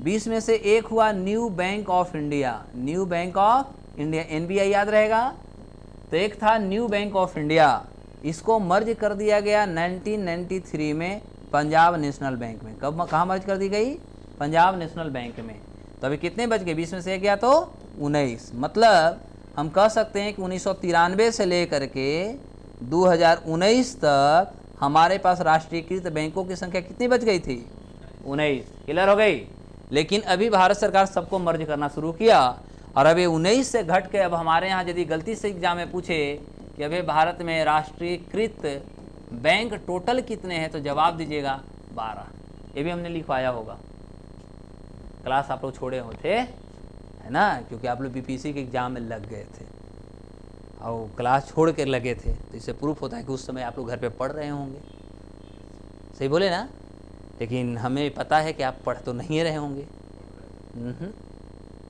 20 में से एक हुआ new bank of India, new bank of India, NBI याद रहेगा। तो एक था न्यू बैंक ऑफ इंडिया, इसको मर्ज कर दिया गया 1993 में पंजाब नेशनल बैंक में। कब, कहाँ मर्ज कर दी गई? पंजाब नेशनल बैंक में। तो अभी कितने बच गए? 20 में से एक गया तो 19। मतलब हम कह सकते हैं कि 1993 से लेकर के 2019 तक हमारे पास राष्ट्रीयकृत बैंकों की संख्या कितनी बच गई थी? 19। क्लियर हो गई? लेकिन अभी भारत सरकार सबको मर्ज करना शुरू किया, और अभी 19 से घट के अब हमारे यहाँ यदि गलती से एग्जाम में पूछे कि अभी भारत में राष्ट्रीयकृत बैंक टोटल कितने हैं, तो जवाब दीजिएगा 12। ये भी हमने लिखवाया होगा, क्लास आप लोग छोड़े होते है ना, क्योंकि आप लोग BPSC के एग्ज़ाम में लग गए थे और क्लास छोड़ कर लगे थे, तो इससे प्रूफ होता है कि उस समय आप लोग घर पे पढ़ रहे होंगे। सही बोले ना? लेकिन हमें पता है कि आप पढ़ तो नहीं रहे होंगे।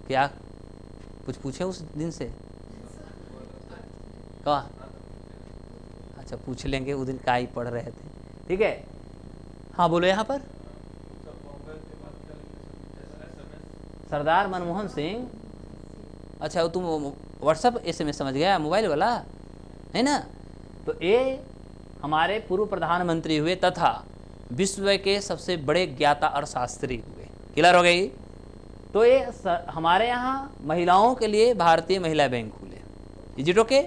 क्या कुछ पूछे उस दिन से? क्या? अच्छा, पूछ लेंगे उस दिन क्या ही पढ़ रहे थे। ठीक है, हाँ बोलो। यहाँ पर सरदार मनमोहन सिंह, अच्छा तुम व्हाट्सअप SMS समझ गया, मोबाइल वाला है ना? तो ये हमारे पूर्व प्रधानमंत्री हुए तथा विश्व के सबसे बड़े ज्ञाता अर्थशास्त्री हुए। क्लियर हो गई? तो ये हमारे यहाँ महिलाओं के लिए भारतीय महिला बैंक खुले। Is it okay?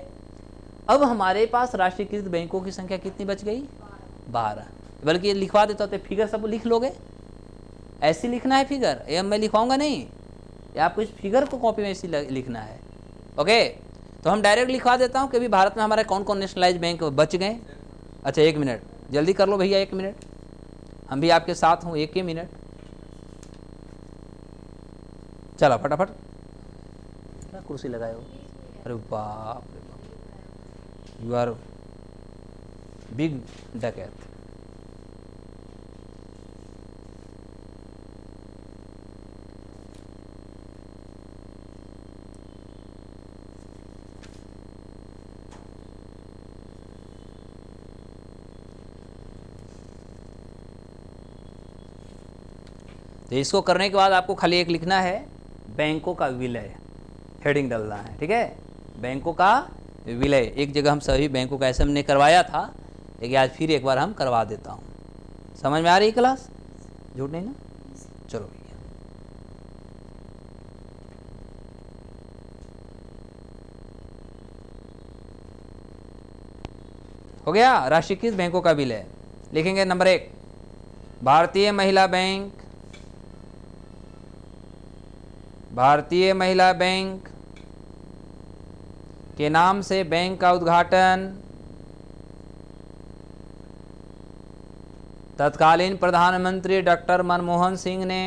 अब हमारे पास राष्ट्रीयकृत बैंकों की संख्या कितनी बच गई? 12। बल्कि लिखवा देता तो फिगर सब लिख लोगे, ऐसी लिखना है फिगर, ये मैं लिखवाऊंगा नहीं, ये आपको इस फिगर को कॉपी में ऐसी लिखना है। ओके, तो हम डायरेक्ट लिखवा देता हूँ कि अभी भारत में हमारे कौन कौन नेशनलाइज बैंक बच गए। अच्छा 1 मिनट जल्दी कर लो भैया, 1 मिनट, हम भी आपके साथ हूँ, 1 ही मिनट, चला फटाफट। क्या कुर्सी लगाए हो? अरे बाप रे बाप, यू आर बिग डकैत। तो इसको करने के बाद आपको खाली एक लिखना है, बैंकों का विलय, हेडिंग डालना है। ठीक है, बैंकों का विलय। एक जगह हम सभी बैंकों का ऐसे हमने करवाया था, लेकिन आज फिर एक बार हम करवा देता हूँ। समझ में आ रही है क्लास? झूठ नहीं ना? चलो भैया, हो गया। राष्ट्रीयकृत बैंकों का विलय लिखेंगे। नंबर 1 भारतीय महिला बैंक, भारतीय महिला बैंक के नाम से बैंक का उद्घाटन तत्कालीन प्रधानमंत्री डॉक्टर मनमोहन सिंह ने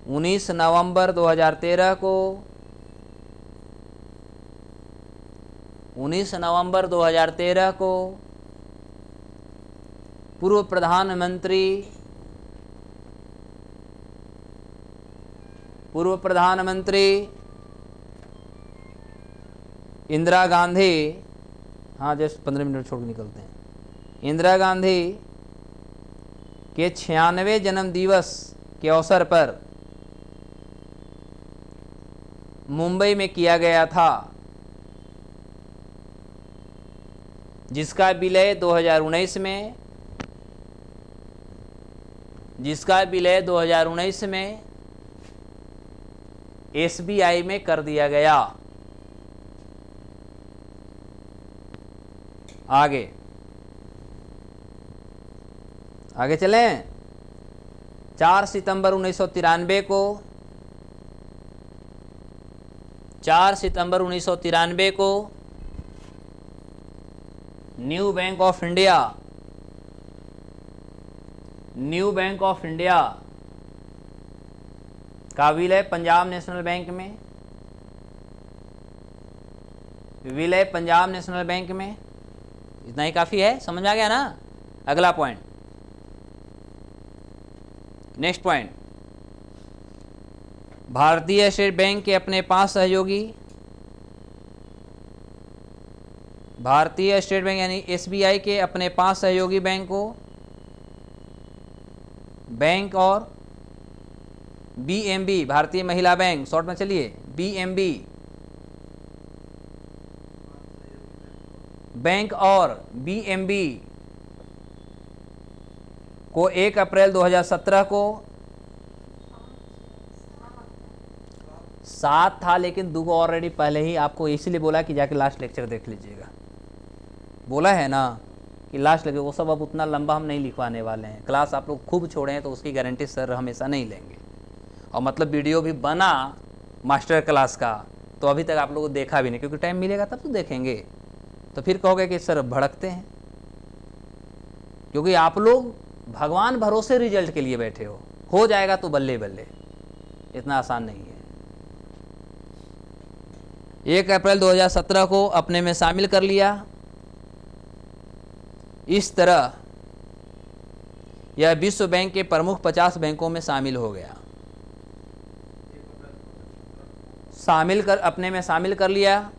19 नवंबर 2013 को 19 नवंबर 2013 को पूर्व प्रधानमंत्री इंदिरा गांधी, हाँ जस्ट 15 मिनट छोड़ के निकलते हैं, इंदिरा गांधी के 96वें जन्म दिवस के अवसर पर मुंबई में किया गया था, जिसका विलय 2019 में, जिसका विलय 2019 में एसबीआई में कर दिया गया। आगे आगे चलें। 4 सितंबर 1993 को 4 सितंबर 1993 को new bank of India, new bank of India का विलय पंजाब नेशनल बैंक में, विलय पंजाब नेशनल बैंक में। इतना ही काफ़ी है, समझ में आ गया ना। अगला पॉइंट, नेक्स्ट पॉइंट, भारतीय स्टेट बैंक के अपने 5 सहयोगी, भारतीय स्टेट बैंक यानी एसबीआई के अपने 5 सहयोगी बैंकों, बैंक और बीएमबी, भारतीय महिला बैंक, शॉर्ट में चलिए बीएमबी, बैंक और बीएमबी को 1 अप्रैल 2017 को 7 था, लेकिन 2 ऑलरेडी पहले ही आपको इसीलिए बोला कि जाके लास्ट लेक्चर देख लीजिएगा। बोला है ना कि लास्ट लेक्चर, वो सब अब उतना लंबा हम नहीं लिखवाने वाले हैं। क्लास आप लोग खूब छोड़े हैं तो उसकी गारंटी सर हमेशा नहीं लेंगे। और मतलब वीडियो भी बना मास्टर क्लास का तो अभी तक आप लोगों को देखा भी नहीं, क्योंकि टाइम मिलेगा तब तो देखेंगे। तो फिर कहोगे कि सर भड़कते हैं, क्योंकि आप लोग भगवान भरोसे रिजल्ट के लिए बैठे हो जाएगा तो बल्ले बल्ले, इतना आसान नहीं है। 1 अप्रैल 2017 को अपने में शामिल कर लिया। इस तरह यह विश्व बैंक के प्रमुख 50 बैंकों में शामिल हो गया। अपने में शामिल कर लिया।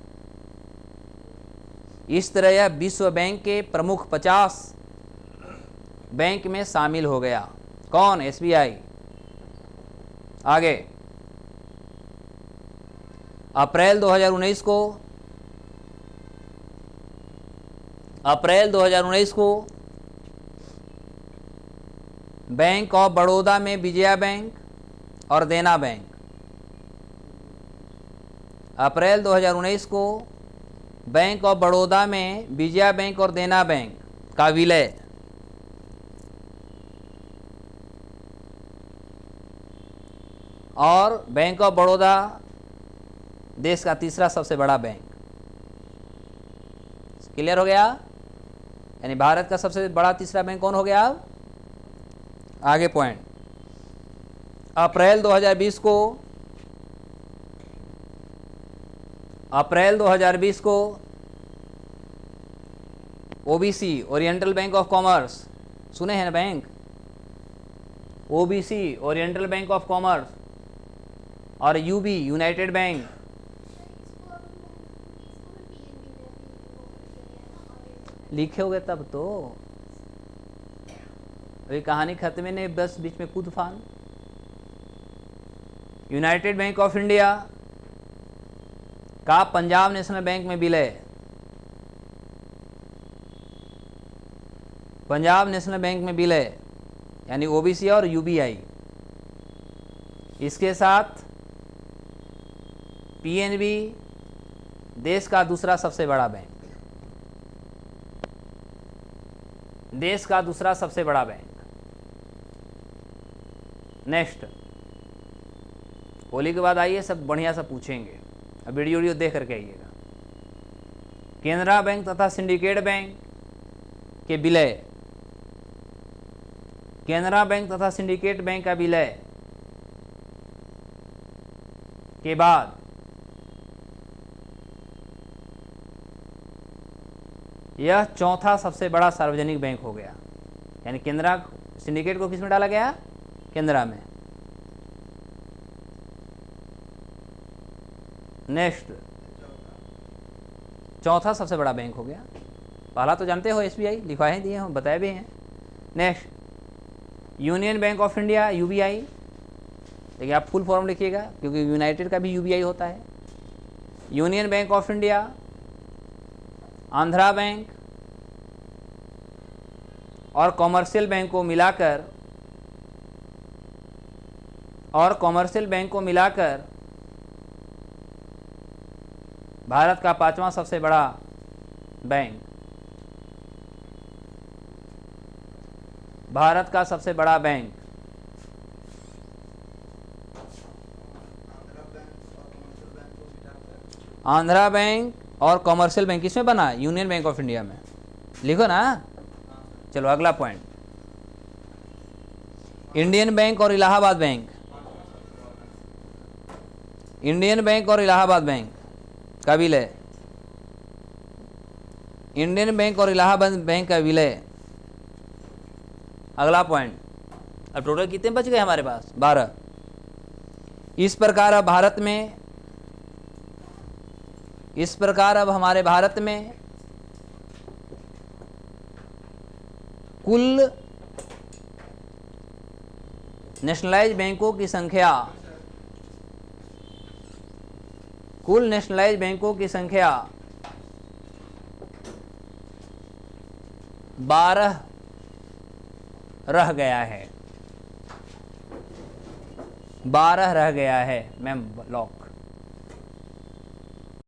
इस तरह यह विश्व बैंक के प्रमुख 50 बैंक में शामिल हो गया। कौन? एसबीआई। आगे अप्रैल 2019 को बैंक ऑफ बड़ौदा में विजया बैंक और देना बैंक, अप्रैल 2019 को बैंक ऑफ बड़ौदा में विजया बैंक और देना बैंक का विलय। और बैंक ऑफ बड़ौदा देश का तीसरा सबसे बड़ा बैंक। क्लियर हो गया? यानी भारत का सबसे बड़ा तीसरा बैंक कौन हो गया? अब आगे पॉइंट, अप्रैल 2020 को OBC, oriental bank of commerce, सुने हैं ना bank? OBC, oriental bank of commerce, और यूबी, यूनाइटेड बैंक, लिखे होगे तब तो। अभी कहानी खत्म नहीं, बस बीच में कूद फान। यूनाइटेड बैंक ऑफ इंडिया का पंजाब नेशनल बैंक में विलय। पंजाब नेशनल बैंक में विलय यानी ओबीसी और यूबीआई। इसके साथ पीएनबी, देश का दूसरा सबसे बड़ा बैंक, देश का दूसरा सबसे बड़ा बैंक। नेक्स्ट, होली के बाद आइए, सब बढ़िया सा पूछेंगे। अब वीडियो देख करके आइएगा। केनरा बैंक तथा सिंडिकेट बैंक के विलय, केनरा बैंक तथा सिंडिकेट बैंक का विलय के बाद यह चौथा सबसे बड़ा सार्वजनिक बैंक हो गया। यानी केनरा, सिंडिकेट को किस में डाला गया? केनरा में। नेक्स्ट, चौथा सबसे बड़ा बैंक हो गया। पहला तो जानते हो एसबीआई, लिखवाए दिए हैं, बताए भी हैं। Next, union bank of India, UBI. देखिए आप फुल फॉर्म लिखिएगा, क्योंकि यूनाइटेड का भी यूबीआई होता है। Union bank of India, Andhra bank और कॉमर्शियल बैंक को मिलाकर भारत का 5वां सबसे बड़ा बैंक, भारत का सबसे बड़ा बैंक आंध्रा बैंक और कॉमर्शियल बैंक किसमें बना? यूनियन बैंक ऑफ इंडिया में। लिखो ना। चलो अगला पॉइंट, इंडियन बैंक और इलाहाबाद बैंक, इंडियन बैंक और इलाहाबाद बैंक का विलय, इंडियन बैंक और इलाहाबाद बैंक का विलय। अगला पॉइंट, अब टोटल कितने बच गए हमारे पास? 12। इस प्रकार अब हमारे भारत में कुल नेशनलाइज बैंकों की संख्या 12 रह गया है। 12 रह गया है मैम लॉक।